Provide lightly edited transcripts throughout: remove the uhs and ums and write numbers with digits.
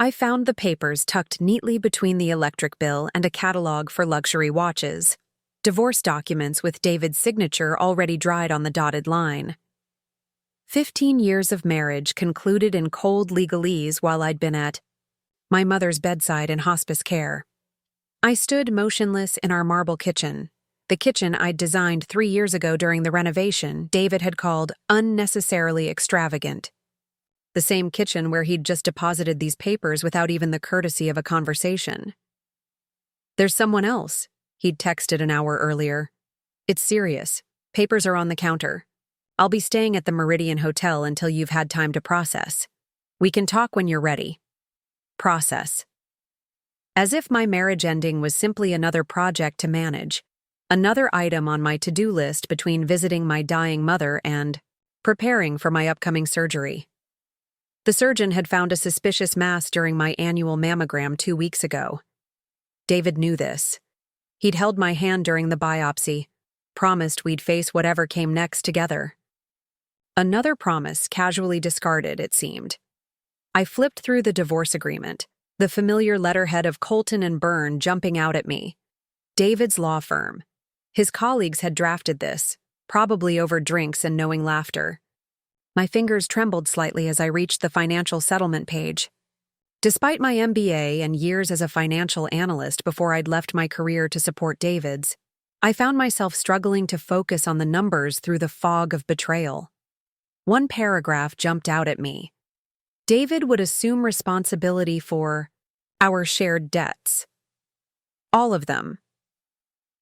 I found the papers tucked neatly between the electric bill and a catalog for luxury watches. Divorce documents with David's signature already dried on the dotted line. 15 years of marriage concluded in cold legalese while I'd been at my mother's bedside in hospice care. I stood motionless in our marble kitchen, the kitchen I'd designed 3 years ago during the renovation David had called unnecessarily extravagant. The same kitchen where he'd just deposited these papers without even the courtesy of a conversation. "There's someone else," he'd texted an hour earlier. "It's serious. Papers are on the counter. I'll be staying at the Meridian Hotel until you've had time to process. We can talk when you're ready." Process. As if my marriage ending was simply another project to manage, another item on my to-do list between visiting my dying mother and preparing for my upcoming surgery. The surgeon had found a suspicious mass during my annual mammogram 2 weeks ago. David knew this. He'd held my hand during the biopsy, promised we'd face whatever came next together. Another promise casually discarded, it seemed. I flipped through the divorce agreement, the familiar letterhead of Colton and Byrne jumping out at me. David's law firm. His colleagues had drafted this, probably over drinks and knowing laughter. My fingers trembled slightly as I reached the financial settlement page. Despite my MBA and years as a financial analyst before I'd left my career to support David's, I found myself struggling to focus on the numbers through the fog of betrayal. One paragraph jumped out at me. David would assume responsibility for our shared debts. All of them.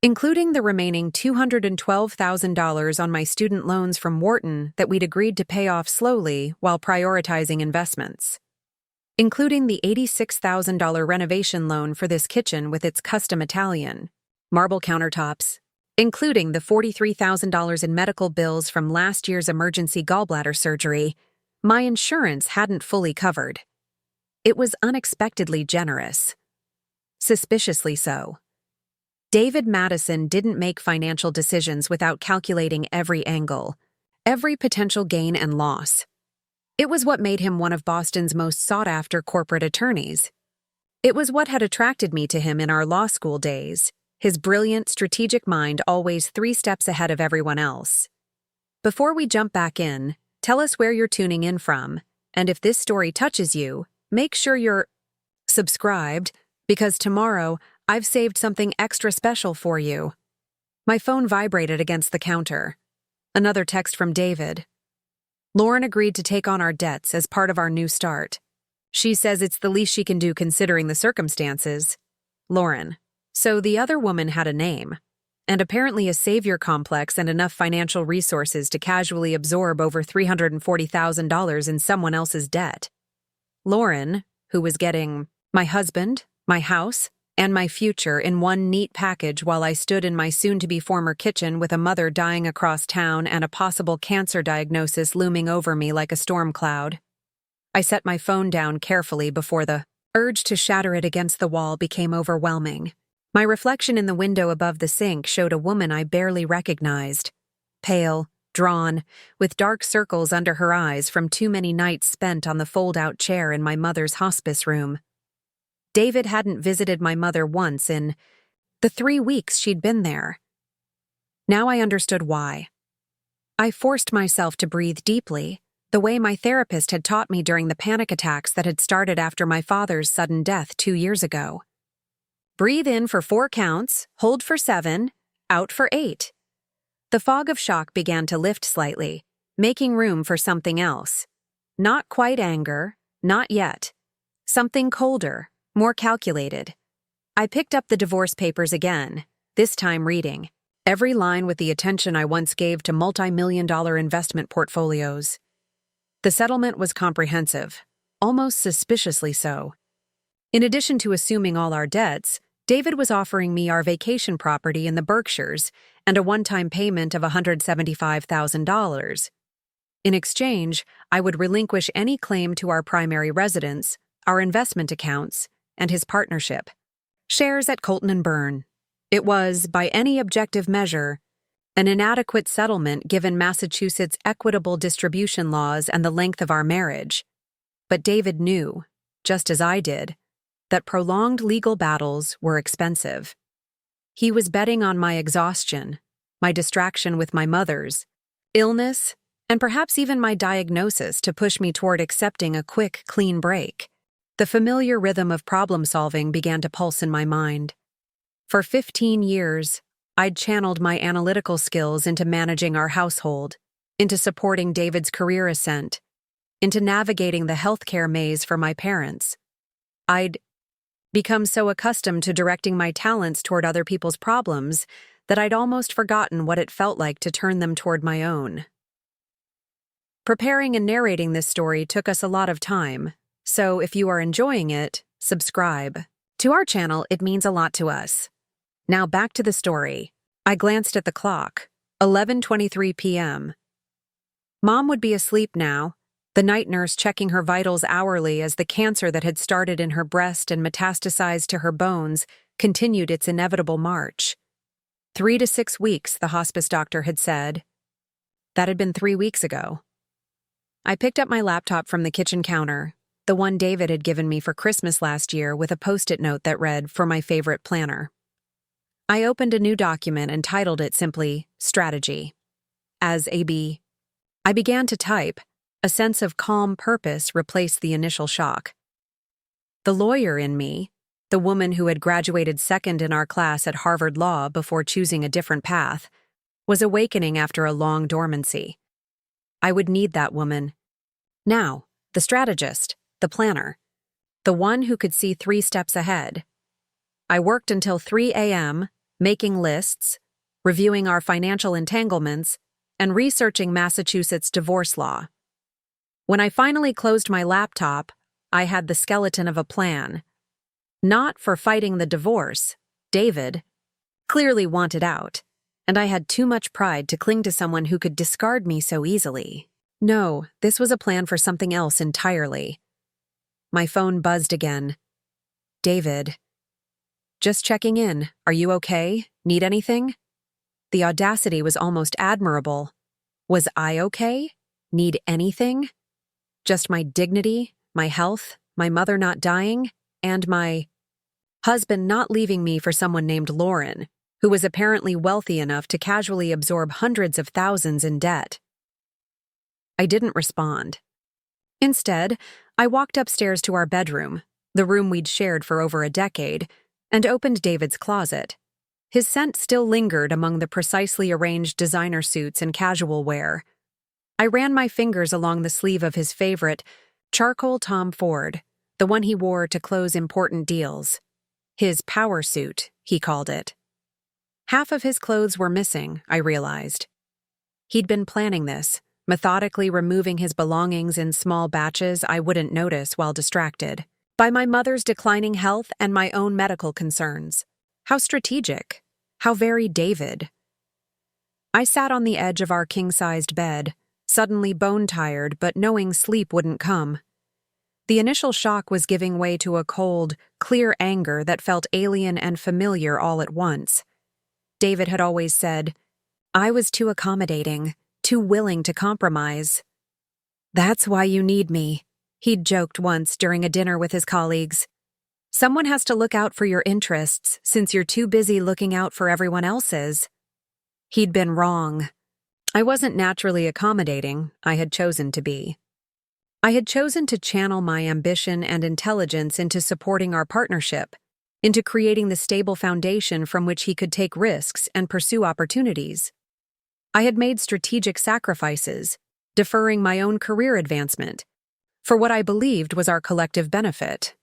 Including the remaining $212,000 on my student loans from Wharton that we'd agreed to pay off slowly while prioritizing investments. Including the $86,000 renovation loan for this kitchen with its custom Italian, marble countertops, including the $43,000 in medical bills from last year's emergency gallbladder surgery, my insurance hadn't fully covered. It was unexpectedly generous. Suspiciously so. David Madison didn't make financial decisions without calculating every angle, every potential gain and loss. It was what made him one of Boston's most sought-after corporate attorneys. It was what had attracted me to him in our law school days, his brilliant, strategic mind always 3 steps ahead of everyone else. Before we jump back in, tell us where you're tuning in from, and if this story touches you, make sure you're subscribed, because tomorrow I've saved something extra special for you. My phone vibrated against the counter. Another text from David. Lauren agreed to take on our debts as part of our new start. She says it's the least she can do considering the circumstances. Lauren. So the other woman had a name, and apparently a savior complex and enough financial resources to casually absorb over $340,000 in someone else's debt. Lauren, who was getting my husband, my house, and my future in one neat package while I stood in my soon-to-be former kitchen with a mother dying across town and a possible cancer diagnosis looming over me like a storm cloud. I set my phone down carefully before the urge to shatter it against the wall became overwhelming. My reflection in the window above the sink showed a woman I barely recognized. Pale, drawn, with dark circles under her eyes from too many nights spent on the fold-out chair in my mother's hospice room. David hadn't visited my mother once in the 3 weeks she'd been there. Now I understood why. I forced myself to breathe deeply, the way my therapist had taught me during the panic attacks that had started after my father's sudden death 2 years ago. Breathe in for 4 counts, hold for 7, out for 8. The fog of shock began to lift slightly, making room for something else. Not quite anger, not yet. Something colder, more calculated. I picked up the divorce papers again, this time reading, every line with the attention I once gave to multi-million-dollar investment portfolios. The settlement was comprehensive, almost suspiciously so. In addition to assuming all our debts, David was offering me our vacation property in the Berkshires and a one-time payment of $175,000. In exchange, I would relinquish any claim to our primary residence, our investment accounts, and his partnership. Shares at Colton and Byrne. It was, by any objective measure, an inadequate settlement given Massachusetts' equitable distribution laws and the length of our marriage. But David knew. just as I did, that prolonged legal battles were expensive. He was betting on my exhaustion, my distraction with my mother's, illness, and perhaps even my diagnosis to push me toward accepting a quick, clean break. The familiar rhythm of problem-solving began to pulse in my mind. For 15 years, I'd channeled my analytical skills into managing our household, into supporting David's career ascent, into navigating the healthcare maze for my parents. I'd become so accustomed to directing my talents toward other people's problems that I'd almost forgotten what it felt like to turn them toward my own. Preparing and narrating this story took us a lot of time, so if you are enjoying it, subscribe. To our channel, it means a lot to us. Now back to the story. I glanced at the clock. 11:23 p.m. Mom would be asleep now, the night nurse checking her vitals hourly as the cancer that had started in her breast and metastasized to her bones continued its inevitable march. 3 to 6 weeks, the hospice doctor had said. That had been 3 weeks ago. I picked up my laptop from the kitchen counter, the one David had given me for Christmas last year, with a post-it note that read, "For my favorite planner." I opened a new document and titled it simply, Strategy. As AB, I began to type. A sense of calm purpose replaced the initial shock. The lawyer in me, the woman who had graduated second in our class at Harvard Law before choosing a different path, was awakening after a long dormancy. I would need that woman. Now, the strategist, the planner, the one who could see 3 steps ahead. I worked until 3 a.m., making lists, reviewing our financial entanglements, and researching Massachusetts divorce law. When I finally closed my laptop, I had the skeleton of a plan. Not for fighting the divorce. David clearly wanted out, and I had too much pride to cling to someone who could discard me so easily. No, this was a plan for something else entirely. My phone buzzed again. David. Just checking in. Are you okay? Need anything? The audacity was almost admirable. Was I okay? Need anything? Just my dignity, my health, my mother not dying, and my husband not leaving me for someone named Lauren, who was apparently wealthy enough to casually absorb hundreds of thousands in debt. I didn't respond. Instead, I walked upstairs to our bedroom, the room we'd shared for over a decade, and opened David's closet. His scent still lingered among the precisely arranged designer suits and casual wear. I ran my fingers along the sleeve of his favorite, charcoal Tom Ford, the one he wore to close important deals. His power suit, he called it. Half of his clothes were missing, I realized. He'd been planning this, methodically removing his belongings in small batches I wouldn't notice while distracted by my mother's declining health and my own medical concerns. How strategic. How very David. I sat on the edge of our king-sized bed, suddenly bone-tired but knowing sleep wouldn't come. The initial shock was giving way to a cold, clear anger that felt alien and familiar all at once. David had always said, I was too accommodating, too willing to compromise. That's why you need me, he'd joked once during a dinner with his colleagues. Someone has to look out for your interests since you're too busy looking out for everyone else's. He'd been wrong. I wasn't naturally accommodating, I had chosen to be. I had chosen to channel my ambition and intelligence into supporting our partnership, into creating the stable foundation from which he could take risks and pursue opportunities. I had made strategic sacrifices, deferring my own career advancement, for what I believed was our collective benefit.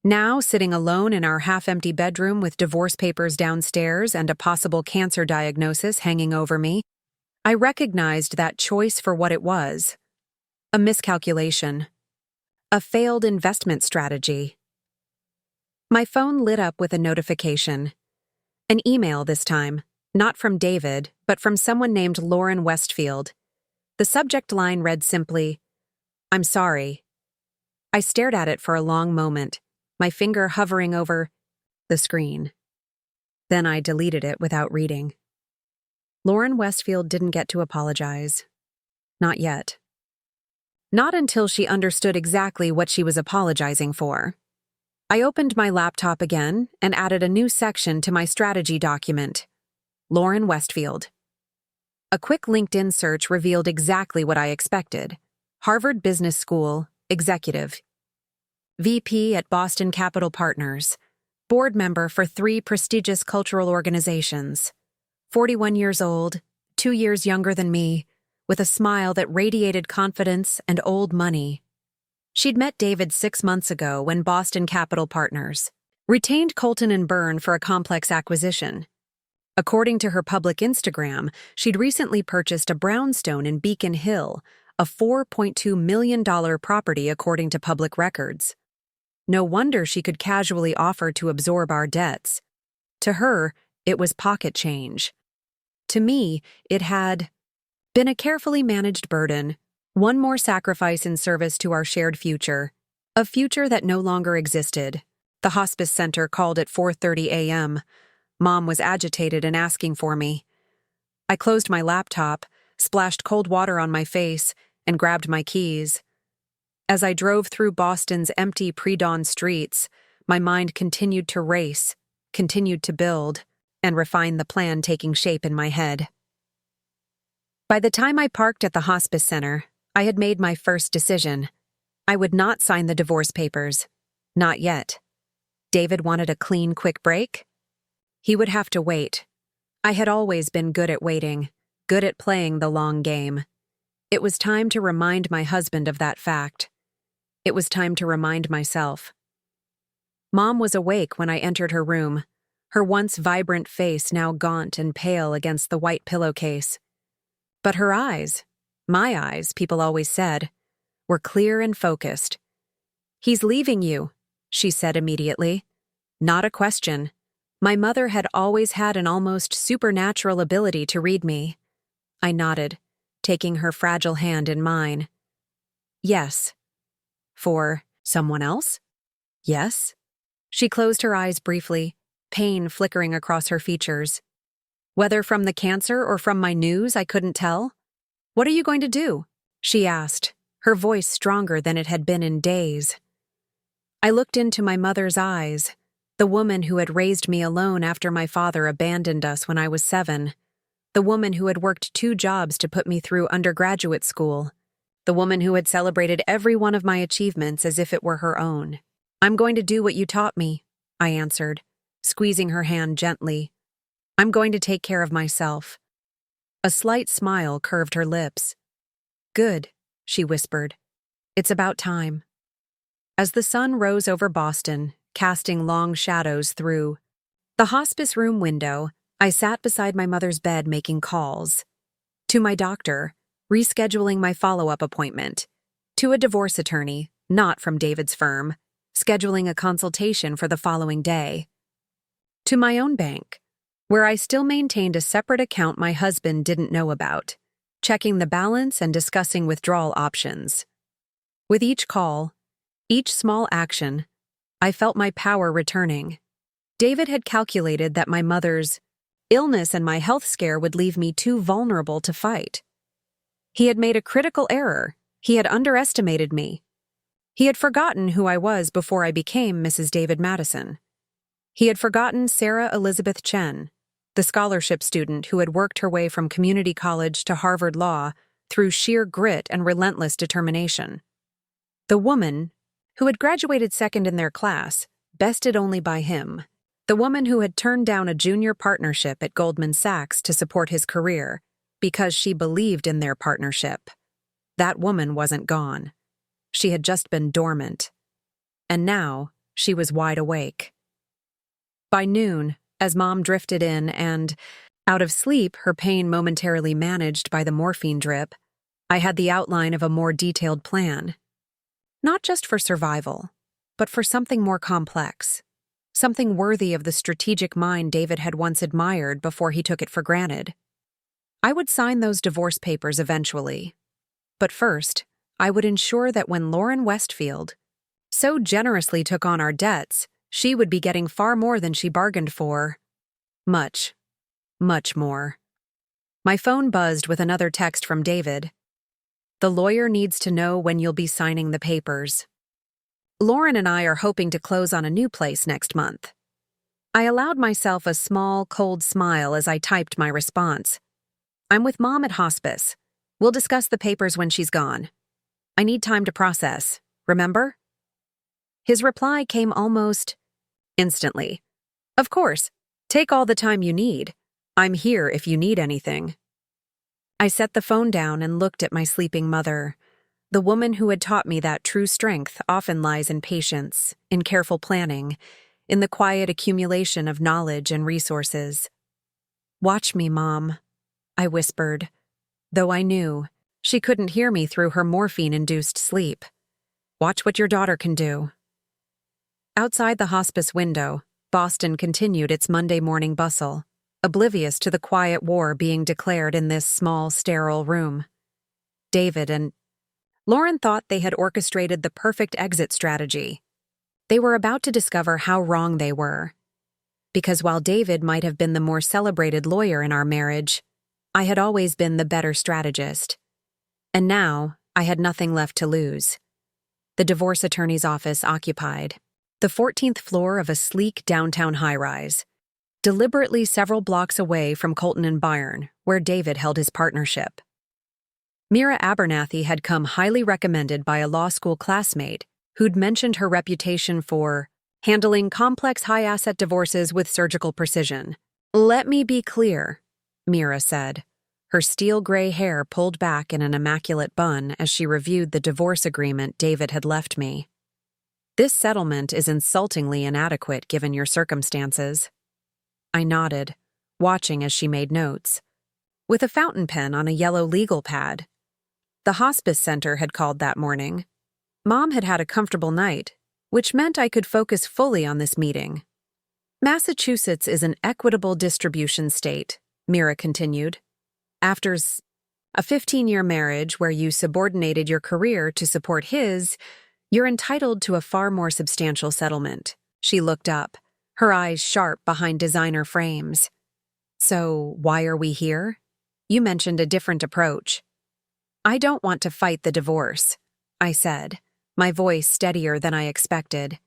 Now, sitting alone in our half-empty bedroom with divorce papers downstairs and a possible cancer diagnosis hanging over me, I recognized that choice for what it was. A miscalculation. A failed investment strategy. My phone lit up with a notification. An email this time, not from David, but from someone named Lauren Westfield. The subject line read simply, I'm sorry. I stared at it for a long moment, my finger hovering over the screen. Then I deleted it without reading. Lauren Westfield didn't get to apologize. Not yet. Not until she understood exactly what she was apologizing for. I opened my laptop again and added a new section to my strategy document. Lauren Westfield. A quick LinkedIn search revealed exactly what I expected. Harvard Business School, executive. VP at Boston Capital Partners. Board member for 3 prestigious cultural organizations. 41 years old, 2 years younger than me, with a smile that radiated confidence and old money. She'd met David 6 months ago when Boston Capital Partners retained Colton and Byrne for a complex acquisition. According to her public Instagram, she'd recently purchased a brownstone in Beacon Hill, a $4.2 million property according to public records. No wonder she could casually offer to absorb our debts. To her, it was pocket change. To me, it had been a carefully managed burden, one more sacrifice in service to our shared future, a future that no longer existed. The hospice center called at 4:30 a.m. Mom was agitated and asking for me. I closed my laptop, splashed cold water on my face, and grabbed my keys. As I drove through Boston's empty pre-dawn streets, my mind continued to race, continued to build, and refine the plan taking shape in my head. By the time I parked at the hospice center, I had made my first decision. I would not sign the divorce papers. Not yet. David wanted a clean, quick break? He would have to wait. I had always been good at waiting, good at playing the long game. It was time to remind my husband of that fact. It was time to remind myself. Mom was awake when I entered her room, her once vibrant face now gaunt and pale against the white pillowcase. But her eyes, my eyes, people always said, were clear and focused. "He's leaving you," she said immediately. Not a question. My mother had always had an almost supernatural ability to read me. I nodded, taking her fragile hand in mine. Yes. For someone else? Yes. She closed her eyes briefly, pain flickering across her features. Whether from the cancer or from my news, I couldn't tell. "What are you going to do?" she asked, her voice stronger than it had been in days. I looked into my mother's eyes, the woman who had raised me alone after my father abandoned us when I was 7, the woman who had worked 2 jobs to put me through undergraduate school, the woman who had celebrated every one of my achievements as if it were her own. "I'm going to do what you taught me," I answered, squeezing her hand gently. "I'm going to take care of myself." A slight smile curved her lips. "Good," she whispered. "It's about time." As the sun rose over Boston, casting long shadows through the hospice room window, I sat beside my mother's bed making calls. To my doctor, rescheduling my follow-up appointment. To a divorce attorney, not from David's firm, scheduling a consultation for the following day. To my own bank, where I still maintained a separate account my husband didn't know about, checking the balance and discussing withdrawal options. With each call, each small action, I felt my power returning. David had calculated that my mother's illness and my health scare would leave me too vulnerable to fight. He had made a critical error. He had underestimated me. He had forgotten who I was before I became Mrs. David Madison. He had forgotten Sarah Elizabeth Chen, the scholarship student who had worked her way from community college to Harvard Law through sheer grit and relentless determination. The woman who had graduated second in their class, bested only by him. The woman who had turned down a junior partnership at Goldman Sachs to support his career because she believed in their partnership. That woman wasn't gone. She had just been dormant. And now she was wide awake. By noon, as Mom drifted in and, out of sleep, her pain momentarily managed by the morphine drip, I had the outline of a more detailed plan. Not just for survival, but for something more complex, something worthy of the strategic mind David had once admired before he took it for granted. I would sign those divorce papers eventually, but first, I would ensure that when Lauren Westfield so generously took on our debts, she would be getting far more than she bargained for. Much, much more. My phone buzzed with another text from David. The lawyer needs to know when you'll be signing the papers. Lauren and I are hoping to close on a new place next month. I allowed myself a small, cold smile as I typed my response. I'm with Mom at hospice. We'll discuss the papers when she's gone. I need time to process, remember? His reply came almost instantly. Of course, take all the time you need. I'm here if you need anything. I set the phone down and looked at my sleeping mother, the woman who had taught me that true strength often lies in patience, in careful planning, in the quiet accumulation of knowledge and resources. Watch me, Mom, I whispered, though I knew she couldn't hear me through her morphine-induced sleep. Watch what your daughter can do. Outside the hospice window, Boston continued its Monday morning bustle, oblivious to the quiet war being declared in this small, sterile room. David and Lauren thought they had orchestrated the perfect exit strategy. They were about to discover how wrong they were. Because while David might have been the more celebrated lawyer in our marriage, I had always been the better strategist. And now, I had nothing left to lose. The divorce attorney's office occupied the 14th floor of a sleek downtown high-rise, deliberately several blocks away from Colton and Byron, where David held his partnership. Mira Abernathy had come highly recommended by a law school classmate who'd mentioned her reputation for handling complex high-asset divorces with surgical precision. Let me be clear, Mira said, her steel-gray hair pulled back in an immaculate bun as she reviewed the divorce agreement David had left me. This settlement is insultingly inadequate given your circumstances. I nodded, watching as she made notes. With a fountain pen on a yellow legal pad. The hospice center had called that morning. Mom had had a comfortable night, which meant I could focus fully on this meeting. Massachusetts is an equitable distribution state, Mira continued. After a 15-year marriage where you subordinated your career to support his, you're entitled to a far more substantial settlement. She looked up, her eyes sharp behind designer frames. So, why are we here? You mentioned a different approach. I don't want to fight the divorce, I said, my voice steadier than I expected.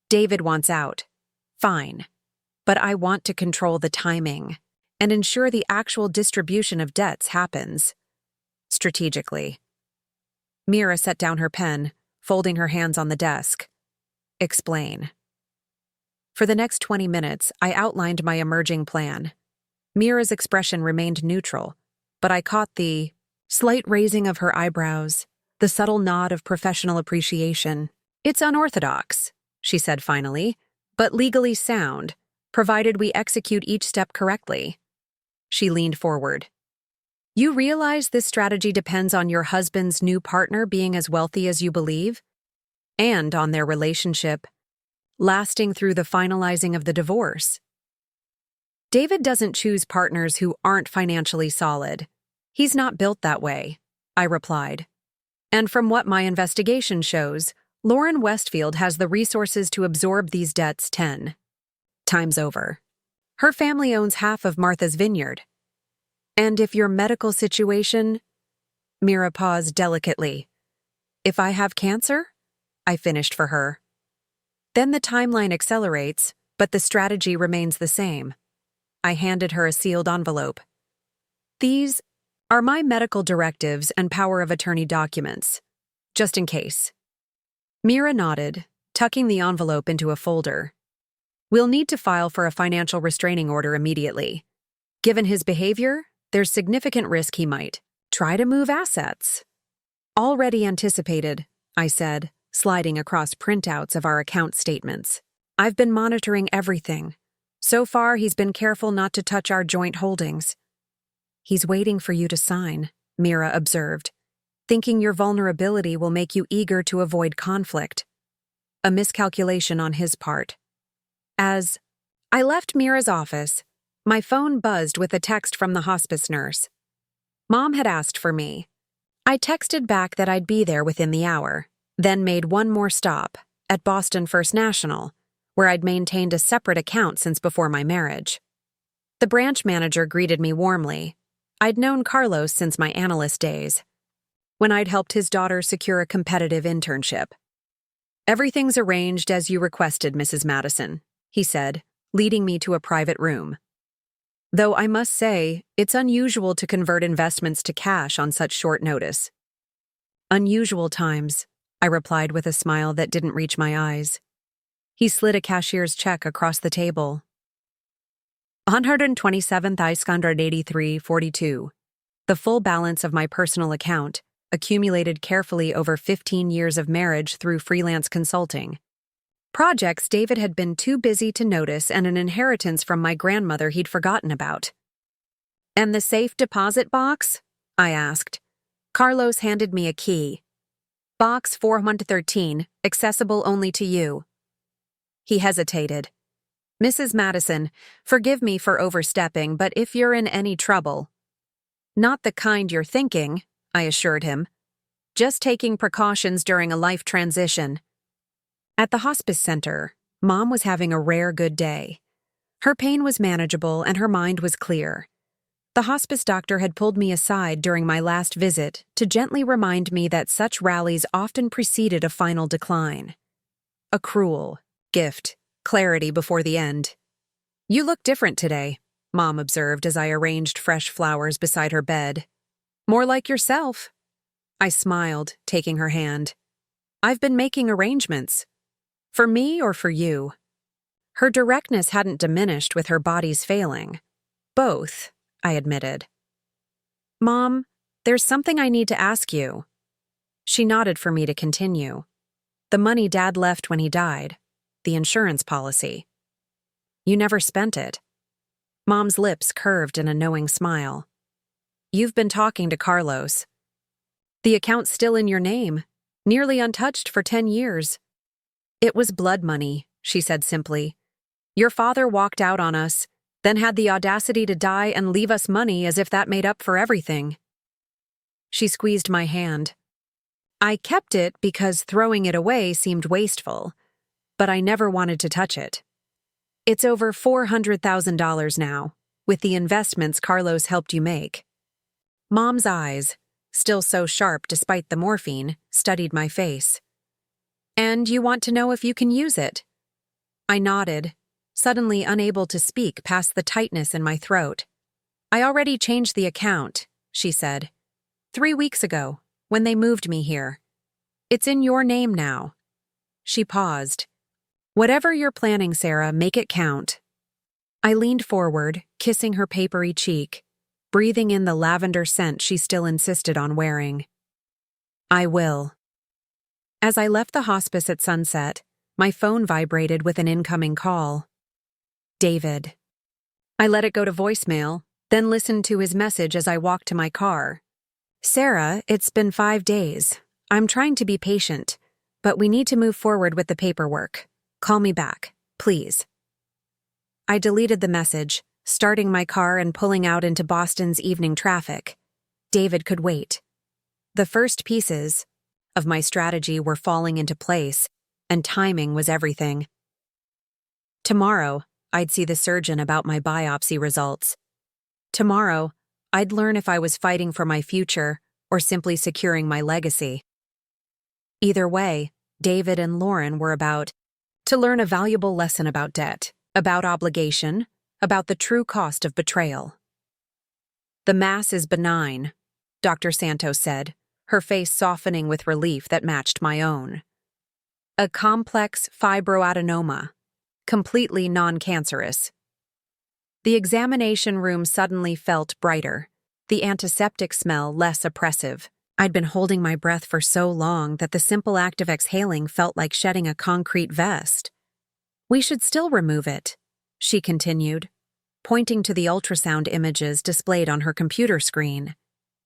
David wants out. Fine. But I want to control the timing and ensure the actual distribution of debts happens. Strategically. Mira set down her pen, folding her hands on the desk. Explain. For the next 20 minutes, I outlined my emerging plan. Mira's expression remained neutral, but I caught the slight raising of her eyebrows, the subtle nod of professional appreciation. It's unorthodox, she said finally, but legally sound, provided we execute each step correctly. She leaned forward. You realize this strategy depends on your husband's new partner being as wealthy as you believe? And on their relationship lasting through the finalizing of the divorce. David doesn't choose partners who aren't financially solid. He's not built that way, I replied. And from what my investigation shows, Lauren Westfield has the resources to absorb these debts 10 times over. Her family owns half of Martha's Vineyard. And if your medical situation... Mira paused delicately. If I have cancer? I finished for her. Then the timeline accelerates, but the strategy remains the same. I handed her a sealed envelope. These are my medical directives and power of attorney documents, just in case. Mira nodded, tucking the envelope into a folder. We'll need to file for a financial restraining order immediately. Given his behavior, there's significant risk he might try to move assets. Already anticipated, I said, sliding across printouts of our account statements. I've been monitoring everything. So far, he's been careful not to touch our joint holdings. He's waiting for you to sign, Mira observed, thinking your vulnerability will make you eager to avoid conflict. A miscalculation on his part. As I left Mira's office, my phone buzzed with a text from the hospice nurse. Mom had asked for me. I texted back that I'd be there within the hour, then made one more stop, at Boston First National, where I'd maintained a separate account since before my marriage. The branch manager greeted me warmly. I'd known Carlos since my analyst days. when I'd helped his daughter secure a competitive internship. "Everything's arranged as you requested, Mrs. Madison," he said, leading me to a private room. Though I must say, it's unusual to convert investments to cash on such short notice. "Unusual times," I replied with a smile that didn't reach my eyes. He slid a cashier's check across the table. 127,583.42. The full balance of my personal account, accumulated carefully over 15 years of marriage through freelance consulting. Projects David had been too busy to notice, and an inheritance from my grandmother he'd forgotten about. "And the safe deposit box?" I asked. Carlos handed me a key. "Box 413, accessible only to you." He hesitated. "Mrs. Madison, forgive me for overstepping, but if you're in any trouble—" "Not the kind you're thinking," I assured him. "Just taking precautions during a life transition." At the hospice center, Mom was having a rare good day. Her pain was manageable and her mind was clear. The hospice doctor had pulled me aside during my last visit to gently remind me that such rallies often preceded a final decline. A cruel gift, clarity before the end. "You look different today," Mom observed as I arranged fresh flowers beside her bed. "More like yourself." I smiled, taking her hand. "I've been making arrangements. For me or for you?" Her directness hadn't diminished with her body's failing. "Both," I admitted. "Mom, there's something I need to ask you." She nodded for me to continue. "The money Dad left when he died, the insurance policy. You never spent it." Mom's lips curved in a knowing smile. "You've been talking to Carlos. The account's still in your name, nearly untouched for 10 years. It was blood money," she said simply. "Your father walked out on us, then had the audacity to die and leave us money as if that made up for everything." She squeezed my hand. "I kept it because throwing it away seemed wasteful, but I never wanted to touch it. It's over $400,000 now, with the investments Carlos helped you make." Mom's eyes, still so sharp despite the morphine, studied my face. "And you want to know if you can use it?" I nodded, suddenly unable to speak past the tightness in my throat. "I already changed the account," she said. 3 weeks ago, when they moved me here. It's in your name now." She paused. "Whatever you're planning, Sarah, make it count." I leaned forward, kissing her papery cheek, breathing in the lavender scent she still insisted on wearing. "I will." As I left the hospice at sunset, my phone vibrated with an incoming call. David. I let it go to voicemail, then listened to his message as I walked to my car. "Sarah, it's been 5 days. I'm trying to be patient, but we need to move forward with the paperwork. Call me back, please." I deleted the message, starting my car and pulling out into Boston's evening traffic. David could wait. The first pieces of my strategy were falling into place, and timing was everything. Tomorrow, I'd see the surgeon about my biopsy results. Tomorrow, I'd learn if I was fighting for my future or simply securing my legacy. Either way, David and Lauren were about to learn a valuable lesson about debt, about obligation, about the true cost of betrayal. "The mass is benign," Dr. Santos said, her face softening with relief that matched my own. "A complex fibroadenoma, completely non-cancerous." The examination room suddenly felt brighter, the antiseptic smell less oppressive. I'd been holding my breath for so long that the simple act of exhaling felt like shedding a concrete vest. "We should still remove it," she continued, pointing to the ultrasound images displayed on her computer screen.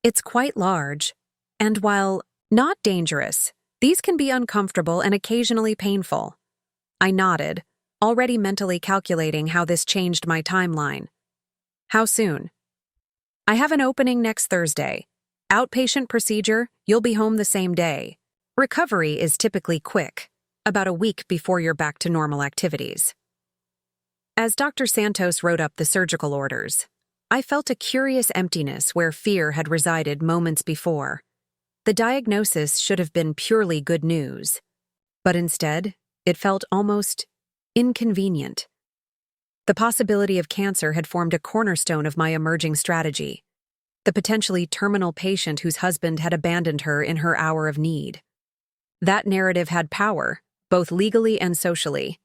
"It's quite large, and while not dangerous, these can be uncomfortable and occasionally painful." I nodded, already mentally calculating how this changed my timeline. "How soon?" "I have an opening next Thursday. Outpatient procedure, you'll be home the same day. Recovery is typically quick, about a week before you're back to normal activities." As Dr. Santos wrote up the surgical orders, I felt a curious emptiness where fear had resided moments before. The diagnosis should have been purely good news, but instead, it felt almost inconvenient. The possibility of cancer had formed a cornerstone of my emerging strategy, the potentially terminal patient whose husband had abandoned her in her hour of need. That narrative had power, both legally and socially.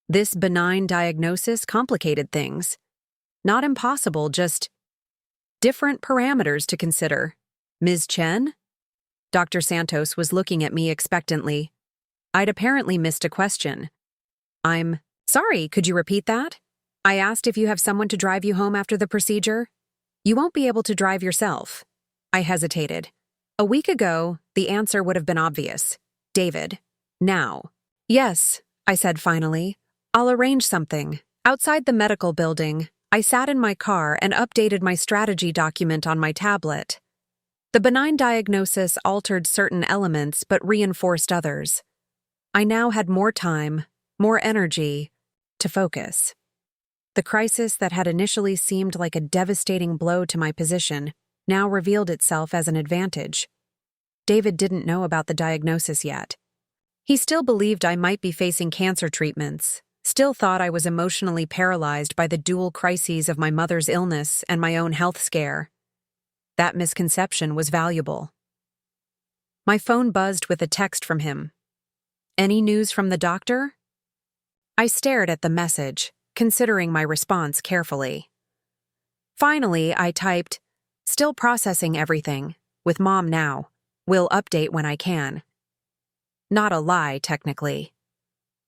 This benign diagnosis complicated things. Not impossible, just different parameters to consider. Ms. Chen? Dr. Santos was looking at me expectantly. I'd apparently missed a question. I'm sorry, could you repeat that? I asked if you have someone to drive you home after the procedure. You won't be able to drive yourself. I hesitated. A week ago, the answer would have been obvious. David. Now. Yes, I said finally. I'll arrange something. Outside the medical building, I sat in my car and updated my strategy document on my tablet. The benign diagnosis altered certain elements but reinforced others. I now had more time, more energy, to focus. The crisis that had initially seemed like a devastating blow to my position now revealed itself as an advantage. David didn't know about the diagnosis yet. He still believed I might be facing cancer treatments, still thought I was emotionally paralyzed by the dual crises of my mother's illness and my own health scare. That misconception was valuable. My phone buzzed with a text from him. Any news from the doctor? I stared at the message, considering my response carefully. Finally, I typed, "Still processing everything. With Mom now. Will update when I can." Not a lie, technically.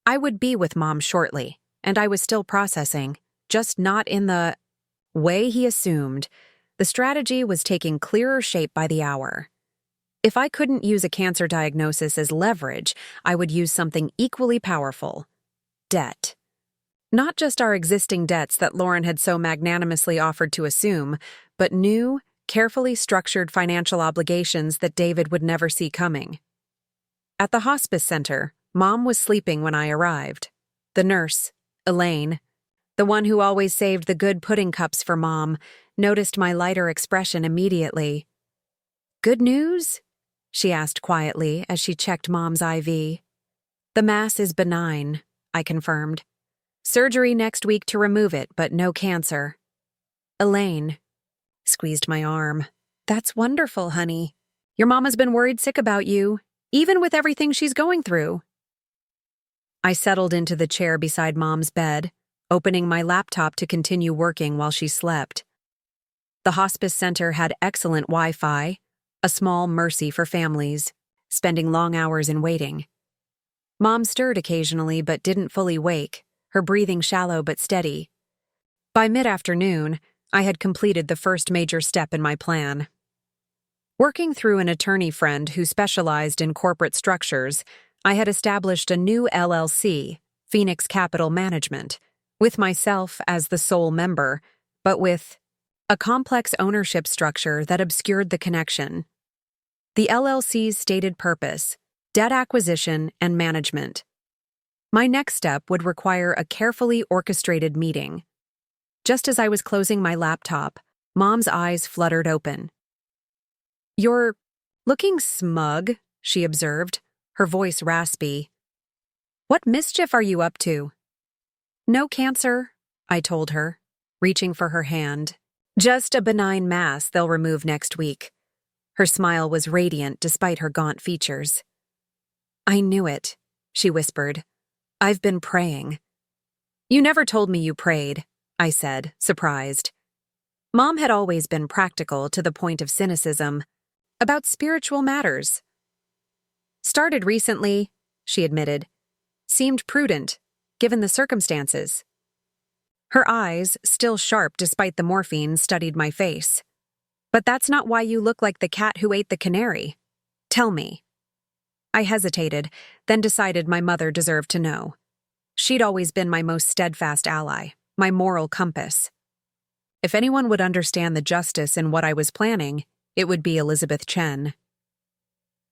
I would be with Mom shortly, and I was still processing, just not in the way he assumed. The strategy was taking clearer shape by the hour. If I couldn't use a cancer diagnosis as leverage, I would use something equally powerful: debt. Not just our existing debts that Lauren had so magnanimously offered to assume, but new, carefully structured financial obligations that David would never see coming. At the hospice center, Mom was sleeping when I arrived. The nurse, Elaine, the one who always saved the good pudding cups for Mom, noticed my lighter expression immediately. "Good news?" she asked quietly as she checked Mom's IV. "The mass is benign," I confirmed. "Surgery next week to remove it, but no cancer." Elaine squeezed my arm. "That's wonderful, honey. Your mama's been worried sick about you, even with everything she's going through." I settled into the chair beside Mom's bed, opening my laptop to continue working while she slept. The hospice center had excellent Wi-Fi, a small mercy for families, spending long hours in waiting. Mom stirred occasionally but didn't fully wake, her breathing shallow but steady. By mid-afternoon, I had completed the first major step in my plan. Working through an attorney friend who specialized in corporate structures, I had established a new LLC, Phoenix Capital Management, with myself as the sole member, but with a complex ownership structure that obscured the connection. The LLC's stated purpose: debt acquisition and management. My next step would require a carefully orchestrated meeting. Just as I was closing my laptop, Mom's eyes fluttered open. "You're looking smug," she observed, her voice raspy. "What mischief are you up to?" "No cancer," I told her, reaching for her hand. "Just a benign mass they'll remove next week." Her smile was radiant despite her gaunt features. "I knew it," she whispered. "I've been praying." "You never told me you prayed," I said, surprised. Mom had always been practical to the point of cynicism, about spiritual matters. "Started recently," she admitted. "Seemed prudent, given the circumstances." Her eyes, still sharp despite the morphine, studied my face. "But that's not why you look like the cat who ate the canary. Tell me." I hesitated, then decided my mother deserved to know. She'd always been my most steadfast ally, my moral compass. If anyone would understand the justice in what I was planning, it would be Elizabeth Chen.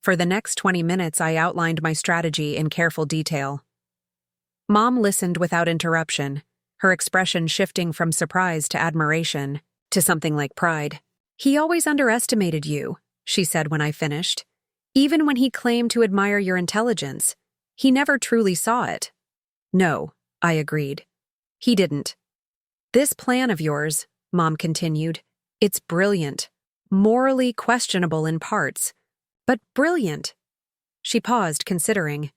For the next 20 minutes, I outlined my strategy in careful detail. Mom listened without interruption, her expression shifting from surprise to admiration, to something like pride. "He always underestimated you," she said when I finished. Even when he claimed to admire your intelligence, he never truly saw it. No, I agreed. He didn't. This plan of yours, Mom continued, it's brilliant, morally questionable in parts, but brilliant. She paused, considering.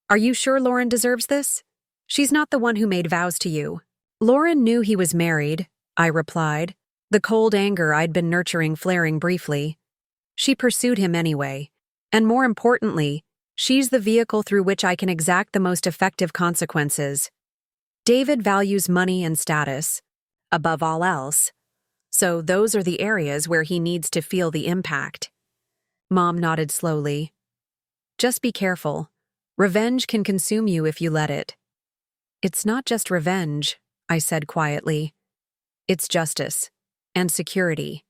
Are you sure Lauren deserves this? She's not the one who made vows to you. Lauren knew he was married, I replied, the cold anger I'd been nurturing flaring briefly. She pursued him anyway, and more importantly, she's the vehicle through which I can exact the most effective consequences. David values money and status, above all else, so those are the areas where he needs to feel the impact. Mom nodded slowly. Just be careful. Revenge can consume you if you let it. It's not just revenge, I said quietly. It's justice and security.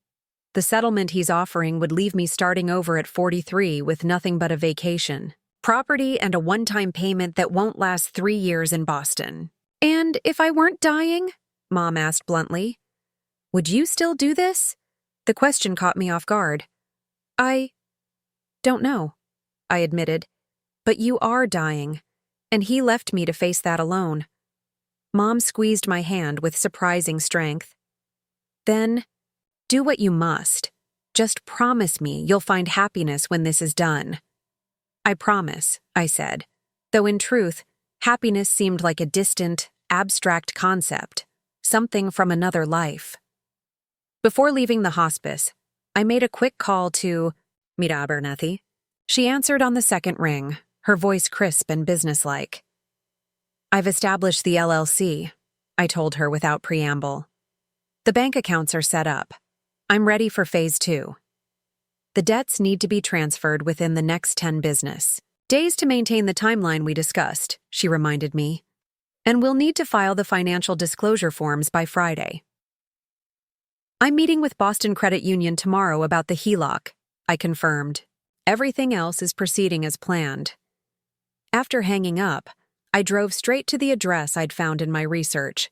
The settlement he's offering would leave me starting over at 43 with nothing but a vacation, property, and a one-time payment that won't last 3 years in Boston. And if I weren't dying? Mom asked bluntly. Would you still do this? The question caught me off guard. I don't know, I admitted. But you are dying, and he left me to face that alone. Mom squeezed my hand with surprising strength. Then, do what you must. Just promise me you'll find happiness when this is done. I promise, I said, though in truth, happiness seemed like a distant, abstract concept, something from another life. Before leaving the hospice, I made a quick call to Mira Abernathy. She answered on the second ring, her voice crisp and businesslike. I've established the LLC, I told her without preamble. The bank accounts are set up. I'm ready for phase 2. The debts need to be transferred within the next 10 business days to maintain the timeline we discussed, she reminded me. And we'll need to file the financial disclosure forms by Friday. I'm meeting with Boston Credit Union tomorrow about the HELOC, I confirmed. Everything else is proceeding as planned. After hanging up, I drove straight to the address I'd found in my research.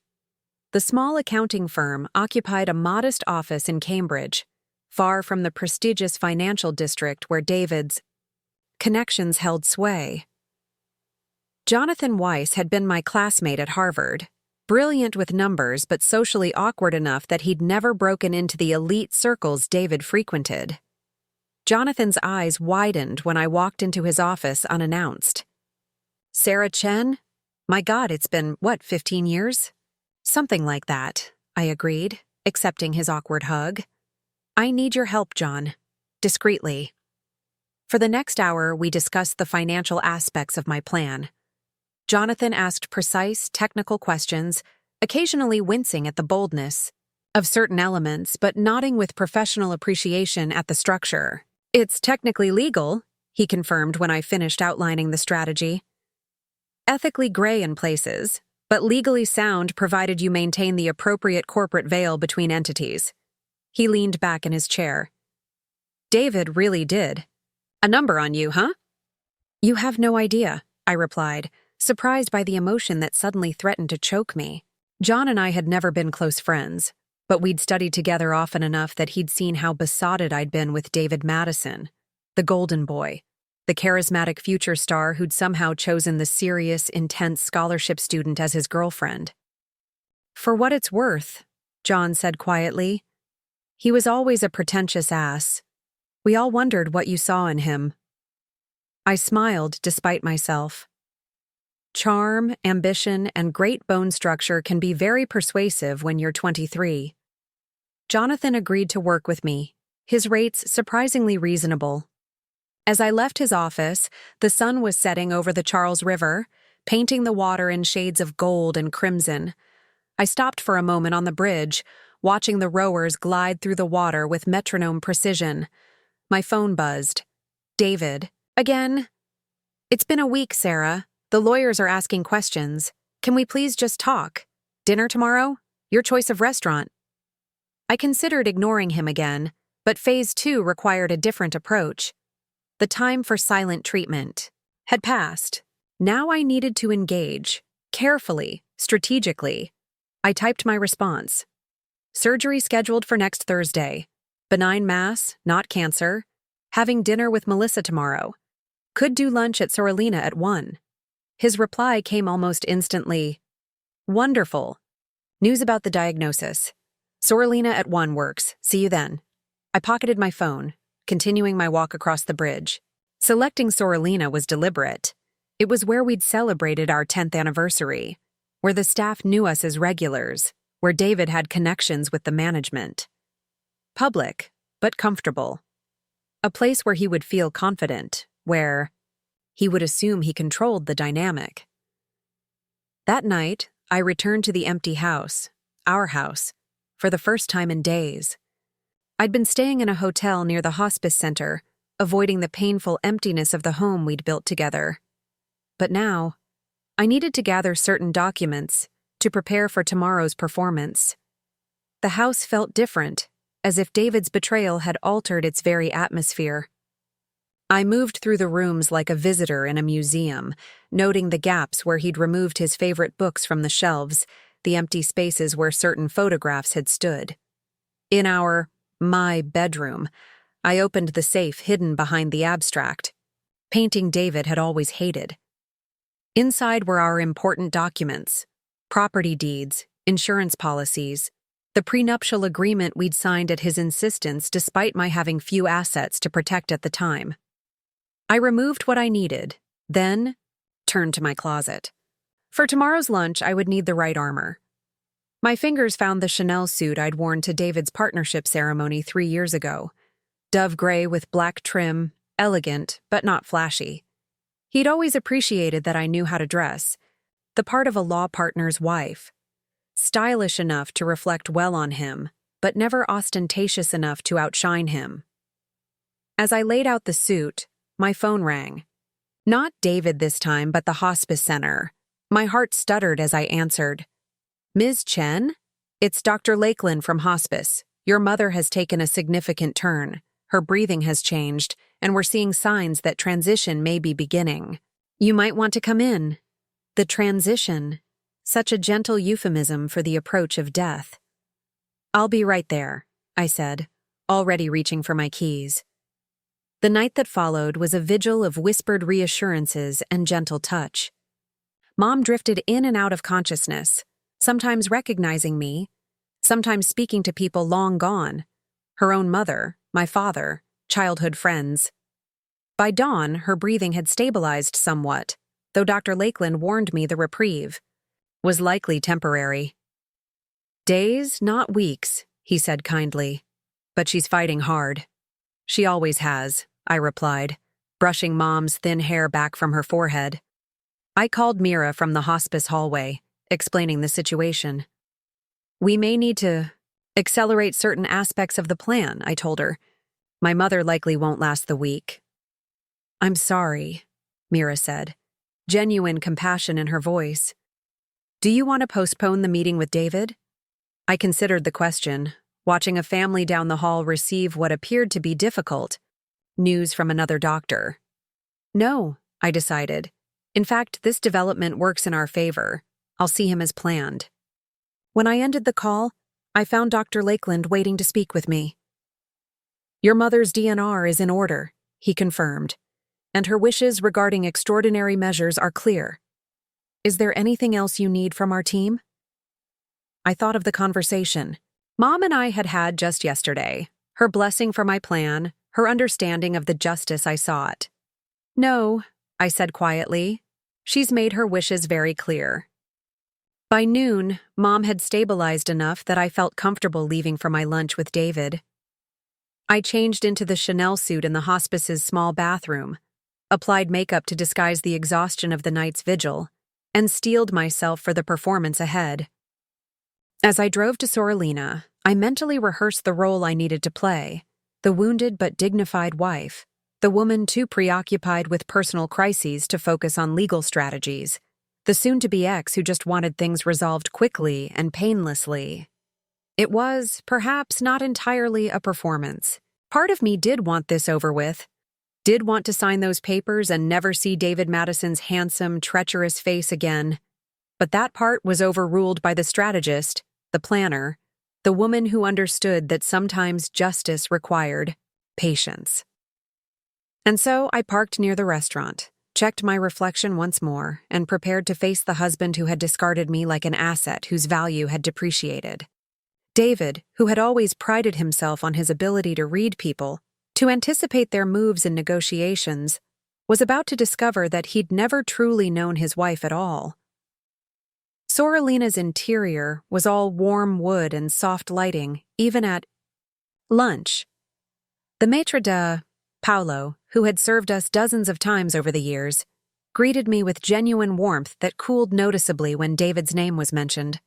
The small accounting firm occupied a modest office in Cambridge, far from the prestigious financial district where David's connections held sway. Jonathan Weiss had been my classmate at Harvard, brilliant with numbers but socially awkward enough that he'd never broken into the elite circles David frequented. Jonathan's eyes widened when I walked into his office unannounced. Sarah Chen? My God, it's been, 15 years? Something like that, I agreed, accepting his awkward hug. I need your help, John. Discreetly. For the next hour, we discussed the financial aspects of my plan. Jonathan asked precise, technical questions, occasionally wincing at the boldness of certain elements, but nodding with professional appreciation at the structure. It's technically legal, he confirmed when I finished outlining the strategy. Ethically gray in places, but legally sound provided you maintain the appropriate corporate veil between entities. He leaned back in his chair. David really did. A number on you, huh? You have no idea, I replied, surprised by the emotion that suddenly threatened to choke me. John and I had never been close friends, but we'd studied together often enough that he'd seen how besotted I'd been with David Madison, the golden boy, the charismatic future star who'd somehow chosen the serious, intense scholarship student as his girlfriend. For what it's worth, John said quietly, he was always a pretentious ass. We all wondered what you saw in him. I smiled despite myself. Charm, ambition, and great bone structure can be very persuasive when you're 23. Jonathan agreed to work with me, his rates surprisingly reasonable. As I left his office, the sun was setting over the Charles River, painting the water in shades of gold and crimson. I stopped for a moment on the bridge, watching the rowers glide through the water with metronome precision. My phone buzzed. David. Again? It's been a week, Sarah. The lawyers are asking questions. Can we please just talk? Dinner tomorrow? Your choice of restaurant. I considered ignoring him again, but phase 2 required a different approach. The time for silent treatment had passed. Now I needed to engage, carefully, strategically. I typed my response. Surgery scheduled for next Thursday. Benign mass, not cancer. Having dinner with Melissa tomorrow. Could do lunch at Sorelina at 1. His reply came almost instantly. Wonderful. News about the diagnosis. Sorelina at 1 works. See you then. I pocketed my phone, continuing my walk across the bridge. Selecting Sorelina was deliberate. It was where we'd celebrated our 10th anniversary, where the staff knew us as regulars, where David had connections with the management. Public, but comfortable. A place where he would feel confident, where he would assume he controlled the dynamic. That night, I returned to the empty house, our house, for the first time in days. I'd been staying in a hotel near the hospice center, avoiding the painful emptiness of the home we'd built together. But now, I needed to gather certain documents to prepare for tomorrow's performance. The house felt different, as if David's betrayal had altered its very atmosphere. I moved through the rooms like a visitor in a museum, noting the gaps where he'd removed his favorite books from the shelves, the empty spaces where certain photographs had stood. In my bedroom, I opened the safe hidden behind the abstract, painting David had always hated. Inside were our important documents, property deeds, insurance policies, the prenuptial agreement we'd signed at his insistence despite my having few assets to protect at the time. I removed what I needed, then turned to my closet. For tomorrow's lunch, I would need the right armor. My fingers found the Chanel suit I'd worn to David's partnership ceremony 3 years ago. Dove gray with black trim, elegant, but not flashy. He'd always appreciated that I knew how to dress, the part of a law partner's wife. Stylish enough to reflect well on him, but never ostentatious enough to outshine him. As I laid out the suit, my phone rang. Not David this time, but the hospice center. My heart stuttered as I answered. Ms. Chen? It's Dr. Lakeland from hospice. Your mother has taken a significant turn. Her breathing has changed, and we're seeing signs that transition may be beginning. You might want to come in. The transition. Such a gentle euphemism for the approach of death. I'll be right there, I said, already reaching for my keys. The night that followed was a vigil of whispered reassurances and gentle touch. Mom drifted in and out of consciousness, sometimes recognizing me, sometimes speaking to people long gone, her own mother, my father, childhood friends. By dawn, her breathing had stabilized somewhat, though Dr. Lakeland warned me the reprieve was likely temporary. Days, not weeks, he said kindly, but she's fighting hard. She always has, I replied, brushing Mom's thin hair back from her forehead. I called Mira from the hospice hallway, explaining the situation. We may need to accelerate certain aspects of the plan, I told her. My mother likely won't last the week. I'm sorry, Mira said, genuine compassion in her voice. Do you want to postpone the meeting with David? I considered the question, watching a family down the hall receive what appeared to be difficult news from another doctor. No, I decided. In fact, this development works in our favor. I'll see him as planned. When I ended the call, I found Dr. Lakeland waiting to speak with me. Your mother's DNR is in order, he confirmed, and her wishes regarding extraordinary measures are clear. Is there anything else you need from our team? I thought of the conversation Mom and I had had just yesterday, her blessing for my plan, her understanding of the justice I sought. No, I said quietly. She's made her wishes very clear. By noon, Mom had stabilized enough that I felt comfortable leaving for my lunch with David. I changed into the Chanel suit in the hospice's small bathroom, applied makeup to disguise the exhaustion of the night's vigil, and steeled myself for the performance ahead. As I drove to Sorelina, I mentally rehearsed the role I needed to play, the wounded but dignified wife, the woman too preoccupied with personal crises to focus on legal strategies, the soon-to-be ex who just wanted things resolved quickly and painlessly. It was, perhaps, not entirely a performance. Part of me did want this over with, did want to sign those papers and never see David Madison's handsome, treacherous face again. But that part was overruled by the strategist, the planner, the woman who understood that sometimes justice required patience. And so I parked near the restaurant, checked my reflection once more, and prepared to face the husband who had discarded me like an asset whose value had depreciated. David, who had always prided himself on his ability to read people, to anticipate their moves in negotiations, was about to discover that he'd never truly known his wife at all. Soralina's interior was all warm wood and soft lighting, even at lunch. The maitre d', Paolo, who had served us dozens of times over the years, greeted me with genuine warmth that cooled noticeably when David's name was mentioned.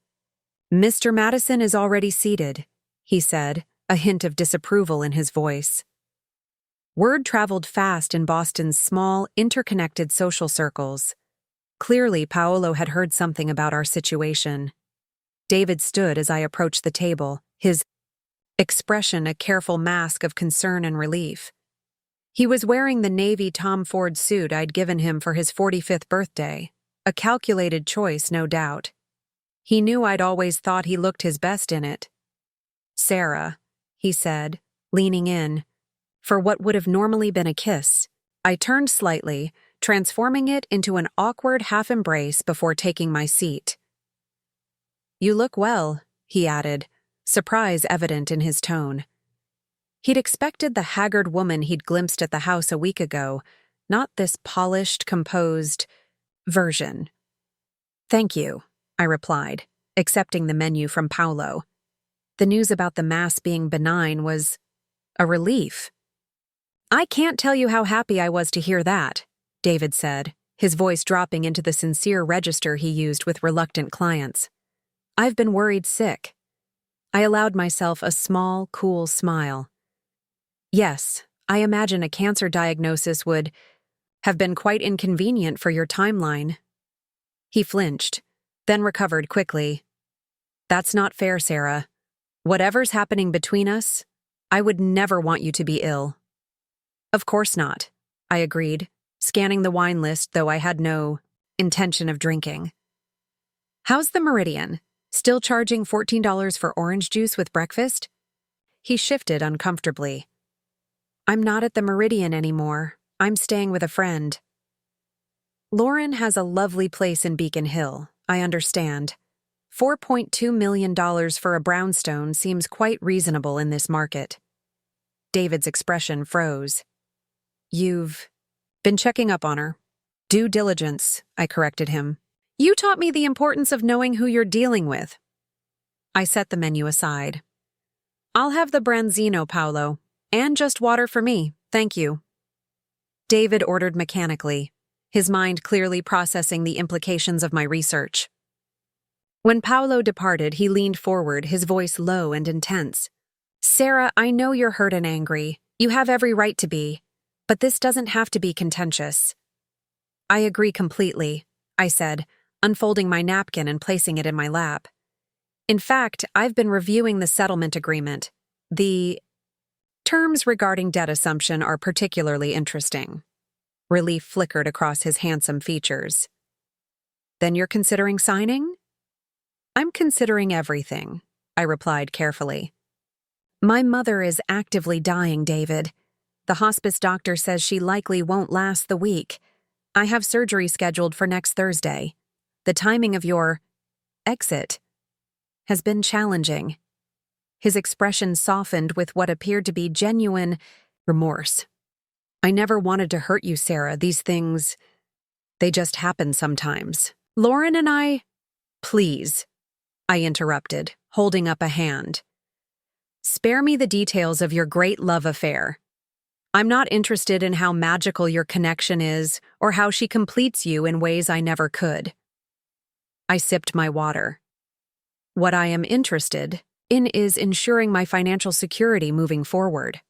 "Mr. Madison is already seated," he said, a hint of disapproval in his voice. Word traveled fast in Boston's small, interconnected social circles. Clearly, Paolo had heard something about our situation. David stood as I approached the table, his expression a careful mask of concern and relief. He was wearing the navy Tom Ford suit I'd given him for his 45th birthday, a calculated choice, no doubt. He knew I'd always thought he looked his best in it. "Sarah," he said, leaning in. For what would have normally been a kiss, I turned slightly, transforming it into an awkward half-embrace before taking my seat. "You look well," he added, surprise evident in his tone. He'd expected the haggard woman he'd glimpsed at the house a week ago, not this polished, composed version. "Thank you," I replied, accepting the menu from Paolo. The news about the mass being benign was a relief. "I can't tell you how happy I was to hear that," David said, his voice dropping into the sincere register he used with reluctant clients. "I've been worried sick." I allowed myself a small, cool smile. "Yes, I imagine a cancer diagnosis would have been quite inconvenient for your timeline." He flinched, then recovered quickly. "That's not fair, Sarah. Whatever's happening between us, I would never want you to be ill." "Of course not," I agreed, scanning the wine list though I had no intention of drinking. "How's the Meridian? Still charging $14 for orange juice with breakfast?" He shifted uncomfortably. "I'm not at the Meridian anymore. I'm staying with a friend." "Lauren has a lovely place in Beacon Hill, I understand. $4.2 million for a brownstone seems quite reasonable in this market." David's expression froze. "You've been checking up on her." "Due diligence," I corrected him. "You taught me the importance of knowing who you're dealing with." I set the menu aside. "I'll have the branzino, Paolo, and just water for me, thank you." David ordered mechanically, his mind clearly processing the implications of my research. When Paolo departed, he leaned forward, his voice low and intense. "Sarah, I know you're hurt and angry. You have every right to be. But this doesn't have to be contentious." "I agree completely," I said, unfolding my napkin and placing it in my lap. "In fact, I've been reviewing the settlement agreement. The terms regarding debt assumption are particularly interesting." Relief flickered across his handsome features. "Then you're considering signing?" "I'm considering everything," I replied carefully. "My mother is actively dying, David. The hospice doctor says she likely won't last the week. I have surgery scheduled for next Thursday. The timing of your exit has been challenging." His expression softened with what appeared to be genuine remorse. "I never wanted to hurt you, Sarah. These things, they just happen sometimes. Lauren and I—" "Please," I interrupted, holding up a hand. "Spare me the details of your great love affair. I'm not interested in how magical your connection is or how she completes you in ways I never could." I sipped my water. "What I am interested in is ensuring my financial security moving forward."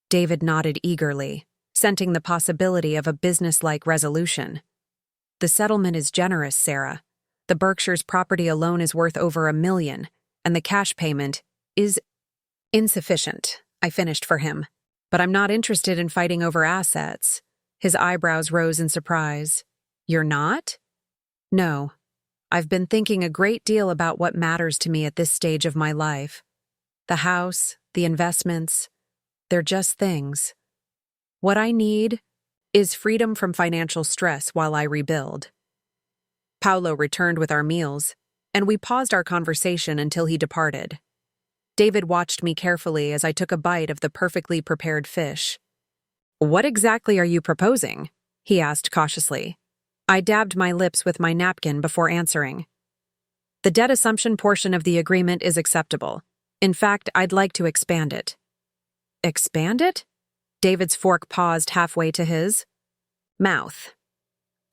David nodded eagerly, scenting the possibility of a business-like resolution. "The settlement is generous, Sarah. The Berkshire's property alone is worth over $1 million, and the cash payment is insufficient," I finished for him. "But I'm not interested in fighting over assets." His eyebrows rose in surprise. "You're not?" "No. I've been thinking a great deal about what matters to me at this stage of my life. The house, the investments, they're just things. What I need is freedom from financial stress while I rebuild. Paolo returned with our meals, and we paused our conversation until he departed. David watched me carefully as I took a bite of the perfectly prepared fish. "What exactly are you proposing?" he asked cautiously. I dabbed my lips with my napkin before answering. "The debt assumption portion of the agreement is acceptable. In fact, I'd like to expand it." "Expand it?" David's fork paused halfway to his mouth.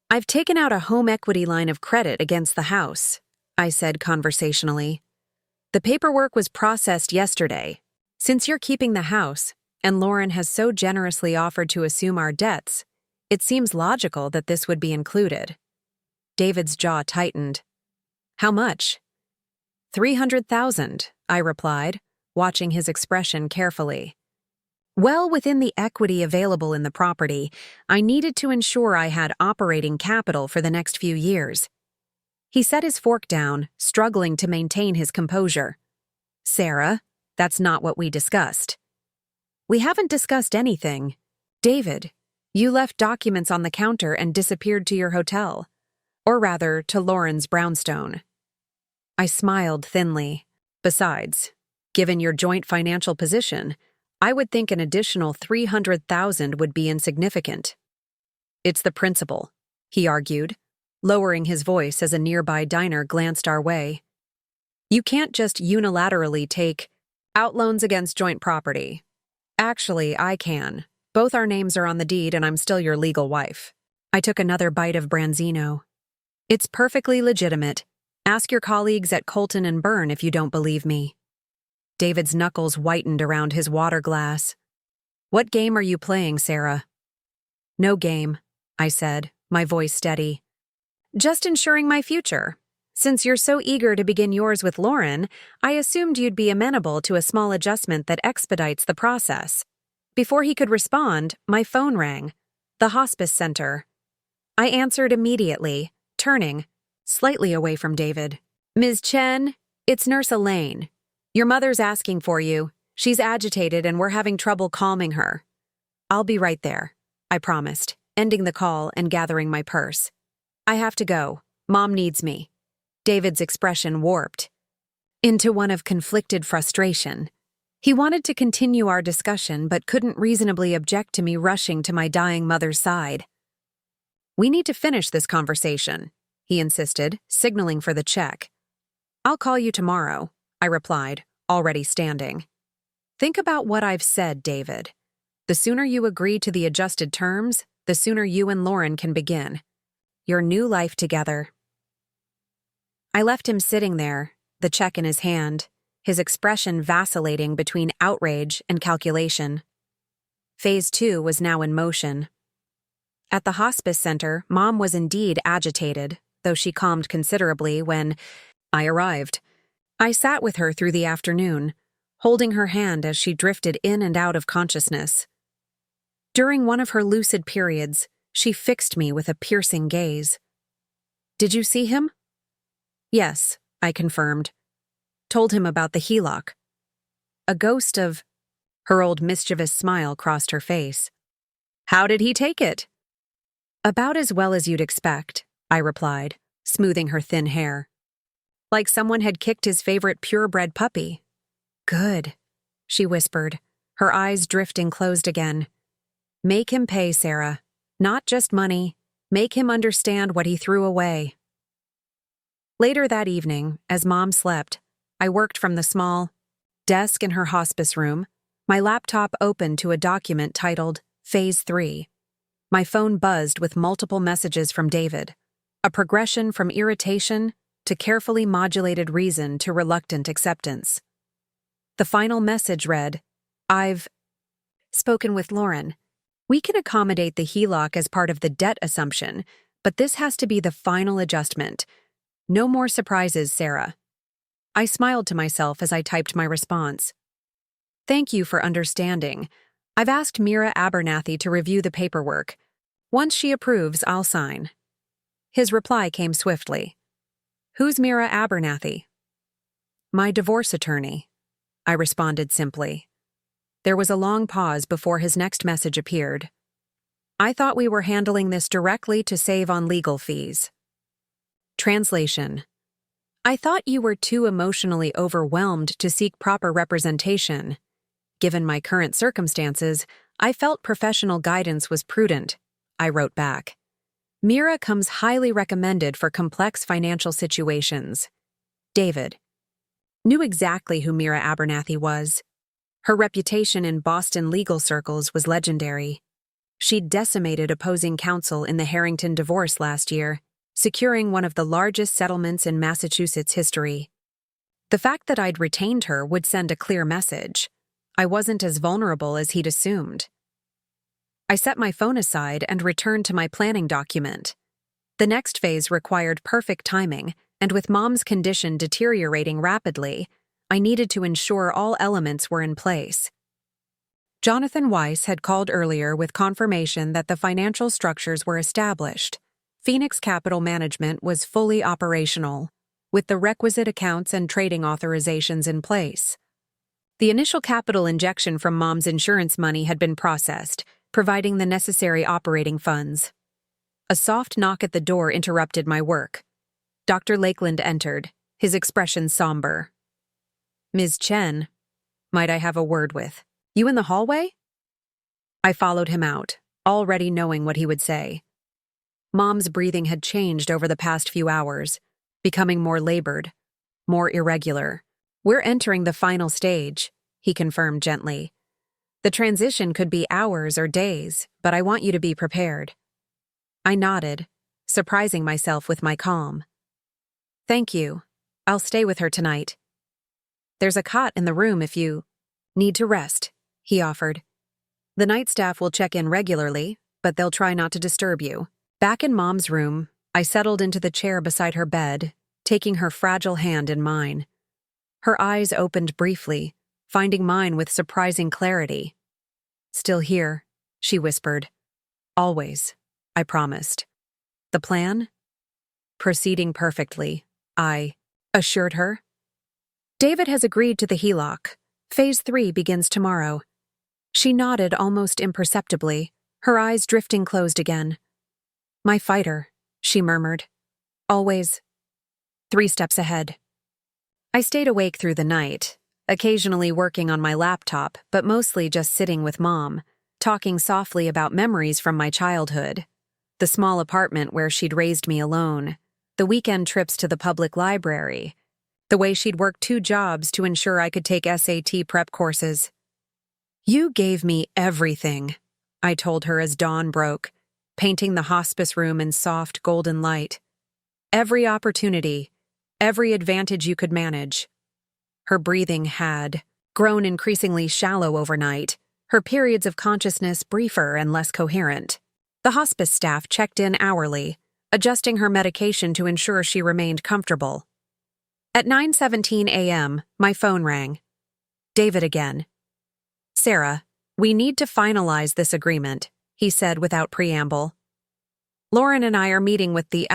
"I've taken out a home equity line of credit against the house," I said conversationally. "The paperwork was processed yesterday. Since you're keeping the house, and Lauren has so generously offered to assume our debts, it seems logical that this would be included." David's jaw tightened. "How much?" "300,000, I replied, watching his expression carefully. Well within the equity available in the property, I needed to ensure I had operating capital for the next few years. He set his fork down, struggling to maintain his composure. "Sarah, that's not what we discussed." "We haven't discussed anything. David, you left documents on the counter and disappeared to your hotel. Or rather, to Lauren's brownstone." I smiled thinly. "Besides, given your joint financial position, I would think an additional 300,000 would be insignificant." "It's the principle," he argued, lowering his voice as a nearby diner glanced our way. "You can't just unilaterally take out loans against joint property. Actually, I can. Both our names are on the deed and I'm still your legal wife." I took another bite of branzino. "It's perfectly legitimate. Ask your colleagues at Colton and Byrne if you don't believe me." David's knuckles whitened around his water glass. "What game are you playing, Sarah?" "No game," I said, my voice steady. "Just ensuring my future. Since you're so eager to begin yours with Lauren, I assumed you'd be amenable to a small adjustment that expedites the process." Before he could respond, my phone rang. The hospice center. I answered immediately, turning slightly away from David. "Ms. Chen, it's Nurse Elaine. Your mother's asking for you. She's agitated and we're having trouble calming her." "I'll be right there," I promised, ending the call and gathering my purse. "I have to go. Mom needs me." David's expression warped into one of conflicted frustration. He wanted to continue our discussion but couldn't reasonably object to me rushing to my dying mother's side. "We need to finish this conversation," he insisted, signaling for the check. "I'll call you tomorrow," I replied, already standing. "Think about what I've said, David. The sooner you agree to the adjusted terms, the sooner you and Lauren can begin your new life together." I left him sitting there, the check in his hand, his expression vacillating between outrage and calculation. Phase 2 was now in motion. At the hospice center, Mom was indeed agitated, though she calmed considerably when I arrived. I sat with her through the afternoon, holding her hand as she drifted in and out of consciousness. During one of her lucid periods, she fixed me with a piercing gaze. "Did you see him?" "Yes," I confirmed. "Told him about the HELOC." A ghost of her old mischievous smile crossed her face. "How did he take it?" "About as well as you'd expect," I replied, smoothing her thin hair. "Like someone had kicked his favorite purebred puppy." "Good," she whispered, her eyes drifting closed again. "Make him pay, Sarah. Not just money. Make him understand what he threw away." Later that evening, as Mom slept, I worked from the small desk in her hospice room, my laptop open to a document titled Phase 3. My phone buzzed with multiple messages from David, a progression from irritation to carefully modulated reason to reluctant acceptance. The final message read, "I've spoken with Lauren. We can accommodate the HELOC as part of the debt assumption, but this has to be the final adjustment. No more surprises, Sarah." I smiled to myself as I typed my response. "Thank you for understanding. I've asked Mira Abernathy to review the paperwork. Once she approves, I'll sign." His reply came swiftly. "Who's Mira Abernathy?" "My divorce attorney," I responded simply. There was a long pause before his next message appeared. I thought we were handling this directly to save on legal fees. Translation. I thought you were too emotionally overwhelmed to seek proper representation. Given my current circumstances, I felt professional guidance was prudent, I wrote back. Mira comes highly recommended for complex financial situations. David. Knew exactly who Mira Abernathy was. Her reputation in Boston legal circles was legendary. She'd decimated opposing counsel in the Harrington divorce last year, securing one of the largest settlements in Massachusetts history. The fact that I'd retained her would send a clear message. I wasn't as vulnerable as he'd assumed. I set my phone aside and returned to my planning document. The next phase required perfect timing, and with Mom's condition deteriorating rapidly, I needed to ensure all elements were in place. Jonathan Weiss had called earlier with confirmation that the financial structures were established. Phoenix Capital Management was fully operational, with the requisite accounts and trading authorizations in place. The initial capital injection from Mom's insurance money had been processed, providing the necessary operating funds. A soft knock at the door interrupted my work. Dr. Lakeland entered, his expression somber. Ms. Chen, might I have a word with? You in the hallway? I followed him out, already knowing what he would say. Mom's breathing had changed over the past few hours, becoming more labored, more irregular. We're entering the final stage, he confirmed gently. The transition could be hours or days, but I want you to be prepared. I nodded, surprising myself with my calm. Thank you. I'll stay with her tonight. There's a cot in the room if you need to rest, he offered. The night staff will check in regularly, but they'll try not to disturb you. Back in Mom's room, I settled into the chair beside her bed, taking her fragile hand in mine. Her eyes opened briefly, finding mine with surprising clarity. Still here, she whispered. Always, I promised. The plan? Proceeding perfectly, I assured her. David has agreed to the HELOC. Phase 3 begins tomorrow. She nodded almost imperceptibly, her eyes drifting closed again. My fighter, she murmured. Always 3 steps ahead. I stayed awake through the night, occasionally working on my laptop, but mostly just sitting with Mom, talking softly about memories from my childhood. The small apartment where she'd raised me alone, the weekend trips to the public library, the way she'd worked 2 jobs to ensure I could take SAT prep courses. You gave me everything, I told her as dawn broke, painting the hospice room in soft golden light. Every opportunity, every advantage you could manage. Her breathing had grown increasingly shallow overnight, her periods of consciousness briefer and less coherent. The hospice staff checked in hourly, adjusting her medication to ensure she remained comfortable. At 9:17 a.m., my phone rang. David again. Sarah, we need to finalize this agreement, he said without preamble. Lauren and I are meeting with the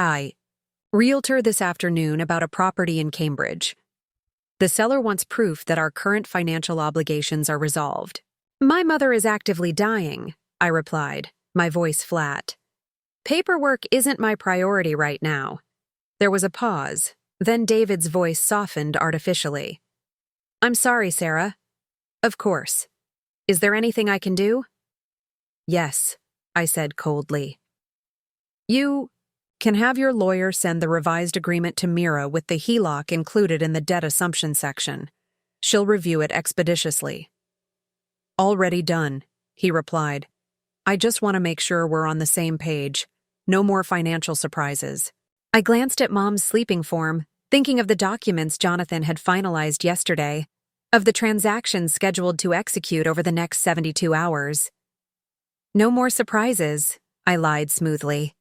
realtor this afternoon about a property in Cambridge. The seller wants proof that our current financial obligations are resolved. My mother is actively dying, I replied, my voice flat. Paperwork isn't my priority right now. There was a pause, then David's voice softened artificially. I'm sorry, Sarah. Of course. Is there anything I can do? Yes, I said coldly. You can have your lawyer send the revised agreement to Mira with the HELOC included in the debt assumption section. She'll review it expeditiously. Already done, he replied. I just want to make sure we're on the same page. No more financial surprises. I glanced at Mom's sleeping form, thinking of the documents Jonathan had finalized yesterday, of the transactions scheduled to execute over the next 72 hours. No more surprises, I lied smoothly.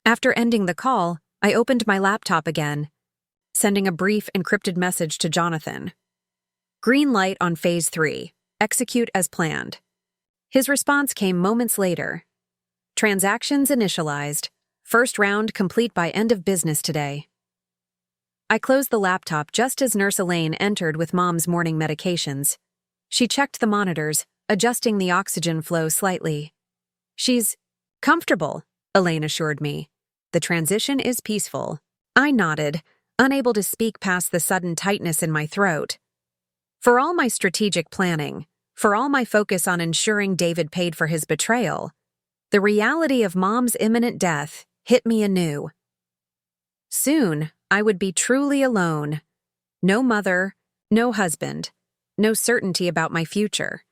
After ending the call, I opened my laptop again, sending a brief encrypted message to Jonathan. Green light on Phase 3. Execute as planned. His response came moments later. Transactions initialized. First round complete by end of business today. I closed the laptop just as Nurse Elaine entered with Mom's morning medications. She checked the monitors, adjusting the oxygen flow slightly. She's Comfortable, Elaine assured me. The transition is peaceful. I nodded, unable to speak past the sudden tightness in my throat. For all my strategic planning, for all my focus on ensuring David paid for his betrayal, the reality of Mom's imminent death hit me anew. Soon, I would be truly alone. No mother, no husband, no certainty about my future.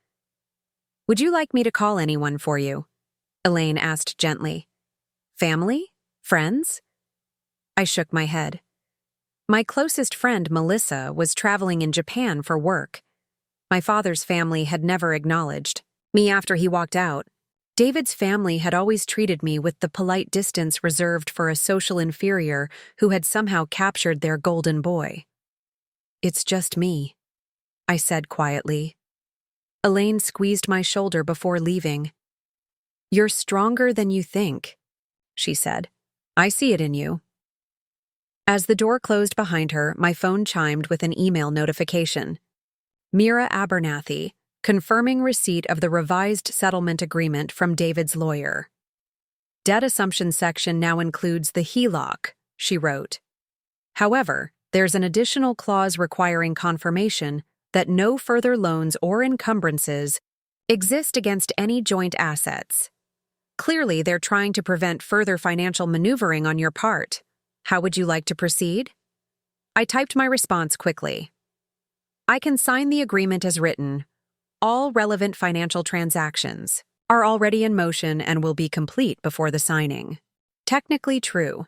Would you like me to call anyone for you? Elaine asked gently. Family? Friends? I shook my head. My closest friend, Melissa, was traveling in Japan for work. My father's family had never acknowledged me after he walked out. David's family had always treated me with the polite distance reserved for a social inferior who had somehow captured their golden boy. It's just me, I said quietly. Elaine squeezed my shoulder before leaving. You're stronger than you think, she said. I see it in you. As the door closed behind her, my phone chimed with an email notification. Mira Abernathy, confirming receipt of the revised settlement agreement from David's lawyer. Debt assumption section now includes the HELOC, she wrote. However, there's an additional clause requiring confirmation that no further loans or encumbrances exist against any joint assets. Clearly, they're trying to prevent further financial maneuvering on your part. How would you like to proceed? I typed my response quickly. I can sign the agreement as written. All relevant financial transactions are already in motion and will be complete before the signing. Technically true.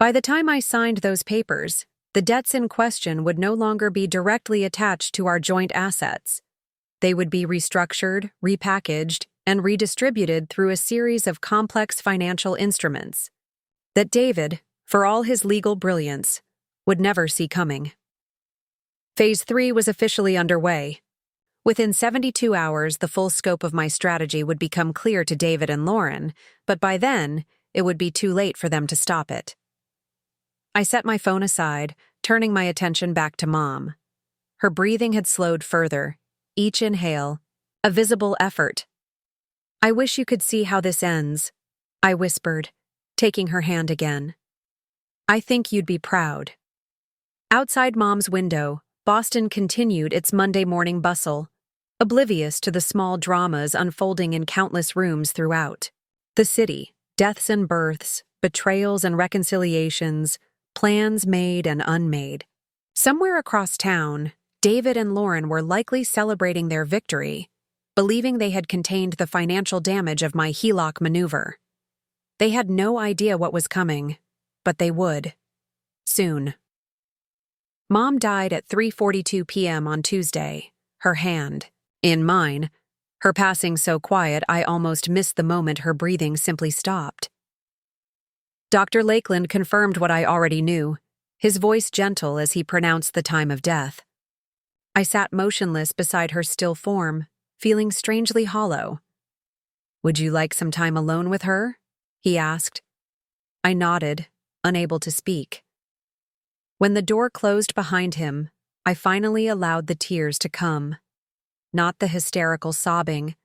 By the time I signed those papers, the debts in question would no longer be directly attached to our joint assets. They would be restructured, repackaged, and redistributed through a series of complex financial instruments that David, for all his legal brilliance, would never see coming. Phase 3 was officially underway. Within 72 hours, the full scope of my strategy would become clear to David and Lauren, but by then, it would be too late for them to stop it. I set my phone aside, turning my attention back to Mom. Her breathing had slowed further, each inhale, a visible effort. I wish you could see how this ends, I whispered, taking her hand again. I think you'd be proud. Outside Mom's window, Boston continued its Monday morning bustle, oblivious to the small dramas unfolding in countless rooms throughout. The city, deaths and births, betrayals and reconciliations, plans made and unmade. Somewhere across town, David and Lauren were likely celebrating their victory, believing they had contained the financial damage of my HELOC maneuver. They had no idea what was coming, but they would. Soon. Mom died at 3:42 p.m. on Tuesday, her hand in mine, her passing so quiet I almost missed the moment her breathing simply stopped. Dr. Lakeland confirmed what I already knew, his voice gentle as he pronounced the time of death. I sat motionless beside her still form, feeling strangely hollow. Would you like some time alone with her? He asked. I nodded, unable to speak. When the door closed behind him, I finally allowed the tears to come. Not the hysterical sobbing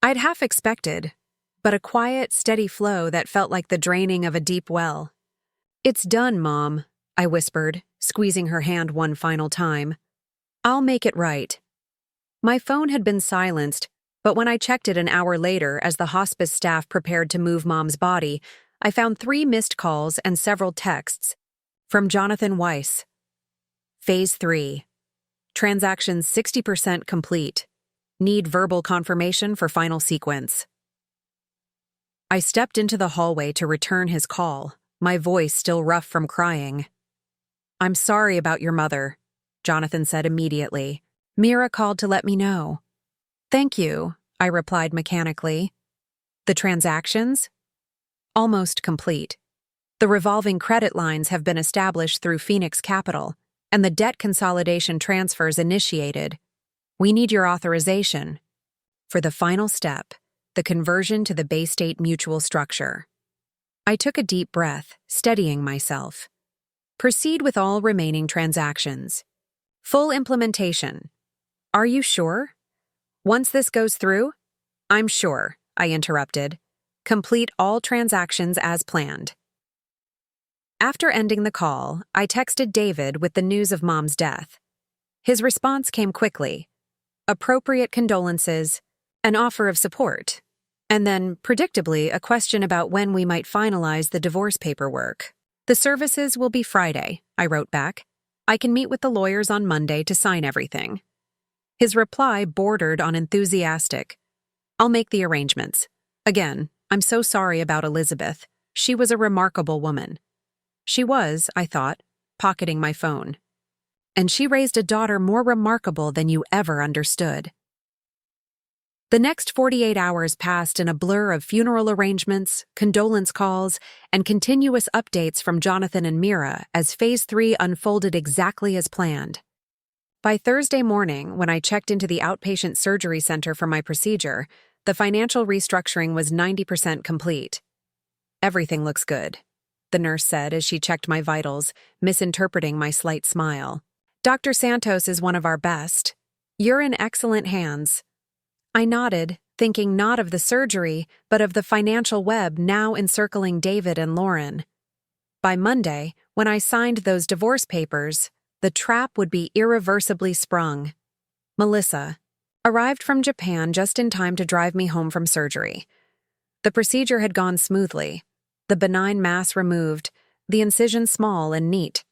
I'd half expected, but a quiet, steady flow that felt like the draining of a deep well. It's done, Mom, I whispered, squeezing her hand one final time. I'll make it right. My phone had been silenced, but when I checked it an hour later as the hospice staff prepared to move Mom's body, I found 3 missed calls and several texts from Jonathan Weiss. Phase 3. Transactions 60% complete. Need verbal confirmation for final sequence. I stepped into the hallway to return his call, my voice still rough from crying. I'm sorry about your mother, Jonathan said immediately. Mira called to let me know. Thank you, I replied mechanically. The transactions? Almost complete. The revolving credit lines have been established through Phoenix Capital, and the debt consolidation transfers initiated. We need your authorization. For the final step, the conversion to the Bay State Mutual structure. I took a deep breath, steadying myself. Proceed with all remaining transactions. Full implementation. Are you sure? Once this goes through? I'm sure, I interrupted. Complete all transactions as planned. After ending the call, I texted David with the news of Mom's death. His response came quickly. Appropriate condolences, an offer of support, and then, predictably, a question about when we might finalize the divorce paperwork. The services will be Friday, I wrote back. I can meet with the lawyers on Monday to sign everything. His reply bordered on enthusiastic. I'll make the arrangements. Again, I'm so sorry about Elizabeth. She was a remarkable woman. She was, I thought, pocketing my phone. And she raised a daughter more remarkable than you ever understood. The next 48 hours passed in a blur of funeral arrangements, condolence calls, and continuous updates from Jonathan and Mira as Phase 3 unfolded exactly as planned. By Thursday morning, when I checked into the outpatient surgery center for my procedure, the financial restructuring was 90% complete. Everything looks good, the nurse said as she checked my vitals, misinterpreting my slight smile. Dr. Santos is one of our best. You're in excellent hands. I nodded, thinking not of the surgery, but of the financial web now encircling David and Lauren. By Monday, when I signed those divorce papers, the trap would be irreversibly sprung. Melissa arrived from Japan just in time to drive me home from surgery. The procedure had gone smoothly, the benign mass removed, the incision small and neat.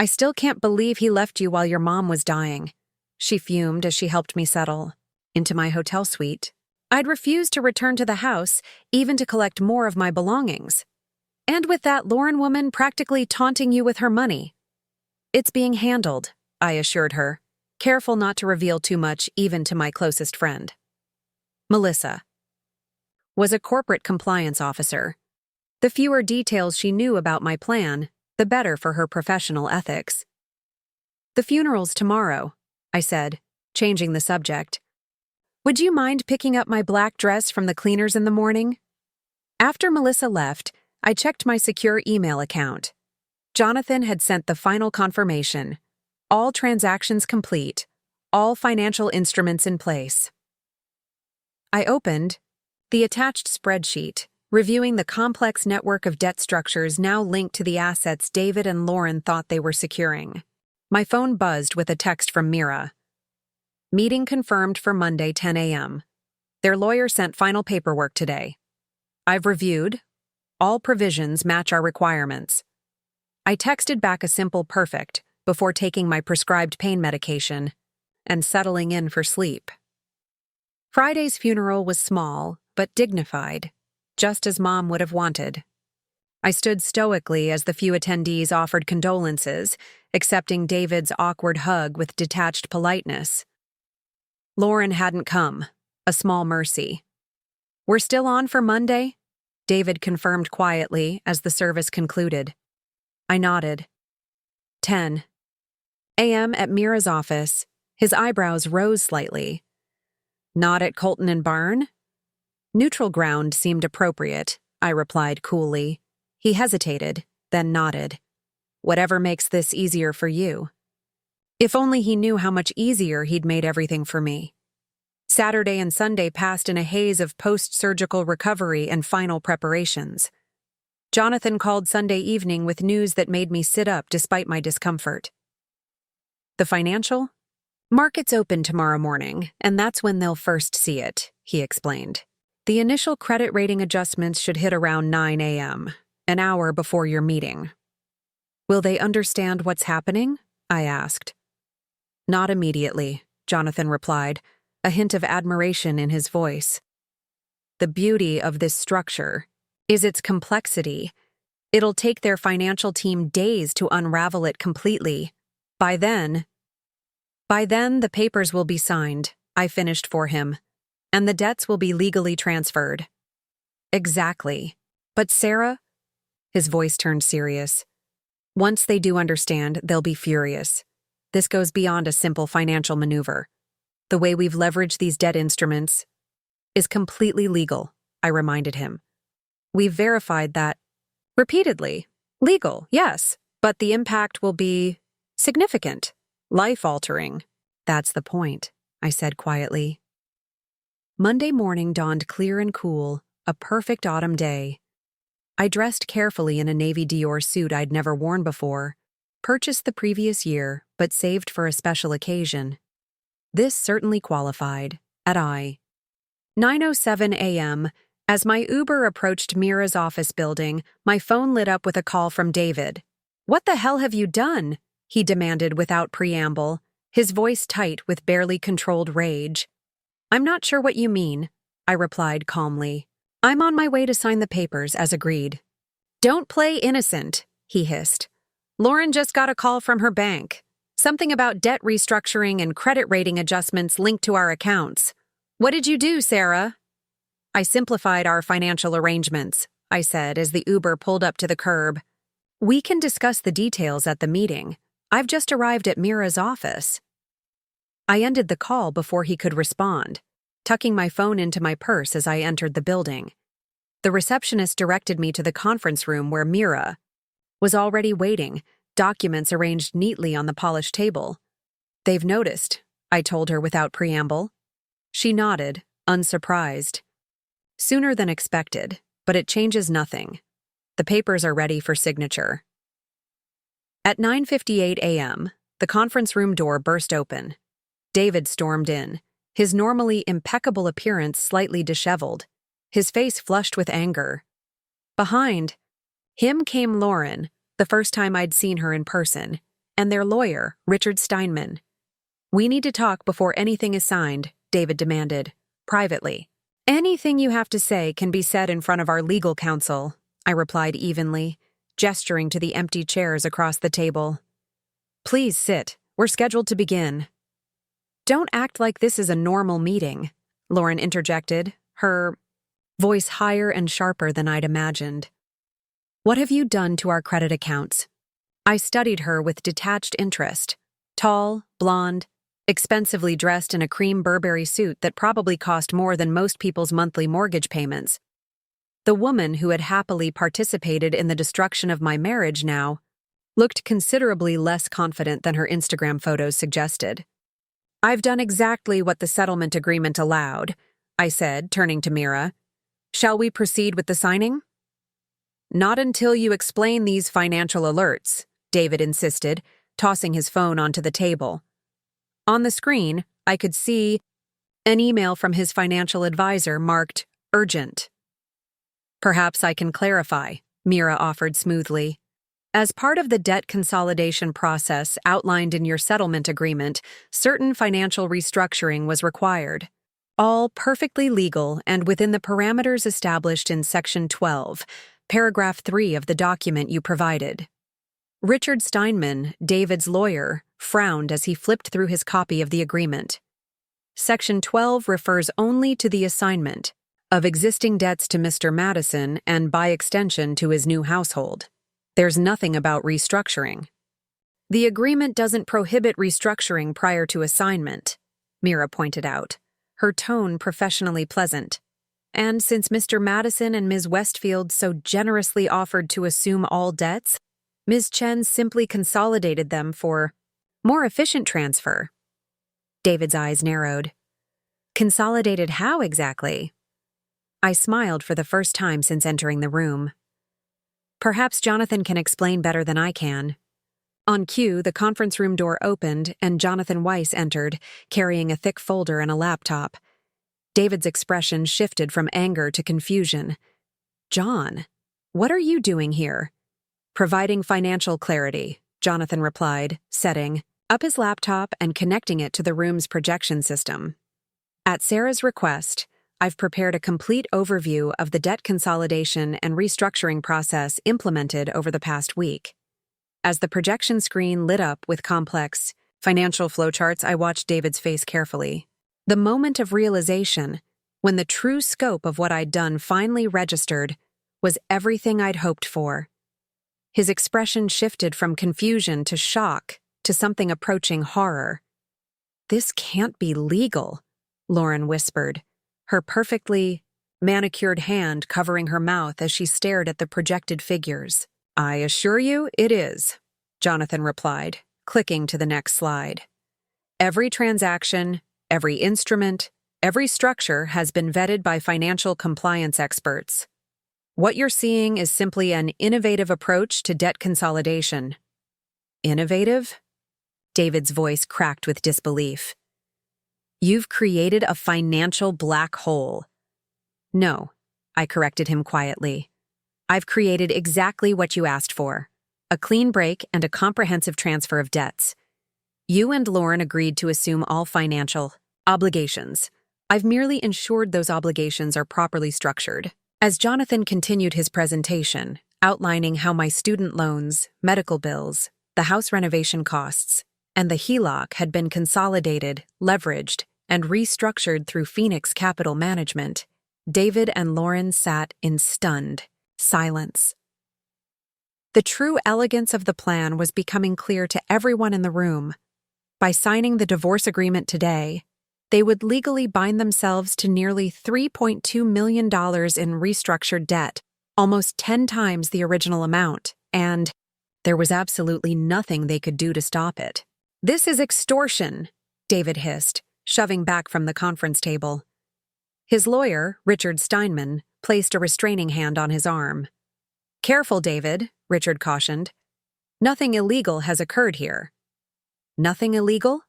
I still can't believe he left you while your mom was dying, she fumed as she helped me settle into my hotel suite. I'd refused to return to the house, even to collect more of my belongings. And with that Lauren woman practically taunting you with her money. It's being handled, I assured her, careful not to reveal too much even to my closest friend. Melissa was a corporate compliance officer. The fewer details she knew about my plan, the better for her professional ethics. The funeral's tomorrow, I said, changing the subject. Would you mind picking up my black dress from the cleaners in the morning? After Melissa left, I checked my secure email account. Jonathan had sent the final confirmation. All transactions complete. All financial instruments in place. I opened the attached spreadsheet, reviewing the complex network of debt structures now linked to the assets David and Lauren thought they were securing. My phone buzzed with a text from Mira. Meeting confirmed for Monday, 10 a.m. Their lawyer sent final paperwork today. I've reviewed. All provisions match our requirements. I texted back a simple perfect before taking my prescribed pain medication and settling in for sleep. Friday's funeral was small but dignified, just as Mom would have wanted. I stood stoically as the few attendees offered condolences, accepting David's awkward hug with detached politeness. Lauren hadn't come, a small mercy. We're still on for Monday? David confirmed quietly as the service concluded. I nodded. 10 a.m. at Mira's office. His eyebrows rose slightly. Not at Colton and Barn? Neutral ground seemed appropriate, I replied coolly. He hesitated, then nodded. Whatever makes this easier for you. If only he knew how much easier he'd made everything for me. Saturday and Sunday passed in a haze of post-surgical recovery and final preparations. Jonathan called Sunday evening with news that made me sit up despite my discomfort. The financial? Markets open tomorrow morning, and that's when they'll first see it, he explained. The initial credit rating adjustments should hit around 9 a.m., an hour before your meeting. Will they understand what's happening? I asked. Not immediately, Jonathan replied, a hint of admiration in his voice. The beauty of this structure is its complexity. It'll take their financial team days to unravel it completely. By then, the papers will be signed, I finished for him, and the debts will be legally transferred. Exactly. But Sarah? His voice turned serious. Once they do understand, they'll be furious. This goes beyond a simple financial maneuver. The way we've leveraged these debt instruments is completely legal, I reminded him. We've verified that repeatedly. Legal, yes, but the impact will be significant, life-altering. That's the point, I said quietly. Monday morning dawned clear and cool, a perfect autumn day. I dressed carefully in a navy Dior suit I'd never worn before, purchased the previous year but saved for a special occasion. This certainly qualified, at 9:07 a.m., as my Uber approached Mira's office building, my phone lit up with a call from David. "What the hell have you done?" he demanded without preamble, his voice tight with barely controlled rage. "I'm not sure what you mean," I replied calmly. "I'm on my way to sign the papers as agreed." "Don't play innocent," he hissed. "Lauren just got a call from her bank. Something about debt restructuring and credit rating adjustments linked to our accounts. What did you do, Sarah?" "I simplified our financial arrangements," I said as the Uber pulled up to the curb. "We can discuss the details at the meeting. I've just arrived at Mira's office." I ended the call before he could respond, tucking my phone into my purse as I entered the building. The receptionist directed me to the conference room where Mira was already waiting, documents arranged neatly on the polished table. "They've noticed," I told her without preamble. She nodded, unsurprised. "Sooner than expected, but it changes nothing. The papers are ready for signature." At 9:58 a.m., the conference room door burst open. David stormed in, his normally impeccable appearance slightly disheveled, his face flushed with anger. Behind him came Lauren, the first time I'd seen her in person, and their lawyer, Richard Steinman. "We need to talk before anything is signed," David demanded, privately. "Anything you have to say can be said in front of our legal counsel," I replied evenly, gesturing to the empty chairs across the table. "Please sit. We're scheduled to begin." "Don't act like this is a normal meeting," Lauren interjected, her voice higher and sharper than I'd imagined. "What have you done to our credit accounts?" I studied her with detached interest. Tall, blonde, expensively dressed in a cream Burberry suit that probably cost more than most people's monthly mortgage payments. The woman who had happily participated in the destruction of my marriage now looked considerably less confident than her Instagram photos suggested. "I've done exactly what the settlement agreement allowed," I said, turning to Mira. "Shall we proceed with the signing?" "Not until you explain these financial alerts," David insisted, tossing his phone onto the table. On the screen, I could see an email from his financial advisor marked urgent. "Perhaps I can clarify," Mira offered smoothly. "As part of the debt consolidation process outlined in your settlement agreement, certain financial restructuring was required. All perfectly legal and within the parameters established in Section 12, Paragraph 3 of the document you provided." Richard Steinman, David's lawyer, frowned as he flipped through his copy of the agreement. Section 12 refers only to the assignment of existing debts to Mr. Madison and, by extension, to his new household. There's nothing about restructuring. "The agreement doesn't prohibit restructuring prior to assignment," Mira pointed out, her tone professionally pleasant. "And since Mr. Madison and Ms. Westfield so generously offered to assume all debts, Ms. Chen simply consolidated them for more efficient transfer." David's eyes narrowed. "Consolidated how exactly?" I smiled for the first time since entering the room. "Perhaps Jonathan can explain better than I can." On cue, the conference room door opened and Jonathan Weiss entered, carrying a thick folder and a laptop. David's expression shifted from anger to confusion. "John, what are you doing here?" "Providing financial clarity," Jonathan replied, setting up his laptop and connecting it to the room's projection system. "At Sarah's request, I've prepared a complete overview of the debt consolidation and restructuring process implemented over the past week." As the projection screen lit up with complex financial flowcharts, I watched David's face carefully. The moment of realization, when the true scope of what I'd done finally registered, was everything I'd hoped for. His expression shifted from confusion to shock to something approaching horror. "This can't be legal," Lauren whispered, her perfectly manicured hand covering her mouth as she stared at the projected figures. "I assure you it is," Jonathan replied, clicking to the next slide. "Every transaction, every instrument, Every structure has been vetted by financial compliance experts. What you're seeing is simply an innovative approach to debt consolidation. Innovative? David's voice cracked with disbelief. You've created a financial black hole. No, I corrected him quietly. I've created exactly what you asked for. A clean break and a comprehensive transfer of debts. You and Lauren agreed to assume all financial obligations. I've merely ensured those obligations are properly structured. As Jonathan continued his presentation, outlining how my student loans, medical bills, the house renovation costs, and the HELOC had been consolidated, leveraged, and restructured through Phoenix Capital Management, David and Lauren sat in stunned silence. The true elegance of the plan was becoming clear to everyone in the room. By signing the divorce agreement today, they would legally bind themselves to nearly $3.2 million in restructured debt, almost 10 times the original amount, and there was absolutely nothing they could do to stop it. "This is extortion," David hissed, shoving back from the conference table. His lawyer, Richard Steinman, placed a restraining hand on his arm. "Careful, David," Richard cautioned. "Nothing illegal has occurred here." "Nothing illegal?"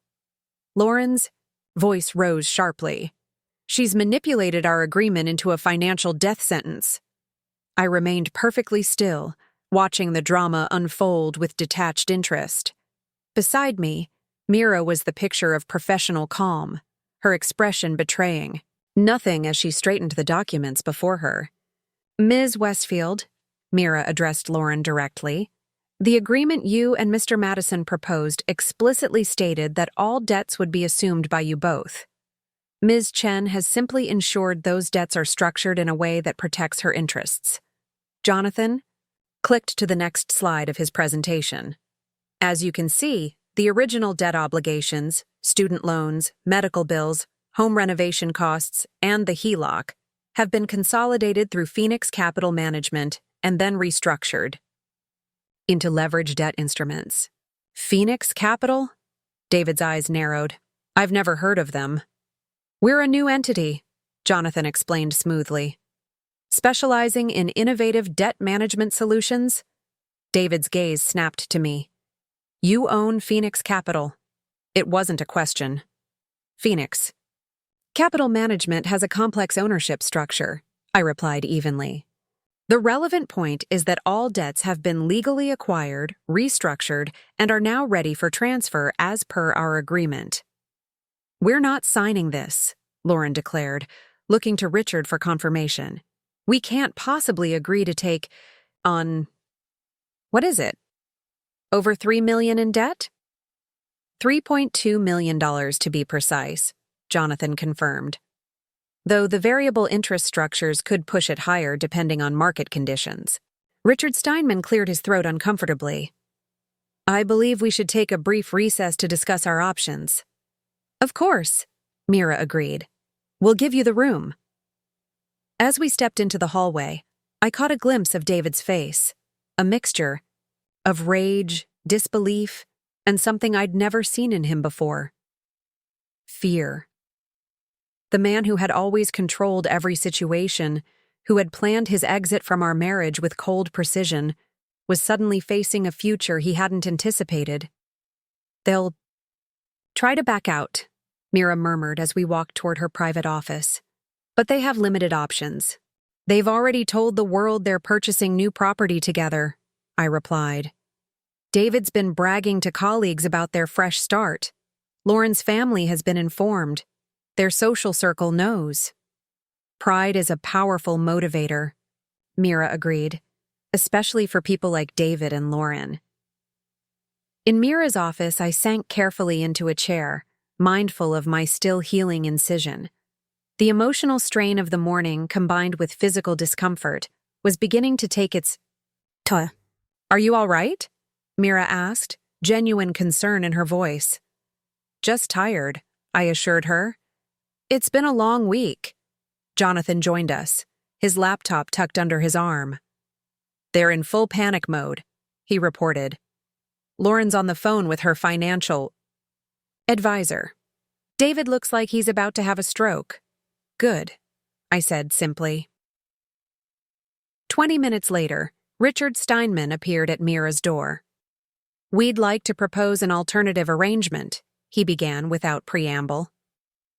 Lauren's voice rose sharply. "She's manipulated our agreement into a financial death sentence." I remained perfectly still, watching the drama unfold with detached interest. Beside me, Mira was the picture of professional calm, her expression betraying nothing as she straightened the documents before her. "Ms. Westfield," Mira addressed Lauren directly, "the agreement you and Mr. Madison proposed explicitly stated that all debts would be assumed by you both. Ms. Chen has simply ensured those debts are structured in a way that protects her interests." Jonathan clicked to the next slide of his presentation. "As you can see, the original debt obligations, student loans, medical bills, home renovation costs, and the HELOC have been consolidated through Phoenix Capital Management and then restructured into leveraged debt instruments." "Phoenix Capital?" David's eyes narrowed. "I've never heard of them." "We're a new entity," Jonathan explained smoothly. "Specializing in innovative debt management solutions." David's gaze snapped to me. "You own Phoenix Capital." It wasn't a question. "Phoenix Capital Management has a complex ownership structure," I replied evenly. "The relevant point is that all debts have been legally acquired, restructured, and are now ready for transfer as per our agreement." "We're not signing this," Lauren declared, looking to Richard for confirmation. "We can't possibly agree to take on, what is it? Over $3 million in debt?" $3.2 million to be precise, Jonathan confirmed. Though the variable interest structures could push it higher depending on market conditions. Richard Steinman cleared his throat uncomfortably. "I believe we should take a brief recess to discuss our options." "Of course," Mira agreed. "We'll give you the room." As we stepped into the hallway, I caught a glimpse of David's face, a mixture of rage, disbelief, and something I'd never seen in him before. Fear. The man who had always controlled every situation, who had planned his exit from our marriage with cold precision, was suddenly facing a future he hadn't anticipated. "They'll try to back out," Mira murmured as we walked toward her private office. "But they have limited options. They've already told the world they're purchasing new property together," I replied. "David's been bragging to colleagues about their fresh start. Lauren's family has been informed. Their social circle knows." "Pride is a powerful motivator," Mira agreed, "especially for people like David and Lauren." In Mira's office, I sank carefully into a chair, mindful of my still healing incision. The emotional strain of the morning, combined with physical discomfort, was beginning to take its toll. "Are you all right?" Mira asked, genuine concern in her voice. "Just tired," I assured her. "It's been a long week." Jonathan joined us, his laptop tucked under his arm. "They're in full panic mode," he reported. "Lauren's on the phone with her financial advisor. David looks like he's about to have a stroke." Good, I said simply. 20 minutes later, Richard Steinman appeared at Mira's door. We'd like to propose an alternative arrangement, he began without preamble.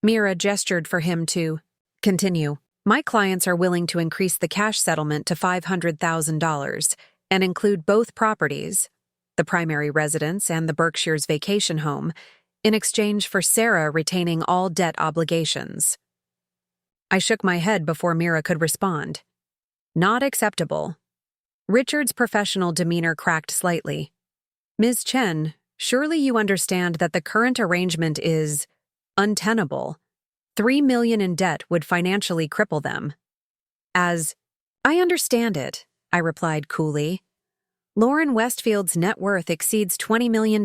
Mira gestured for him to continue. My clients are willing to increase the cash settlement to $500,000 and include both properties, the primary residence and the Berkshire's vacation home, in exchange for Sarah retaining all debt obligations. I shook my head before Mira could respond. Not acceptable. Richard's professional demeanor cracked slightly. Ms. Chen, surely you understand that the current arrangement is untenable. $3 million in debt would financially cripple them. I understand it, I replied coolly. Lauren Westfield's net worth exceeds $20 million.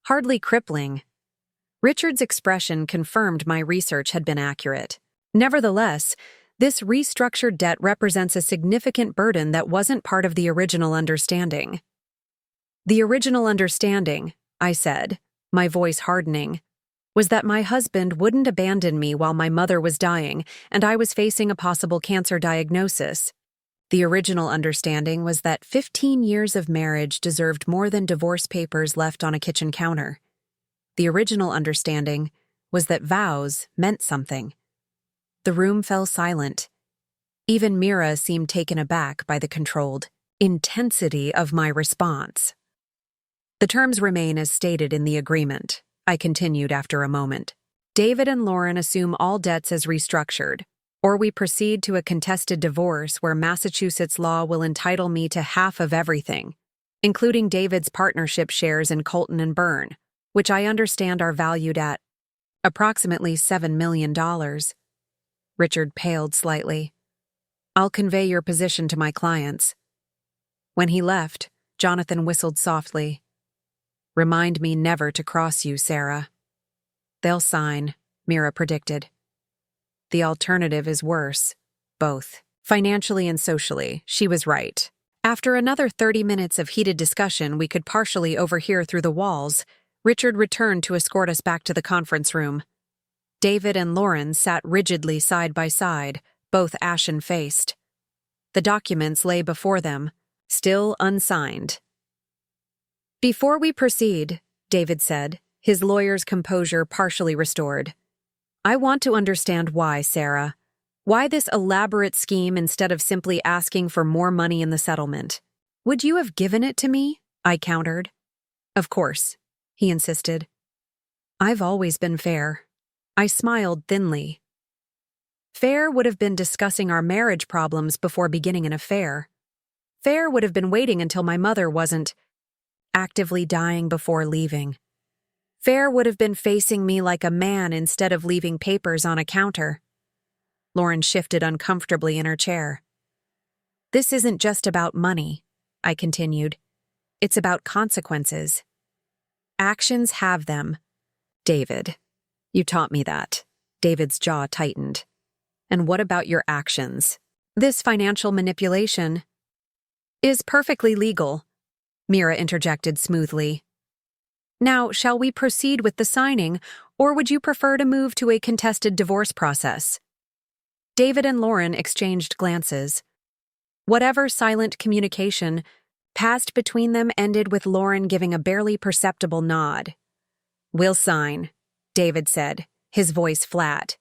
Hardly crippling. Richard's expression confirmed my research had been accurate. Nevertheless, this restructured debt represents a significant burden that wasn't part of the original understanding. The original understanding, I said, my voice hardening, was that my husband wouldn't abandon me while my mother was dying and I was facing a possible cancer diagnosis. The original understanding was that 15 years of marriage deserved more than divorce papers left on a kitchen counter. The original understanding was that vows meant something. The room fell silent. Even Mira seemed taken aback by the controlled intensity of my response. The terms remain as stated in the agreement, I continued after a moment. David and Lauren assume all debts as restructured, or we proceed to a contested divorce where Massachusetts law will entitle me to half of everything, including David's partnership shares in Colton and Byrne, which I understand are valued at approximately $7 million. Richard paled slightly. I'll convey your position to my clients. When he left, Jonathan whistled softly. Remind me never to cross you, Sarah. They'll sign, Mira predicted. The alternative is worse, both. Financially and socially, she was right. After another 30 minutes of heated discussion we could partially overhear through the walls, Richard returned to escort us back to the conference room. David and Lauren sat rigidly side by side, both ashen-faced. The documents lay before them, still unsigned. Before we proceed, David said, his lawyer's composure partially restored. I want to understand why, Sarah. Why this elaborate scheme instead of simply asking for more money in the settlement? Would you have given it to me? I countered. Of course, he insisted. I've always been fair. I smiled thinly. Fair would have been discussing our marriage problems before beginning an affair. Fair would have been waiting until my mother wasn't actively dying before leaving. Fair would have been facing me like a man instead of leaving papers on a counter. Lauren shifted uncomfortably in her chair. This isn't just about money, I continued. It's about consequences. Actions have them. David, you taught me that. David's jaw tightened. And what about your actions? This financial manipulation is perfectly legal, Mira interjected smoothly. Now, shall we proceed with the signing, or would you prefer to move to a contested divorce process? David and Lauren exchanged glances. Whatever silent communication passed between them ended with Lauren giving a barely perceptible nod. We'll sign, David said, his voice flat.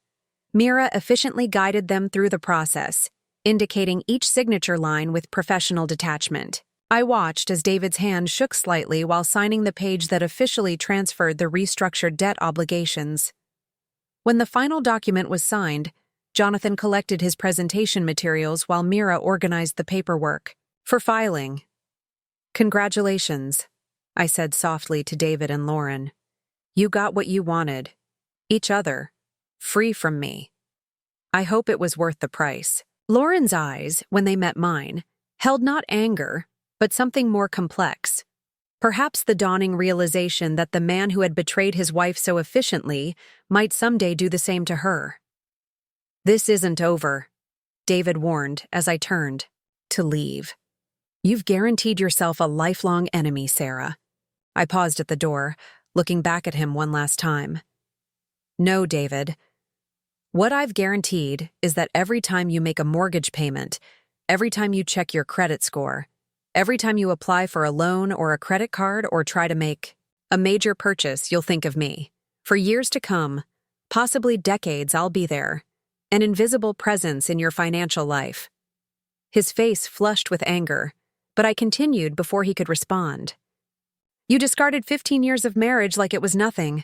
Mira efficiently guided them through the process, indicating each signature line with professional detachment. I watched as David's hand shook slightly while signing the page that officially transferred the restructured debt obligations. When the final document was signed, Jonathan collected his presentation materials while Mira organized the paperwork. For filing. Congratulations, I said softly to David and Lauren. You got what you wanted. Each other. Free from me. I hope it was worth the price. Lauren's eyes, when they met mine, held not anger, but something more complex. Perhaps the dawning realization that the man who had betrayed his wife so efficiently might someday do the same to her. This isn't over, David warned as I turned to leave. You've guaranteed yourself a lifelong enemy, Sarah. I paused at the door, looking back at him one last time. No, David. What I've guaranteed is that every time you make a mortgage payment, every time you check your credit score, every time you apply for a loan or a credit card or try to make a major purchase, you'll think of me. For years to come, possibly decades, I'll be there, an invisible presence in your financial life." His face flushed with anger, but I continued before he could respond. "You discarded 15 years of marriage like it was nothing.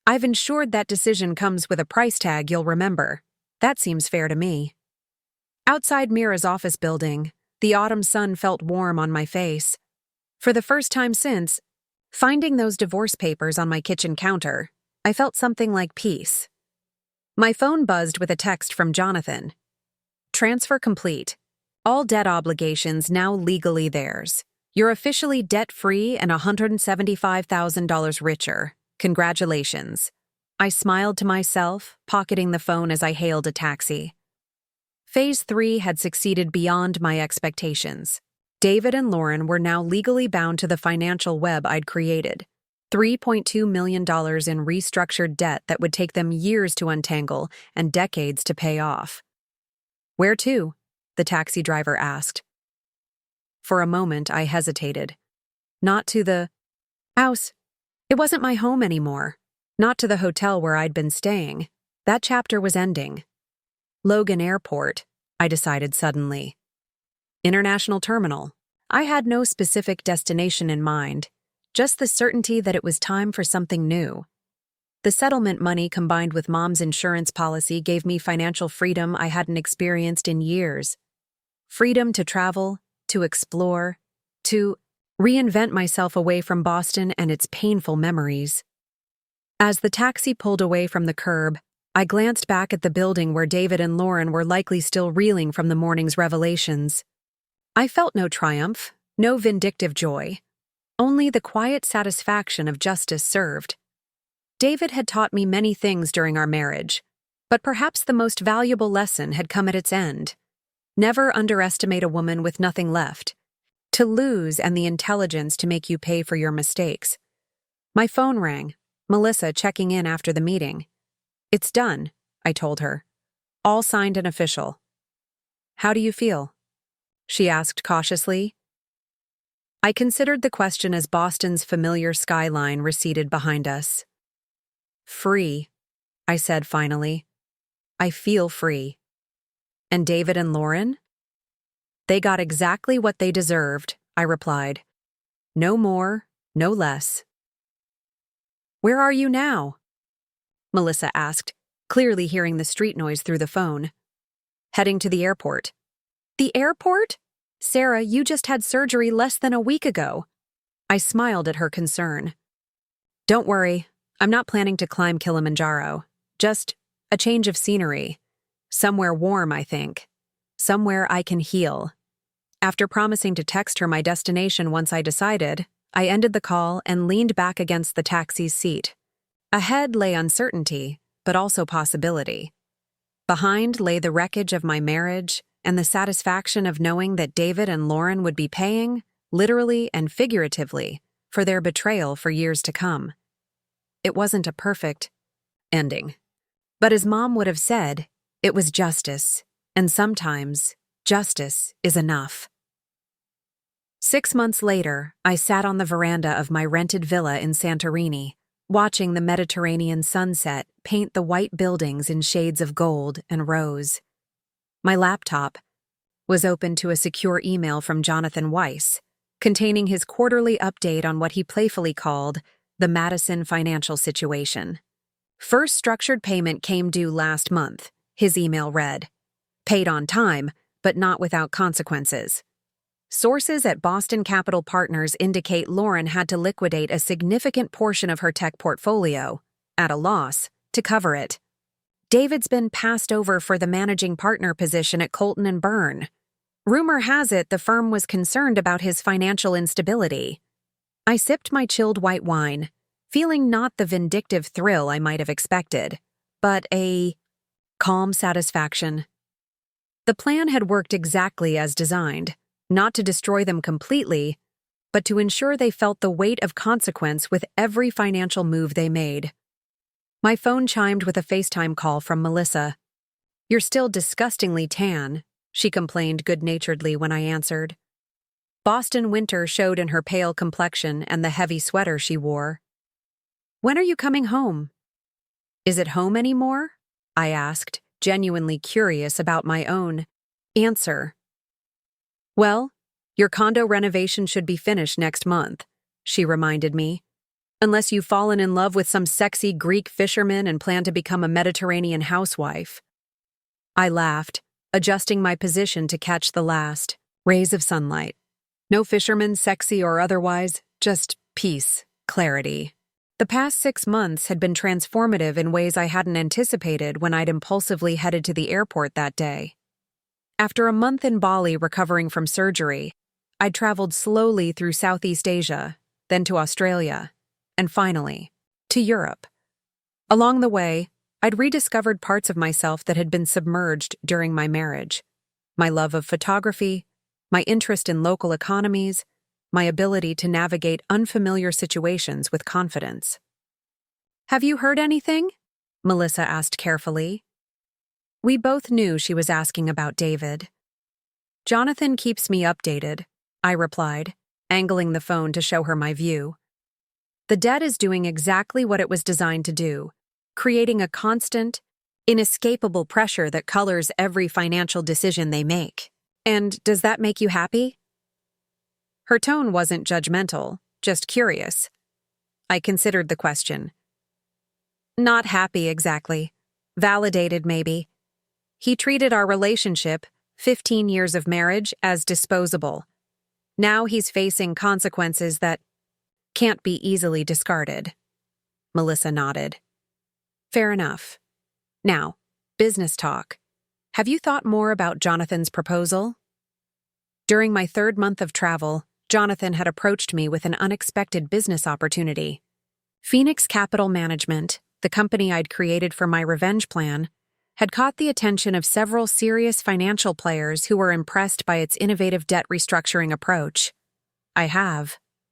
I've ensured that decision comes with a price tag you'll remember. That seems fair to me." Outside Mira's office building, the autumn sun felt warm on my face. For the first time since finding those divorce papers on my kitchen counter, I felt something like peace. My phone buzzed with a text from Jonathan. "Transfer complete. All debt obligations now legally theirs. You're officially debt-free and $175,000 richer. Congratulations." I smiled to myself, pocketing the phone as I hailed a taxi. Phase 3 had succeeded beyond my expectations. David and Lauren were now legally bound to the financial web I'd created. $3.2 million in restructured debt that would take them years to untangle and decades to pay off. "Where to?" the taxi driver asked. For a moment, I hesitated. Not to the house. It wasn't my home anymore. Not to the hotel where I'd been staying. That chapter was ending. Logan Airport, I decided suddenly. International Terminal. I had no specific destination in mind, just the certainty that it was time for something new. The settlement money combined with Mom's insurance policy gave me financial freedom I hadn't experienced in years. Freedom to travel, to explore, to reinvent myself away from Boston and its painful memories. As the taxi pulled away from the curb, I glanced back at the building where David and Lauren were likely still reeling from the morning's revelations. I felt no triumph, no vindictive joy, only the quiet satisfaction of justice served. David had taught me many things during our marriage, but perhaps the most valuable lesson had come at its end. Never underestimate a woman with nothing left, to lose and the intelligence to make you pay for your mistakes. My phone rang, Melissa checking in after the meeting. "It's done," I told her. "All signed and official." "How do you feel?" she asked cautiously. I considered the question as Boston's familiar skyline receded behind us. "Free," I said finally. "I feel free." "And David and Lauren?" "They got exactly what they deserved," I replied. "No more, no less." "Where are you now?" Melissa asked, clearly hearing the street noise through the phone. "Heading to the airport." "The airport? Sarah, you just had surgery less than a week ago." I smiled at her concern. "Don't worry, I'm not planning to climb Kilimanjaro. Just a change of scenery. Somewhere warm, I think. Somewhere I can heal." After promising to text her my destination once I decided, I ended the call and leaned back against the taxi's seat. Ahead lay uncertainty, but also possibility. Behind lay the wreckage of my marriage and the satisfaction of knowing that David and Lauren would be paying, literally and figuratively, for their betrayal for years to come. It wasn't a perfect ending. But as Mom would have said, it was justice, and sometimes justice is enough. 6 months later, I sat on the veranda of my rented villa in Santorini, watching the Mediterranean sunset paint the white buildings in shades of gold and rose. My laptop was open to a secure email from Jonathan Weiss, containing his quarterly update on what he playfully called the Madison financial situation. "First structured payment came due last month," his email read. "Paid on time, but not without consequences. Sources at Boston Capital Partners indicate Lauren had to liquidate a significant portion of her tech portfolio, at a loss, to cover it. David's been passed over for the managing partner position at Colton and Byrne. Rumor has it the firm was concerned about his financial instability." I sipped my chilled white wine, feeling not the vindictive thrill I might have expected, but a calm satisfaction. The plan had worked exactly as designed, not to destroy them completely, but to ensure they felt the weight of consequence with every financial move they made. My phone chimed with a FaceTime call from Melissa, "You're still disgustingly tan," she complained good-naturedly when I answered. Boston winter showed in her pale complexion and the heavy sweater she wore. "When are you coming home?" "Is it home anymore?" I asked, genuinely curious about my own answer. "Well, your condo renovation should be finished next month," she reminded me. "Unless you've fallen in love with some sexy Greek fisherman and plan to become a Mediterranean housewife." I laughed, adjusting my position to catch the last rays of sunlight. No fisherman, sexy or otherwise, just peace, clarity. The past 6 months had been transformative in ways I hadn't anticipated when I'd impulsively headed to the airport that day. After a month in Bali recovering from surgery, I'd traveled slowly through Southeast Asia, then to Australia, and finally, to Europe. Along the way, I'd rediscovered parts of myself that had been submerged during my marriage. My love of photography, my interest in local economies, my ability to navigate unfamiliar situations with confidence. "Have you heard anything?" Melissa asked carefully. We both knew she was asking about David. "Jonathan keeps me updated," I replied, angling the phone to show her my view. "The debt is doing exactly what it was designed to do, creating a constant, inescapable pressure that colors every financial decision they make. And does that make you happy?" Her tone wasn't judgmental, just curious. I considered the question. "Not happy exactly. Validated, maybe. He treated our relationship, 15 years of marriage, as disposable. Now he's facing consequences that can't be easily discarded." Melissa nodded. "Fair enough. Now, business talk. Have you thought more about Jonathan's proposal?" During my 3rd month of travel, Jonathan had approached me with an unexpected business opportunity. Phoenix Capital Management, the company I'd created for my revenge plan, had caught the attention of several serious financial players who were impressed by its innovative debt restructuring approach. I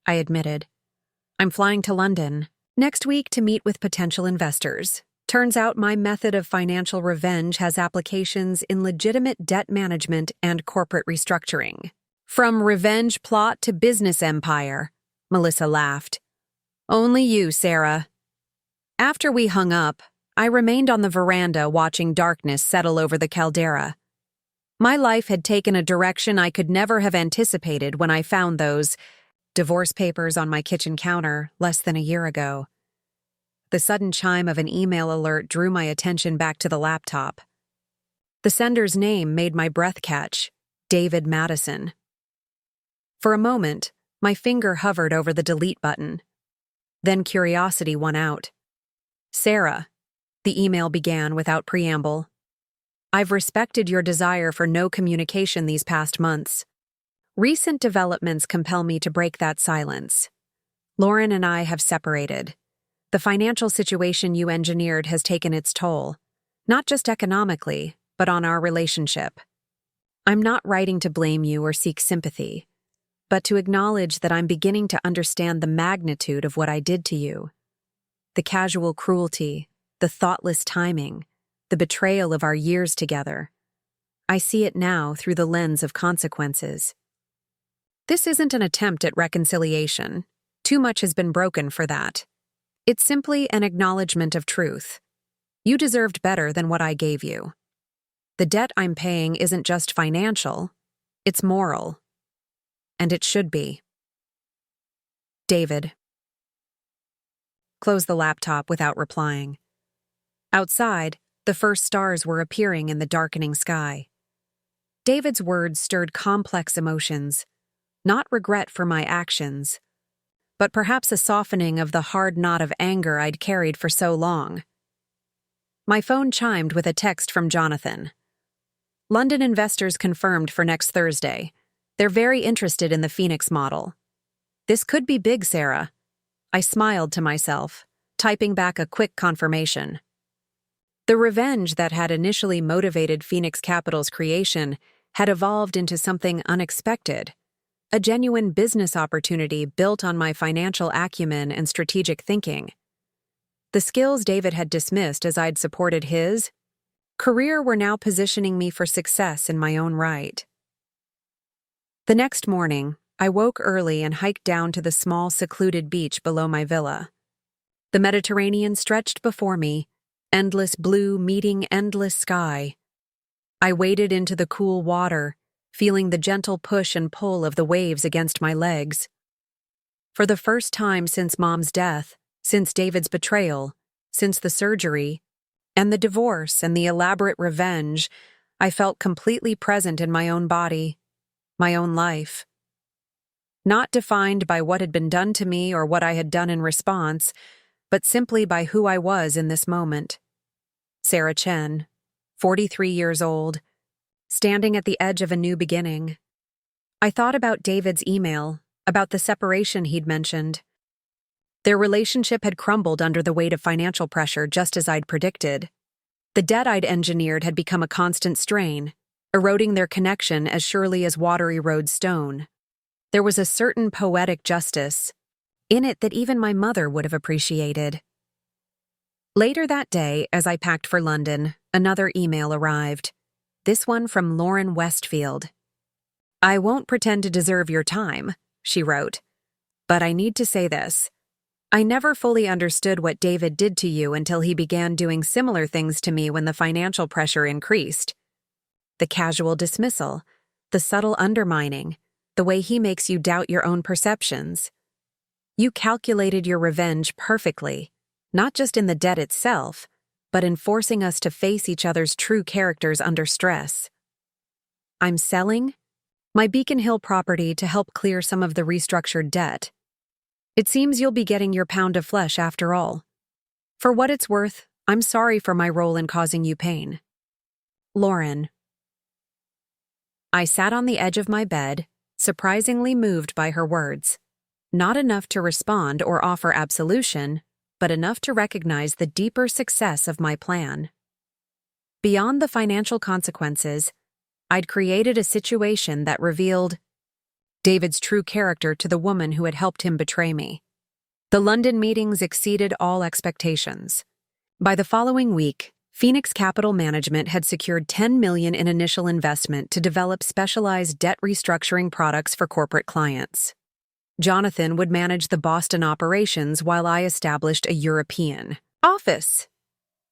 admitted. "I'm flying to London next week to meet with potential investors. Turns out my method of financial revenge has applications in legitimate debt management and corporate restructuring. From revenge plot to business empire," Melissa laughed. "Only you, Sarah." After we hung up, I remained on the veranda watching darkness settle over the caldera. My life had taken a direction I could never have anticipated when I found those divorce papers on my kitchen counter less than a year ago. The sudden chime of an email alert drew my attention back to the laptop. The sender's name made my breath catch: David Madison. For a moment, my finger hovered over the delete button. Then curiosity won out. "Sarah," the email began without preamble, "I've respected your desire for no communication these past months. Recent developments compel me to break that silence. Lauren and I have separated. The financial situation you engineered has taken its toll, not just economically, but on our relationship. I'm not writing to blame you or seek sympathy, but to acknowledge that I'm beginning to understand the magnitude of what I did to you. The casual cruelty, the thoughtless timing, the betrayal of our years together. I see it now through the lens of consequences. This isn't an attempt at reconciliation. Too much has been broken for that. It's simply an acknowledgement of truth. You deserved better than what I gave you. The debt I'm paying isn't just financial, it's moral. And it should be. David." Closed the laptop without replying. Outside, the first stars were appearing in the darkening sky. David's words stirred complex emotions, not regret for my actions, but perhaps a softening of the hard knot of anger I'd carried for so long. My phone chimed with a text from Jonathan. "London investors confirmed for next Thursday. They're very interested in the Phoenix model. This could be big, Sarah." I smiled to myself, typing back a quick confirmation. The revenge that had initially motivated Phoenix Capital's creation had evolved into something unexpected, a genuine business opportunity built on my financial acumen and strategic thinking. The skills David had dismissed as I'd supported his career were now positioning me for success in my own right. The next morning, I woke early and hiked down to the small, secluded beach below my villa. The Mediterranean stretched before me, endless blue meeting endless sky. I waded into the cool water, feeling the gentle push and pull of the waves against my legs. For the first time since Mom's death, since David's betrayal, since the surgery, and the divorce and the elaborate revenge, I felt completely present in my own body, my own life. Not defined by what had been done to me or what I had done in response, but simply by who I was in this moment. Sarah Chen, 43 years old, standing at the edge of a new beginning. I thought about David's email, about the separation he'd mentioned. Their relationship had crumbled under the weight of financial pressure, just as I'd predicted. The debt I'd engineered had become a constant strain, eroding their connection as surely as water erodes stone. There was a certain poetic justice in it that even my mother would have appreciated. Later that day, as I packed for London, another email arrived. This one from Lauren Westfield. "I won't pretend to deserve your time," she wrote, "but I need to say this. I never fully understood what David did to you until he began doing similar things to me when the financial pressure increased. The casual dismissal, the subtle undermining, the way he makes you doubt your own perceptions. You calculated your revenge perfectly, not just in the debt itself, but in forcing us to face each other's true characters under stress. I'm selling my Beacon Hill property to help clear some of the restructured debt. It seems you'll be getting your pound of flesh after all. For what it's worth, I'm sorry for my role in causing you pain. Lauren." I sat on the edge of my bed, surprisingly moved by her words. Not enough to respond or offer absolution, but enough to recognize the deeper success of my plan. Beyond the financial consequences, I'd created a situation that revealed David's true character to the woman who had helped him betray me. The London meetings exceeded all expectations. By the following week, Phoenix Capital Management had secured $10 million in initial investment to develop specialized debt restructuring products for corporate clients. Jonathan would manage the Boston operations while I established a European office.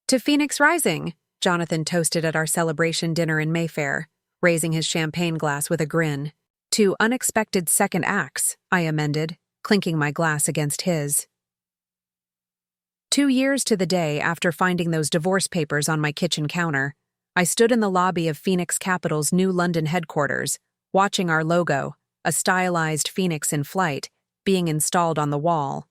"To Phoenix Rising," Jonathan toasted at our celebration dinner in Mayfair, raising his champagne glass with a grin. "To unexpected second acts," I amended, clinking my glass against his. 2 years to the day after finding those divorce papers on my kitchen counter, I stood in the lobby of Phoenix Capital's new London headquarters, watching our logo, a stylized phoenix in flight, being installed on the wall.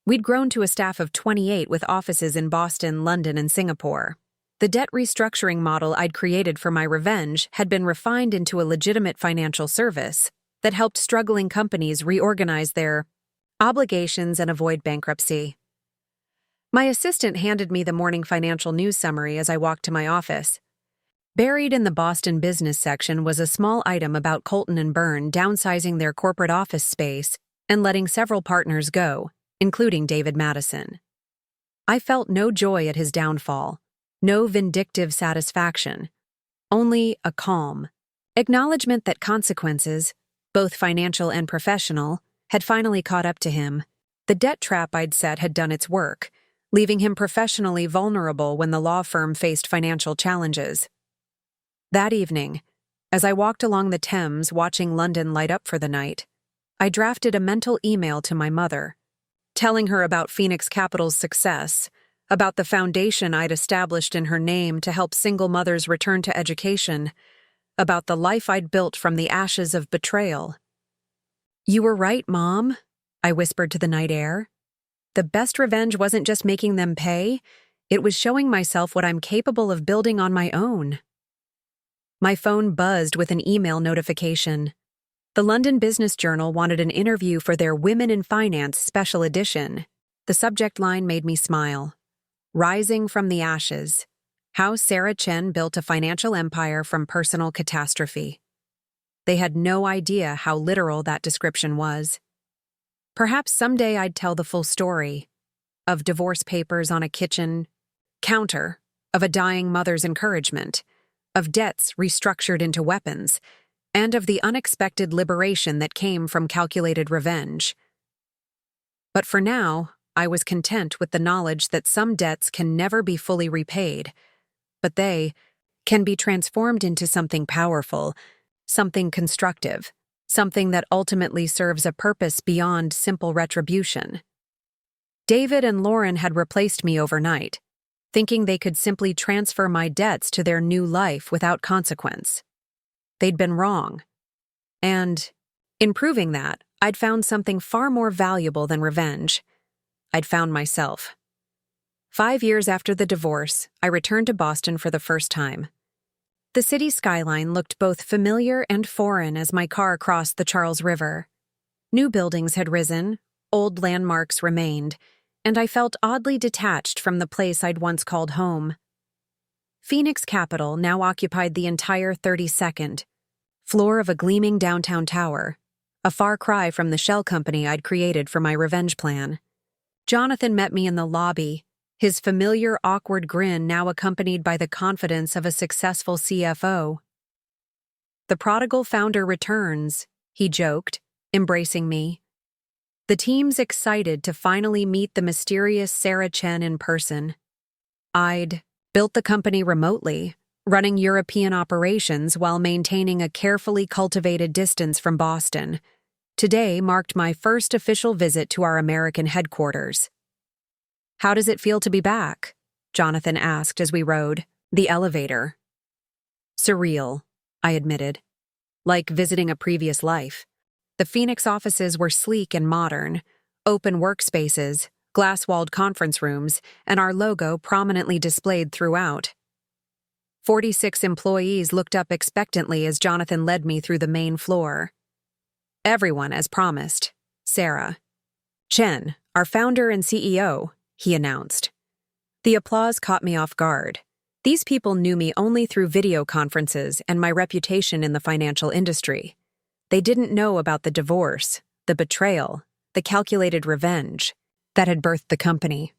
We'd grown to a staff of 28 with offices in Boston, London, and Singapore. The debt restructuring model I'd created for my revenge had been refined into a legitimate financial service that helped struggling companies reorganize their obligations and avoid bankruptcy. My assistant handed me the morning financial news summary as I walked to my office. Buried in the Boston business section was a small item about Colton and Byrne downsizing their corporate office space and letting several partners go, including David Madison. I felt no joy at his downfall, no vindictive satisfaction, only a calm acknowledgement that consequences, both financial and professional, had finally caught up to him. The debt trap I'd set had done its work, leaving him professionally vulnerable when the law firm faced financial challenges. That evening, as I walked along the Thames watching London light up for the night, I drafted a mental email to my mother, telling her about Phoenix Capital's success, about the foundation I'd established in her name to help single mothers return to education, about the life I'd built from the ashes of betrayal. "You were right, Mom," I whispered to the night air. "The best revenge wasn't just making them pay, it was showing myself what I'm capable of building on my own." My phone buzzed with an email notification. The London Business Journal wanted an interview for their Women in Finance special edition. The subject line made me smile. "Rising from the Ashes: How Sarah Chen Built a Financial Empire from Personal Catastrophe." They had no idea how literal that description was. Perhaps someday I'd tell the full story of divorce papers on a kitchen counter, of a dying mother's encouragement, of debts restructured into weapons, and of the unexpected liberation that came from calculated revenge. But for now, I was content with the knowledge that some debts can never be fully repaid, but they can be transformed into something powerful, something constructive, something that ultimately serves a purpose beyond simple retribution. David and Lauren had replaced me overnight, thinking they could simply transfer my debts to their new life without consequence. They'd been wrong. And, in proving that, I'd found something far more valuable than revenge. I'd found myself. 5 years after the divorce, I returned to Boston for the first time. The city skyline looked both familiar and foreign as my car crossed the Charles River. New buildings had risen, old landmarks remained, and I felt oddly detached from the place I'd once called home. Phoenix Capitol now occupied the entire 32nd floor of a gleaming downtown tower, a far cry from the shell company I'd created for my revenge plan. Jonathan met me in the lobby, his familiar awkward grin now accompanied by the confidence of a successful CFO. "The prodigal founder returns," he joked, embracing me. The team's excited to finally meet the mysterious Sarah Chen in person. I'd built the company remotely, running European operations while maintaining a carefully cultivated distance from Boston. Today marked my first official visit to our American headquarters. "How does it feel to be back?" Jonathan asked as we rode the elevator. "Surreal," I admitted. "Like visiting a previous life." The Phoenix offices were sleek and modern, open workspaces, glass-walled conference rooms, and our logo prominently displayed throughout. 46 employees looked up expectantly as Jonathan led me through the main floor. "Everyone, as promised. Sarah Chen, our founder and CEO," he announced. The applause caught me off guard. These people knew me only through video conferences and my reputation in the financial industry. They didn't know about the divorce, the betrayal, the calculated revenge that had birthed the company.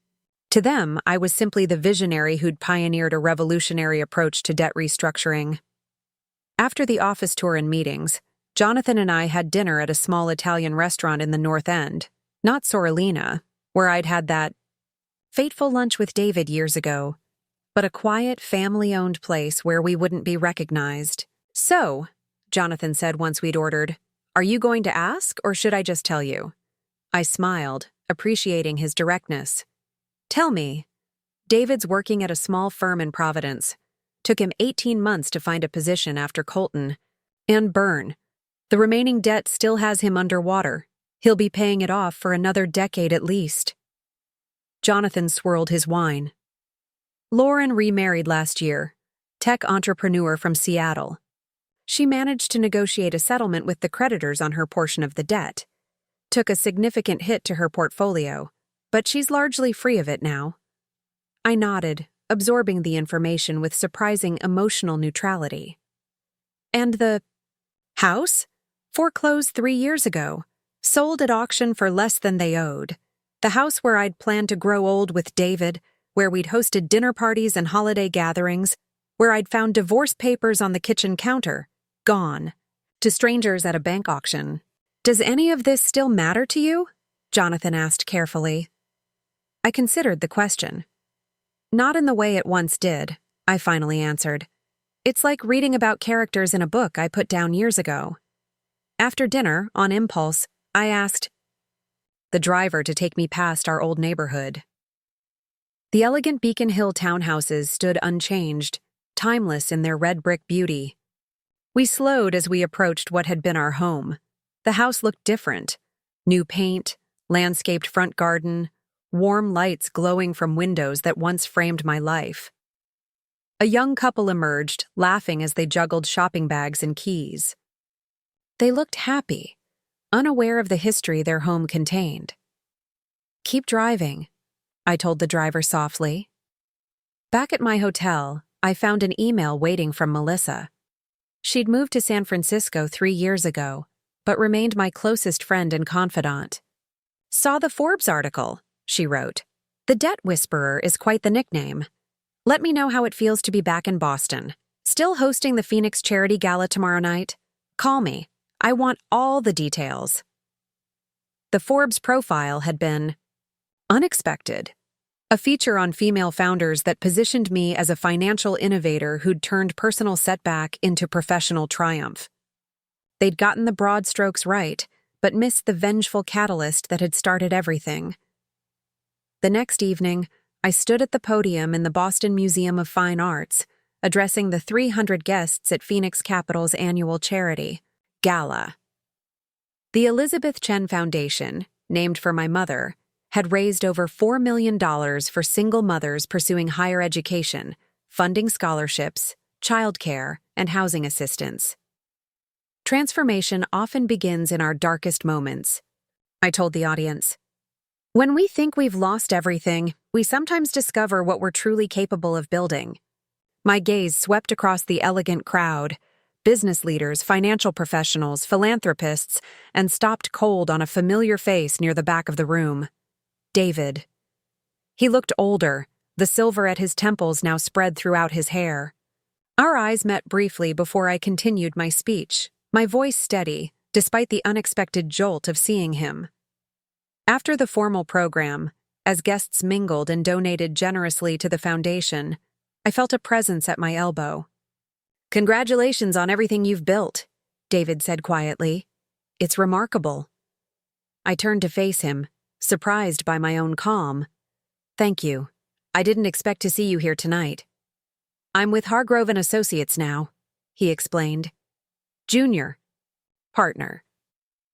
To them, I was simply the visionary who'd pioneered a revolutionary approach to debt restructuring. After the office tour and meetings, Jonathan and I had dinner at a small Italian restaurant in the North End, not Sorellina, where I'd had that fateful lunch with David years ago, but a quiet, family-owned place where we wouldn't be recognized. "So," Jonathan said once we'd ordered, "are you going to ask, or should I just tell you?" I smiled, appreciating his directness. "Tell me." David's working at a small firm in Providence. Took him 18 months to find a position after Colton. And burn. The remaining debt still has him underwater. He'll be paying it off for another decade at least. Jonathan swirled his wine. "Lauren remarried last year. Tech entrepreneur from Seattle. She managed to negotiate a settlement with the creditors on her portion of the debt. Took a significant hit to her portfolio, but she's largely free of it now." I nodded, absorbing the information with surprising emotional neutrality. "And the house? Foreclosed 3 years ago. Sold at auction for less than they owed. The house where I'd planned to grow old with David, where we'd hosted dinner parties and holiday gatherings, where I'd found divorce papers on the kitchen counter. Gone. To strangers at a bank auction. Does any of this still matter to you?" Jonathan asked carefully. I considered the question. "Not in the way it once did," I finally answered. "It's like reading about characters in a book I put down years ago." After dinner, on impulse, I asked the driver to take me past our old neighborhood. The elegant Beacon Hill townhouses stood unchanged, timeless in their red brick beauty. We slowed as we approached what had been our home. The house looked different. New paint, landscaped front garden, warm lights glowing from windows that once framed my life. A young couple emerged, laughing as they juggled shopping bags and keys. They looked happy, unaware of the history their home contained. "Keep driving," I told the driver softly. Back at my hotel, I found an email waiting from Melissa. She'd moved to San Francisco 3 years ago, but remained my closest friend and confidant. "Saw the Forbes article," she wrote. "The debt whisperer is quite the nickname. Let me know how it feels to be back in Boston. Still hosting the Phoenix Charity Gala tomorrow night? Call me. I want all the details. The Forbes profile had been unexpected. A feature on female founders that positioned me as a financial innovator who'd turned personal setback into professional triumph. They'd gotten the broad strokes right, but missed the vengeful catalyst that had started everything. The next evening, I stood at the podium in the Boston Museum of Fine Arts, addressing the 300 guests at Phoenix Capital's annual charity gala. The Elizabeth Chen Foundation, named for my mother, had raised over $4 million for single mothers pursuing higher education, funding scholarships, childcare, and housing assistance. Transformation often begins in our darkest moments, I told the audience. When we think we've lost everything, we sometimes discover what we're truly capable of building. My gaze swept across the elegant crowd, business leaders, financial professionals, philanthropists, and stopped cold on a familiar face near the back of the room. David. He looked older, the silver at his temples now spread throughout his hair. Our eyes met briefly before I continued my speech, my voice steady, despite the unexpected jolt of seeing him. After the formal program, as guests mingled and donated generously to the foundation, I felt a presence at my elbow. "Congratulations on everything you've built," David said quietly. "It's remarkable." I turned to face him, surprised by my own calm. "Thank you. I didn't expect to see you here tonight." "I'm with Hargrove and Associates now," he explained. "Junior. Partner."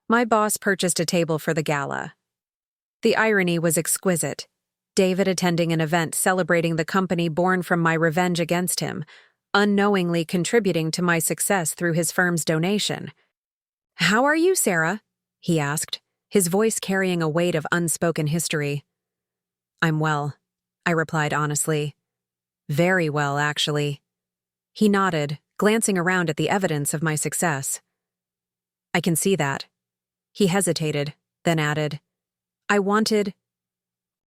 My boss purchased a table for the gala. The irony was exquisite. David attending an event celebrating the company born from my revenge against him, unknowingly contributing to my success through his firm's donation. "How are you, Sarah?" he asked, his voice carrying a weight of unspoken history. "I'm well," I replied honestly. "Very well, actually." He nodded, glancing around at the evidence of my success. "I can see that." He hesitated, then added, "I wanted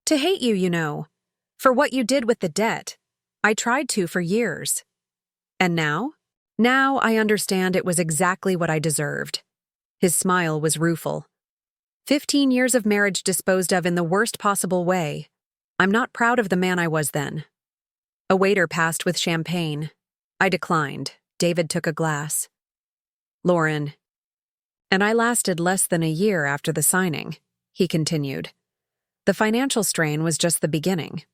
to hate you, you know, for what you did with the debt. I tried to for years. And now? Now I understand it was exactly what I deserved." His smile was rueful. 15 years of marriage disposed of in the worst possible way. I'm not proud of the man I was then. A waiter passed with champagne. I declined. David took a glass. "Lauren." "And I lasted less than a year after the signing," he continued. "The financial strain was just the beginning.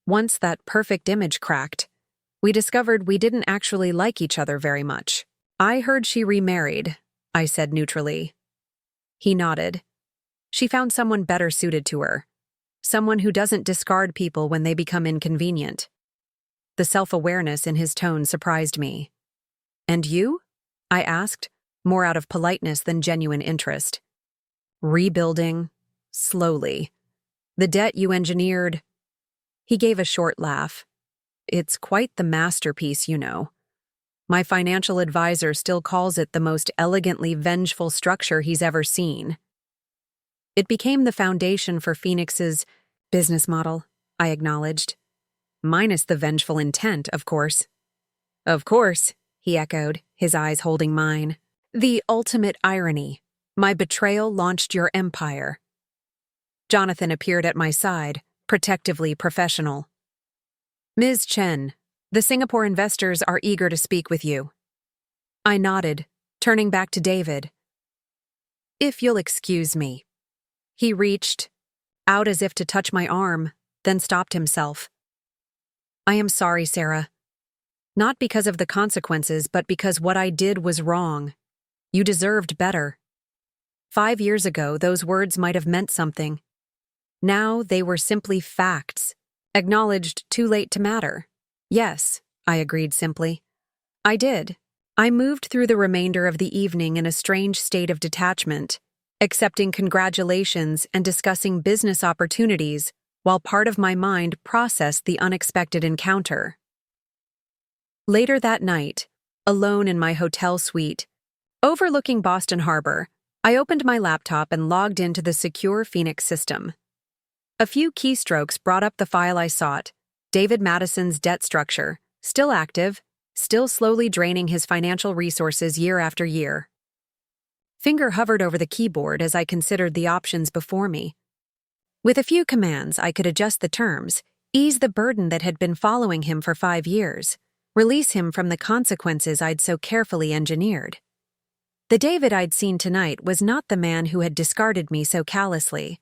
Once that perfect image cracked, we discovered we didn't actually like each other very much. I heard she remarried," I said neutrally. He nodded. "She found someone better suited to her. Someone who doesn't discard people when they become inconvenient." The self-awareness in his tone surprised me. "And you?" I asked, more out of politeness than genuine interest. "Rebuilding, slowly. The debt you engineered." He gave a short laugh. "It's quite the masterpiece, you know. My financial advisor still calls it the most elegantly vengeful structure he's ever seen." It became the foundation for Phoenix's business model, I acknowledged. "Minus the vengeful intent, of course." "Of course," he echoed, his eyes holding mine. "The ultimate irony. My betrayal launched your empire." Jonathan appeared at my side, protectively professional. "Ms. Chen, the Singapore investors are eager to speak with you." I nodded, turning back to David. "If you'll excuse me." He reached out as if to touch my arm, then stopped himself. "I am sorry, Sarah. Not because of the consequences, but because what I did was wrong. You deserved better. 5 years ago, those words might have meant something. Now they were simply facts, acknowledged too late to matter." "Yes," I agreed simply. "I did." I moved through the remainder of the evening in a strange state of detachment, accepting congratulations and discussing business opportunities while part of my mind processed the unexpected encounter. Later that night, alone in my hotel suite, overlooking Boston Harbor, I opened my laptop and logged into the secure Phoenix system. A few keystrokes brought up the file I sought, David Madison's debt structure, still active, still slowly draining his financial resources year after year. Finger hovered over the keyboard as I considered the options before me. With a few commands, I could adjust the terms, ease the burden that had been following him for 5 years, release him from the consequences I'd so carefully engineered. The David I'd seen tonight was not the man who had discarded me so callously.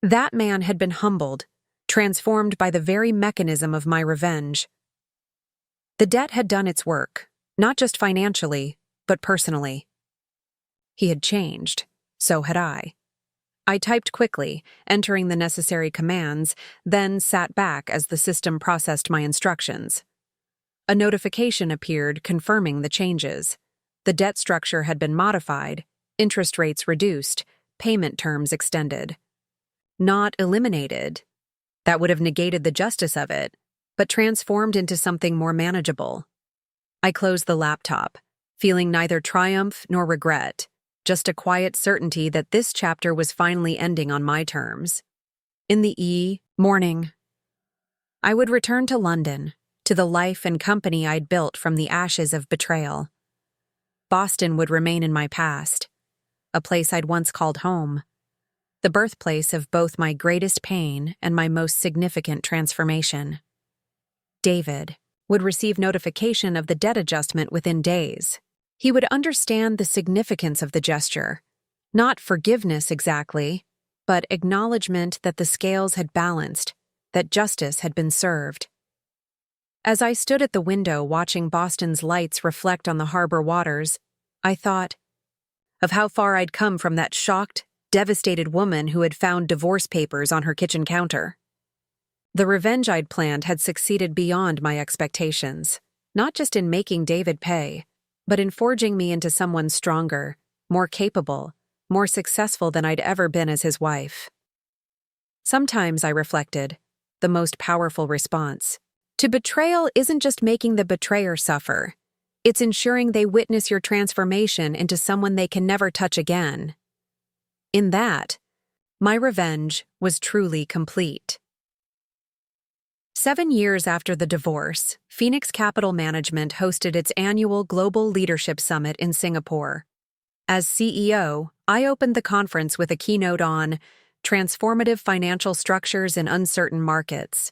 That man had been humbled, transformed by the very mechanism of my revenge. The debt had done its work, not just financially, but personally. He had changed, so had I. I typed quickly, entering the necessary commands, then sat back as the system processed my instructions. A notification appeared confirming the changes. The debt structure had been modified, interest rates reduced, payment terms extended. Not eliminated. That would have negated the justice of it, but transformed into something more manageable. I closed the laptop, feeling neither triumph nor regret, just a quiet certainty that this chapter was finally ending on my terms. In the morning, I would return to London, to the life and company I'd built from the ashes of betrayal. Boston would remain in my past, a place I'd once called home, the birthplace of both my greatest pain and my most significant transformation. David would receive notification of the debt adjustment within days. He would understand the significance of the gesture, not forgiveness exactly, but acknowledgement that the scales had balanced, that justice had been served. As I stood at the window watching Boston's lights reflect on the harbor waters, I thought of how far I'd come from that shocked, devastated woman who had found divorce papers on her kitchen counter. The revenge I'd planned had succeeded beyond my expectations, not just in making David pay, but in forging me into someone stronger, more capable, more successful than I'd ever been as his wife. Sometimes, I reflected, the most powerful response to betrayal isn't just making the betrayer suffer, it's ensuring they witness your transformation into someone they can never touch again. In that, my revenge was truly complete. 7 years after the divorce, Phoenix Capital Management hosted its annual Global Leadership Summit in Singapore. As CEO, I opened the conference with a keynote on transformative financial structures in uncertain markets.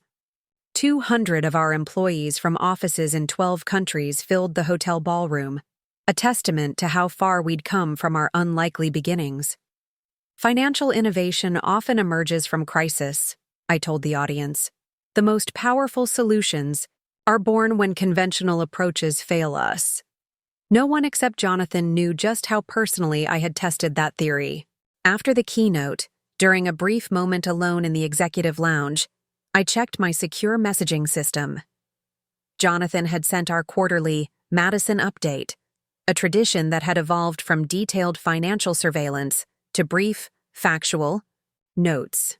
200 of our employees from offices in 12 countries filled the hotel ballroom, a testament to how far we'd come from our unlikely beginnings. Financial innovation often emerges from crisis, I told the audience. The most powerful solutions are born when conventional approaches fail us. No one except Jonathan knew just how personally I had tested that theory. After the keynote, during a brief moment alone in the executive lounge, I checked my secure messaging system. Jonathan had sent our quarterly Madison update, a tradition that had evolved from detailed financial surveillance to brief, factual notes.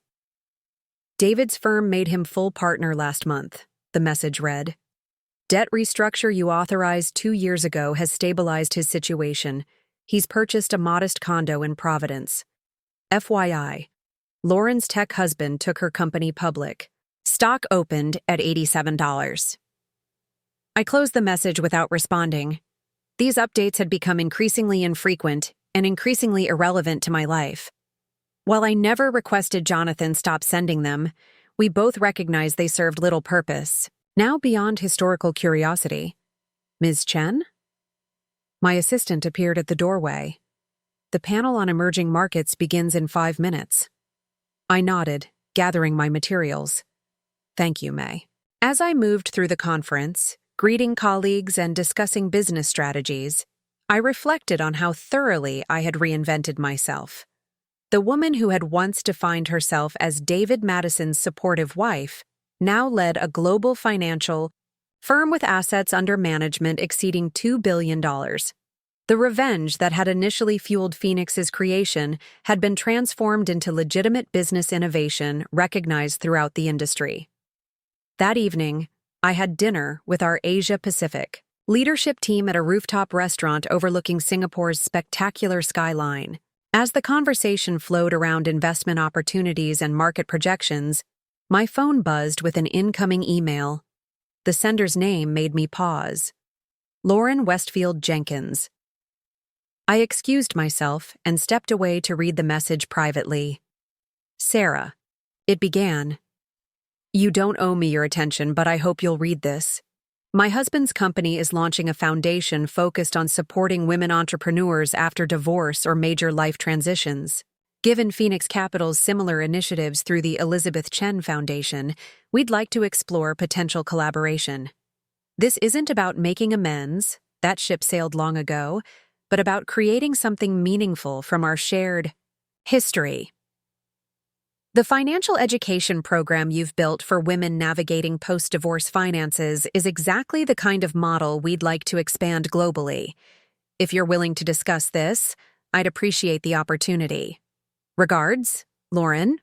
David's firm made him full partner last month, the message read. Debt restructure you authorized 2 years ago has stabilized his situation. He's purchased a modest condo in Providence. FYI, Lauren's tech husband took her company public. Stock opened at $87. I closed the message without responding. These updates had become increasingly infrequent and increasingly irrelevant to my life. While I never requested Jonathan stop sending them, we both recognized they served little purpose, now beyond historical curiosity. Ms. Chen? My assistant appeared at the doorway. The panel on emerging markets begins in 5 minutes. I nodded, gathering my materials. Thank you, May. As I moved through the conference, greeting colleagues and discussing business strategies, I reflected on how thoroughly I had reinvented myself. The woman who had once defined herself as David Madison's supportive wife now led a global financial firm with assets under management exceeding $2 billion. The revenge that had initially fueled Phoenix's creation had been transformed into legitimate business innovation recognized throughout the industry. That evening, I had dinner with our Asia-Pacific leadership team at a rooftop restaurant overlooking Singapore's spectacular skyline. As the conversation flowed around investment opportunities and market projections, My phone buzzed with an incoming email. The sender's name made me pause. Lauren Westfield Jenkins. I excused myself and stepped away to read the message privately. Sarah. It began. You don't owe me your attention, but I hope you'll read this. My husband's company is launching a foundation focused on supporting women entrepreneurs after divorce or major life transitions. Given Phoenix Capital's similar initiatives through the Elizabeth Chen Foundation, we'd like to explore potential collaboration. This isn't about making amends, that ship sailed long ago, but about creating something meaningful from our shared history. The financial education program you've built for women navigating post-divorce finances is exactly the kind of model we'd like to expand globally. If you're willing to discuss this, I'd appreciate the opportunity. Regards, Lauren.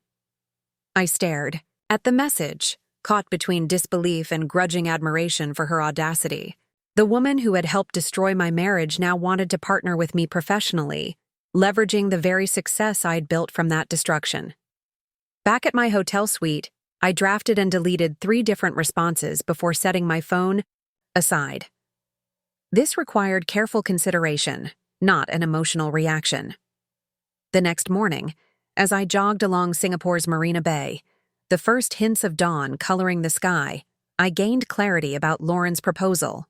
I stared at the message, caught between disbelief and grudging admiration for her audacity. The woman who had helped destroy my marriage now wanted to partner with me professionally, leveraging the very success I'd built from that destruction. Back at my hotel suite, I drafted and deleted 3 different responses before setting my phone aside. This required careful consideration, not an emotional reaction. The next morning, as I jogged along Singapore's Marina Bay, the first hints of dawn coloring the sky, I gained clarity about Lauren's proposal.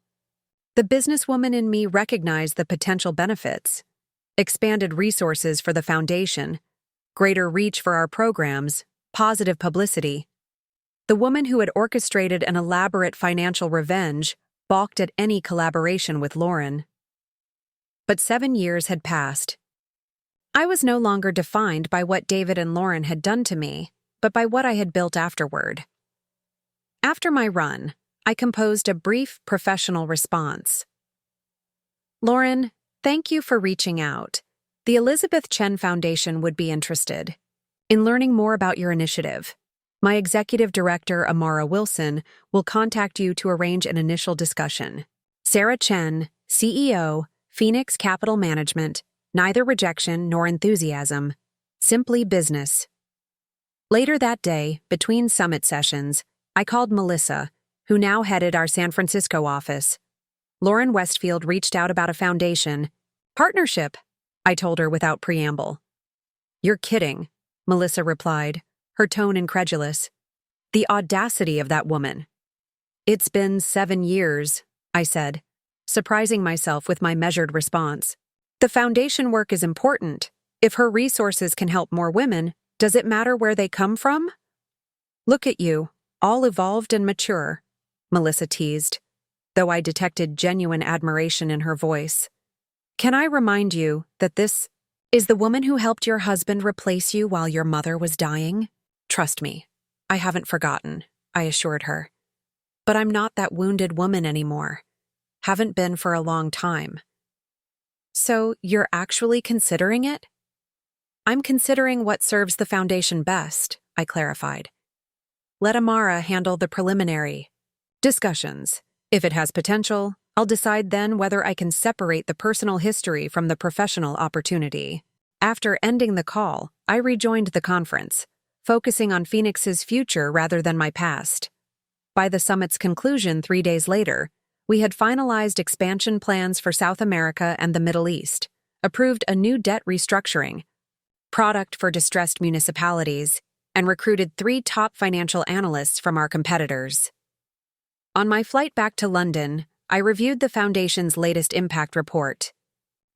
The businesswoman in me recognized the potential benefits: expanded resources for the foundation, greater reach for our programs, positive publicity. The woman who had orchestrated an elaborate financial revenge balked at any collaboration with Lauren. But 7 years had passed. I was no longer defined by what David and Lauren had done to me, but by what I had built afterward. After my run, I composed a brief professional response. Lauren, thank you for reaching out. The Elizabeth Chen Foundation would be interested in learning more about your initiative. My executive director, Amara Wilson, will contact you to arrange an initial discussion. Sarah Chen, CEO, Phoenix Capital Management, neither rejection nor enthusiasm, simply business. Later that day, between summit sessions, I called Melissa, who now headed our San Francisco office. Lauren Westfield reached out about a foundation. Partnership, I told her without preamble. You're kidding, Melissa replied, her tone incredulous. The audacity of that woman. It's been 7 years, I said, surprising myself with my measured response. The foundation work is important. If her resources can help more women, does it matter where they come from? Look at you, all evolved and mature, Melissa teased, though I detected genuine admiration in her voice. Can I remind you that this is the woman who helped your husband replace you while your mother was dying? Trust me, I haven't forgotten, I assured her. But I'm not that wounded woman anymore. Haven't been for a long time. So you're actually considering it? I'm considering what serves the foundation best, I clarified. Let Amara handle the preliminary discussions. If it has potential, I'll decide then whether I can separate the personal history from the professional opportunity. After ending the call, I rejoined the conference, focusing on Phoenix's future rather than my past. By the summit's conclusion 3 days later, we had finalized expansion plans for South America and the Middle East, approved a new debt restructuring, product for distressed municipalities, and recruited 3 top financial analysts from our competitors. On my flight back to London, I reviewed the Foundation's latest impact report.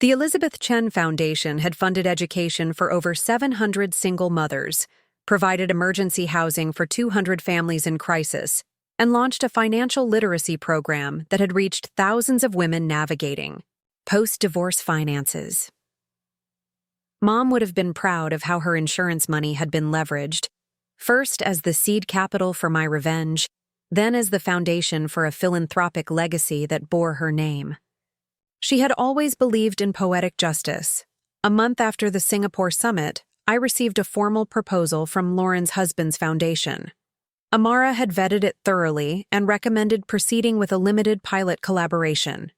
The Elizabeth Chen Foundation had funded education for over 700 single mothers, provided emergency housing for 200 families in crisis, and launched a financial literacy program that had reached thousands of women navigating post-divorce finances. Mom would have been proud of how her insurance money had been leveraged, first as the seed capital for my revenge, then as the foundation for a philanthropic legacy that bore her name. She had always believed in poetic justice. A month after the Singapore summit, I received a formal proposal from Lauren's husband's foundation. Amara had vetted it thoroughly and recommended proceeding with a limited pilot collaboration.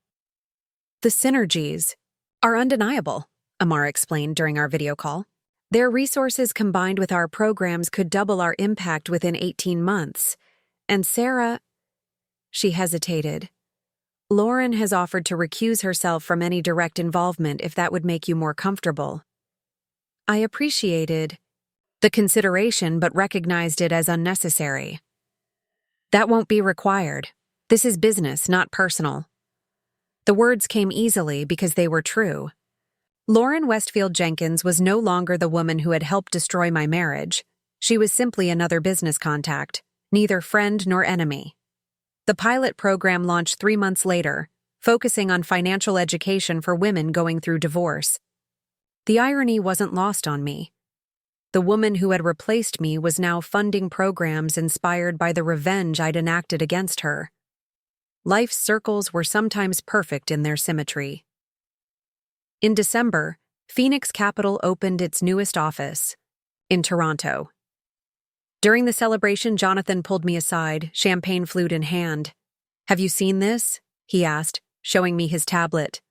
The synergies are undeniable, Amara explained during our video call. Their resources combined with our programs could double our impact within 18 months. And Sarah, she hesitated. Lauren has offered to recuse herself from any direct involvement if that would make you more comfortable. I appreciated the consideration but recognized it as unnecessary. That won't be required. This is business, not personal. The words came easily because they were true. Lauren Westfield Jenkins was no longer the woman who had helped destroy my marriage. She was simply another business contact, neither friend nor enemy. The pilot program launched 3 months later, focusing on financial education for women going through divorce. The irony wasn't lost on me. The woman who had replaced me was now funding programs inspired by the revenge I'd enacted against her. Life's circles were sometimes perfect in their symmetry. In December, Phoenix Capital opened its newest office, in Toronto. During the celebration, Jonathan pulled me aside, champagne flute in hand. "Have you seen this?" he asked, showing me his tablet.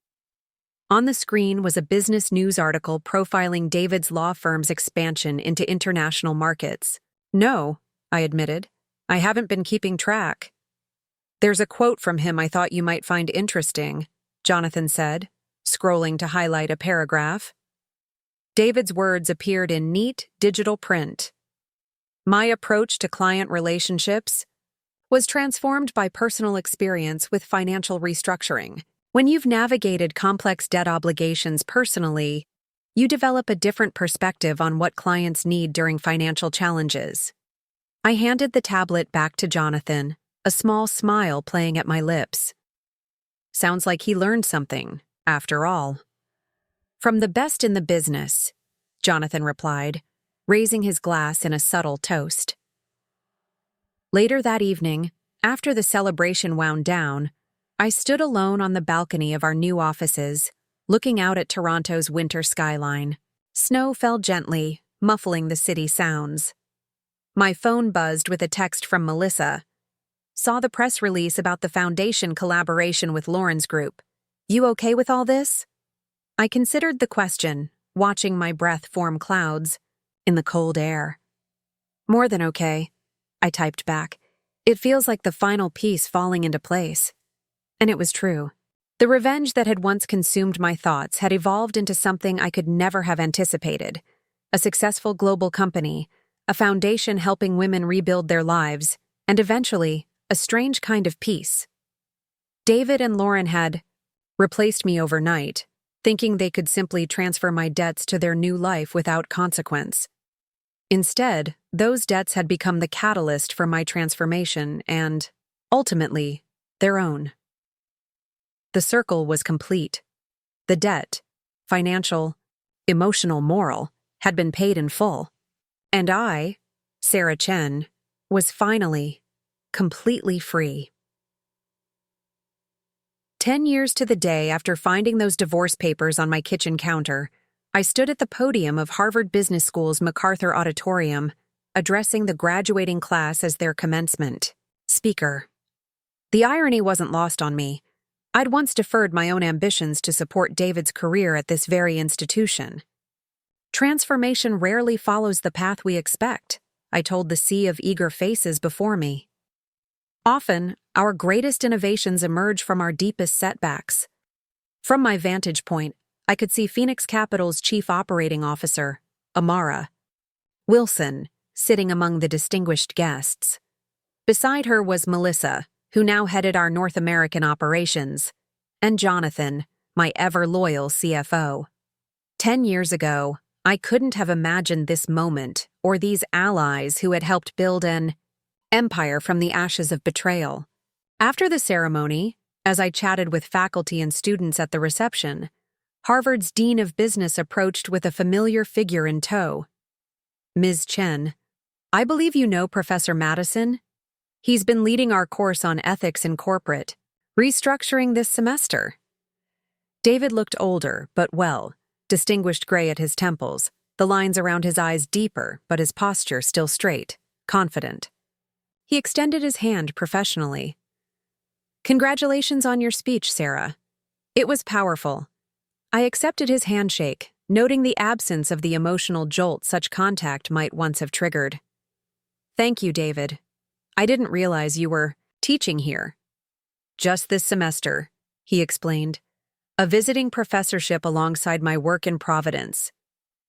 On the screen was a business news article profiling David's law firm's expansion into international markets. "No," I admitted. "I haven't been keeping track." "There's a quote from him I thought you might find interesting," Jonathan said, scrolling to highlight a paragraph. David's words appeared in neat, digital print. "My approach to client relationships was transformed by personal experience with financial restructuring. When you've navigated complex debt obligations personally, you develop a different perspective on what clients need during financial challenges." I handed the tablet back to Jonathan, a small smile playing at my lips. Sounds like he learned something, after all. "From the best in the business," Jonathan replied, raising his glass in a subtle toast. Later that evening, after the celebration wound down, I stood alone on the balcony of our new offices, looking out at Toronto's winter skyline. Snow fell gently, muffling the city sounds. My phone buzzed with a text from Melissa. "Saw the press release about the foundation collaboration with Lauren's group. You okay with all this?" I considered the question, watching my breath form clouds in the cold air. "More than okay," I typed back. "It feels like the final piece falling into place." And it was true. The revenge that had once consumed my thoughts had evolved into something I could never have anticipated. A successful global company, a foundation helping women rebuild their lives, and eventually, a strange kind of peace. David and Lauren had replaced me overnight, thinking they could simply transfer my debts to their new life without consequence. Instead, those debts had become the catalyst for my transformation and, ultimately, their own. The circle was complete. The debt, financial, emotional, moral, had been paid in full. And I, Sarah Chen, was finally, completely free. 10 years to the day after finding those divorce papers on my kitchen counter, I stood at the podium of Harvard Business School's MacArthur Auditorium, addressing the graduating class as their commencement speaker. The irony wasn't lost on me. I'd once deferred my own ambitions to support David's career at this very institution. Transformation rarely follows the path we expect, I told the sea of eager faces before me. Often, our greatest innovations emerge from our deepest setbacks. From my vantage point, I could see Phoenix Capital's Chief Operating Officer, Amara Wilson, sitting among the distinguished guests. Beside her was Melissa, who now headed our North American operations, and Jonathan, my ever-loyal CFO. 10 years ago, I couldn't have imagined this moment or these allies who had helped build an empire from the ashes of betrayal. After the ceremony, as I chatted with faculty and students at the reception, Harvard's Dean of Business approached with a familiar figure in tow. "Ms. Chen, I believe you know Professor Madison? He's been leading our course on ethics in corporate restructuring this semester." David looked older, but well, distinguished gray at his temples, the lines around his eyes deeper, but his posture still straight, confident. He extended his hand professionally. "Congratulations on your speech, Sarah. It was powerful." I accepted his handshake, noting the absence of the emotional jolt such contact might once have triggered. "Thank you, David. I didn't realize you were teaching here." "Just this semester," he explained. "A visiting professorship alongside my work in Providence."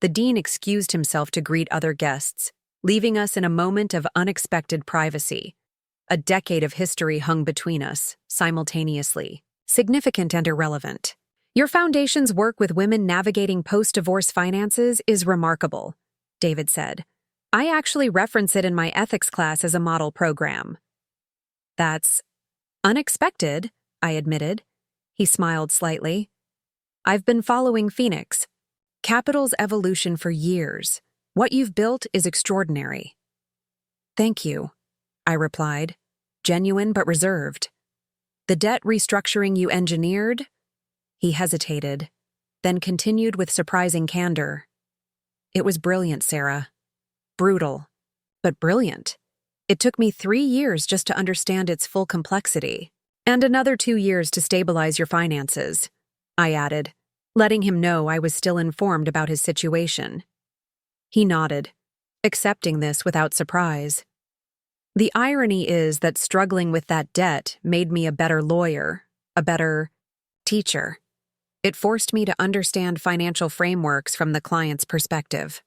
The dean excused himself to greet other guests, leaving us in a moment of unexpected privacy. A decade of history hung between us, simultaneously, significant and irrelevant. "Your foundation's work with women navigating post-divorce finances is remarkable," David said. "I actually reference it in my ethics class as a model program." "That's unexpected," I admitted. He smiled slightly. "I've been following Phoenix Capital's evolution for years. What you've built is extraordinary." "Thank you," I replied, genuine but reserved. "The debt restructuring you engineered?" He hesitated, then continued with surprising candor. "It was brilliant, Sarah. Brutal, but brilliant. It took me 3 years just to understand its full complexity, and another 2 years to stabilize your finances," I added, letting him know I was still informed about his situation. He nodded, accepting this without surprise. The irony is that struggling with that debt made me a better lawyer, a better teacher. It forced me to understand financial frameworks from the client's perspective.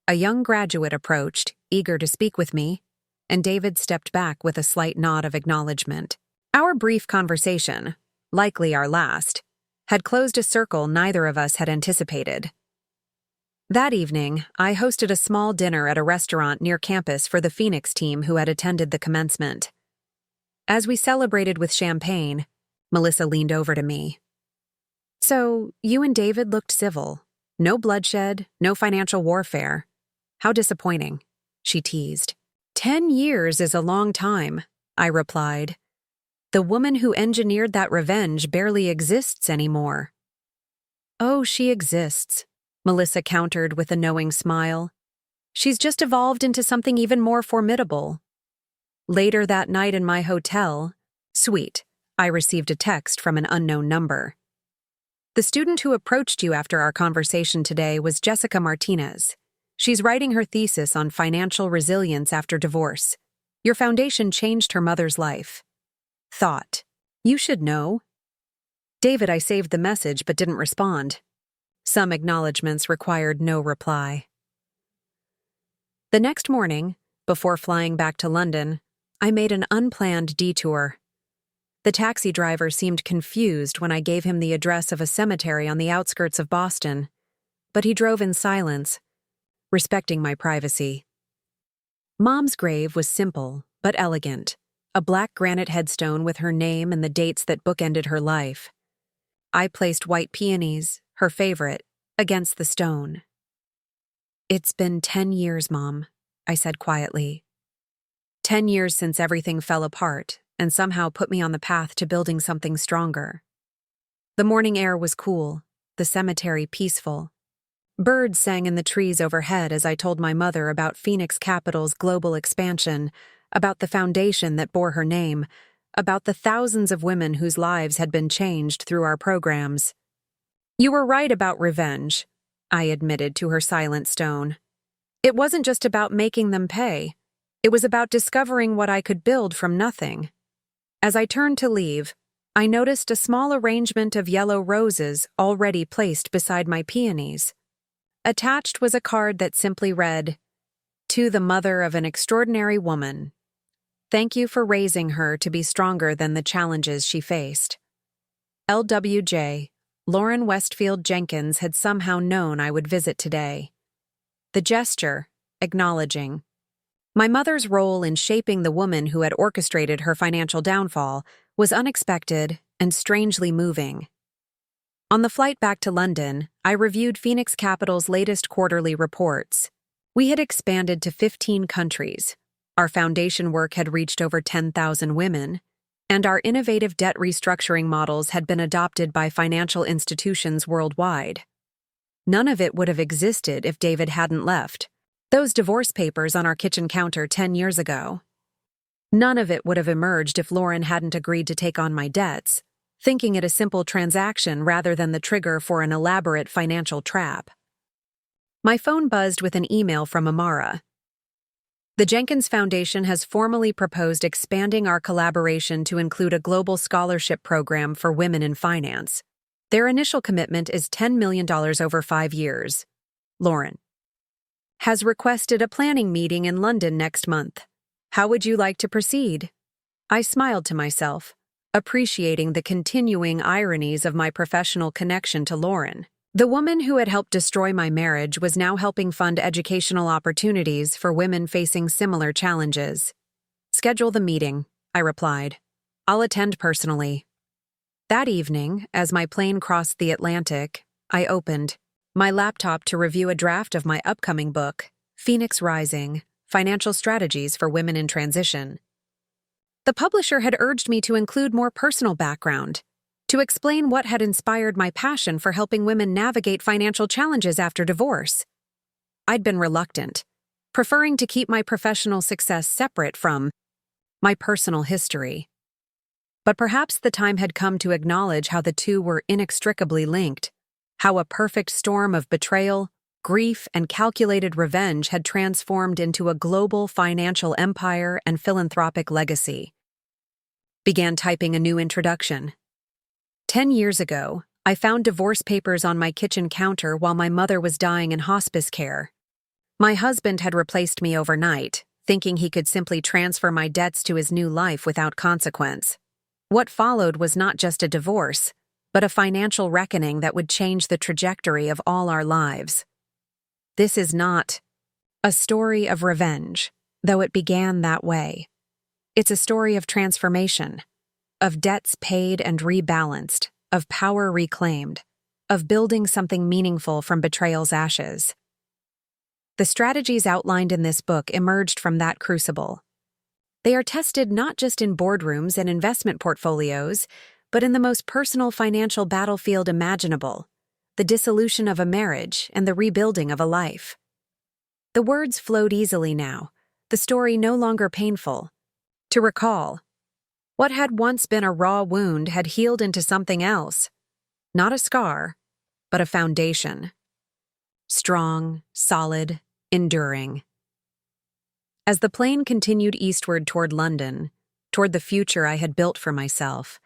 A young graduate approached, eager to speak with me, and David stepped back with a slight nod of acknowledgement. Our brief conversation, likely our last, had closed a circle neither of us had anticipated. That evening, I hosted a small dinner at a restaurant near campus for the Phoenix team who had attended the commencement. As we celebrated with champagne, Melissa leaned over to me. "So, you and David looked civil. No bloodshed, no financial warfare. How disappointing," she teased. 10 years is a long time," I replied. "The woman who engineered that revenge barely exists anymore." "Oh, she exists," Melissa countered with a knowing smile. "She's just evolved into something even more formidable." Later that night in my hotel suite, I received a text from an unknown number. "The student who approached you after our conversation today was Jessica Martinez. She's writing her thesis on financial resilience after divorce. Your foundation changed her mother's life. Thought, you should know." David, I saved the message but didn't respond. Some acknowledgments required no reply. The next morning, before flying back to London, I made an unplanned detour. The taxi driver seemed confused when I gave him the address of a cemetery on the outskirts of Boston, but he drove in silence, respecting my privacy. Mom's grave was simple but elegant, a black granite headstone with her name and the dates that bookended her life. I placed white peonies, her favorite, against the stone. "It's been 10 years, Mom," I said quietly. 10 years since everything fell apart and somehow put me on the path to building something stronger. The morning air was cool, the cemetery peaceful. Birds sang in the trees overhead as I told my mother about Phoenix Capital's global expansion, about the foundation that bore her name, about the thousands of women whose lives had been changed through our programs. "You were right about revenge," I admitted to her silent stone. "It wasn't just about making them pay. It was about discovering what I could build from nothing." As I turned to leave, I noticed a small arrangement of yellow roses already placed beside my peonies. Attached was a card that simply read, "To the mother of an extraordinary woman. Thank you for raising her to be stronger than the challenges she faced." LWJ, Lauren Westfield Jenkins had somehow known I would visit today. The gesture, acknowledging. My mother's role in shaping the woman who had orchestrated her financial downfall was unexpected and strangely moving. On the flight back to London, I reviewed Phoenix Capital's latest quarterly reports. We had expanded to 15 countries, our foundation work had reached over 10,000 women, and our innovative debt restructuring models had been adopted by financial institutions worldwide. None of it would have existed if David hadn't left. Those divorce papers on our kitchen counter 10 years ago. None of it would have emerged if Lauren hadn't agreed to take on my debts, thinking it a simple transaction rather than the trigger for an elaborate financial trap. My phone buzzed with an email from Amara. The Jenkins Foundation has formally proposed expanding our collaboration to include a global scholarship program for women in finance. Their initial commitment is $10 million over 5 years. Lauren has requested a planning meeting in London next month. How would you like to proceed? I smiled to myself, appreciating the continuing ironies of my professional connection to Lauren. The woman who had helped destroy my marriage was now helping fund educational opportunities for women facing similar challenges. Schedule the meeting, I replied. I'll attend personally. That evening, as my plane crossed the Atlantic, I opened my laptop to review a draft of my upcoming book, Phoenix Rising: Financial Strategies for Women in Transition. The publisher had urged me to include more personal background, to explain what had inspired my passion for helping women navigate financial challenges after divorce. I'd been reluctant, preferring to keep my professional success separate from my personal history. But perhaps the time had come to acknowledge how the two were inextricably linked, how a perfect storm of betrayal, grief, and calculated revenge had transformed into a global financial empire and philanthropic legacy. Began typing a new introduction. 10 years ago, I found divorce papers on my kitchen counter while my mother was dying in hospice care. My husband had replaced me overnight, thinking he could simply transfer my debts to his new life without consequence. What followed was not just a divorce, but a financial reckoning that would change the trajectory of all our lives. This is not a story of revenge, though it began that way. It's a story of transformation, of debts paid and rebalanced, of power reclaimed, of building something meaningful from betrayal's ashes. The strategies outlined in this book emerged from that crucible. They are tested not just in boardrooms and investment portfolios, but in the most personal financial battlefield imaginable, the dissolution of a marriage and the rebuilding of a life. The words flowed easily now, the story no longer painful. To recall, what had once been a raw wound had healed into something else. Not a scar, but a foundation. Strong, solid, enduring. As the plane continued eastward toward London, toward the future I had built for myself,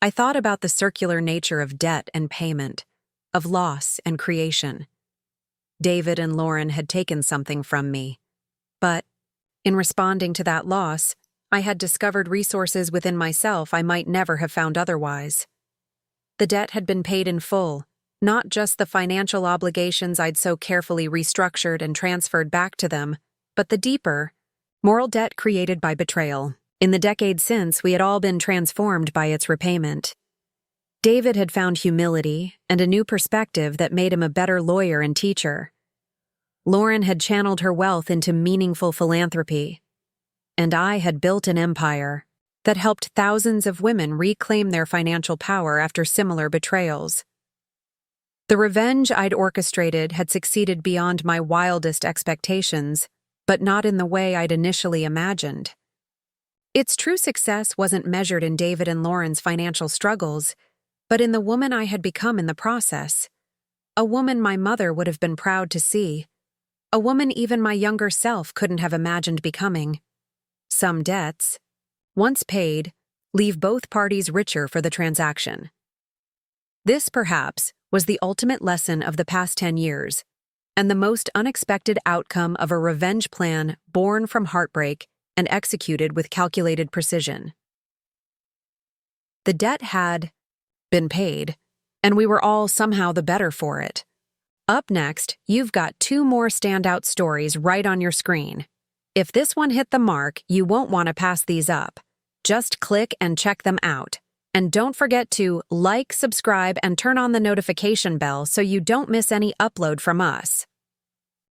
I thought about the circular nature of debt and payment, of loss and creation. David and Lauren had taken something from me, but, in responding to that loss, I had discovered resources within myself I might never have found otherwise. The debt had been paid in full, not just the financial obligations I'd so carefully restructured and transferred back to them, but the deeper, moral debt created by betrayal. In the decades since, we had all been transformed by its repayment. David had found humility and a new perspective that made him a better lawyer and teacher. Lauren had channeled her wealth into meaningful philanthropy. And I had built an empire that helped thousands of women reclaim their financial power after similar betrayals. The revenge I'd orchestrated had succeeded beyond my wildest expectations, but not in the way I'd initially imagined. Its true success wasn't measured in David and Lauren's financial struggles, but in the woman I had become in the process. A woman my mother would have been proud to see. A woman even my younger self couldn't have imagined becoming. Some debts, once paid, leave both parties richer for the transaction. This, perhaps, was the ultimate lesson of the past 10 years, and the most unexpected outcome of a revenge plan born from heartbreak and executed with calculated precision. The debt had been paid, and we were all somehow the better for it. Up next, you've got 2 more standout stories right on your screen. If this one hit the mark, you won't want to pass these up. Just click and check them out. And don't forget to like, subscribe, and turn on the notification bell so you don't miss any upload from us.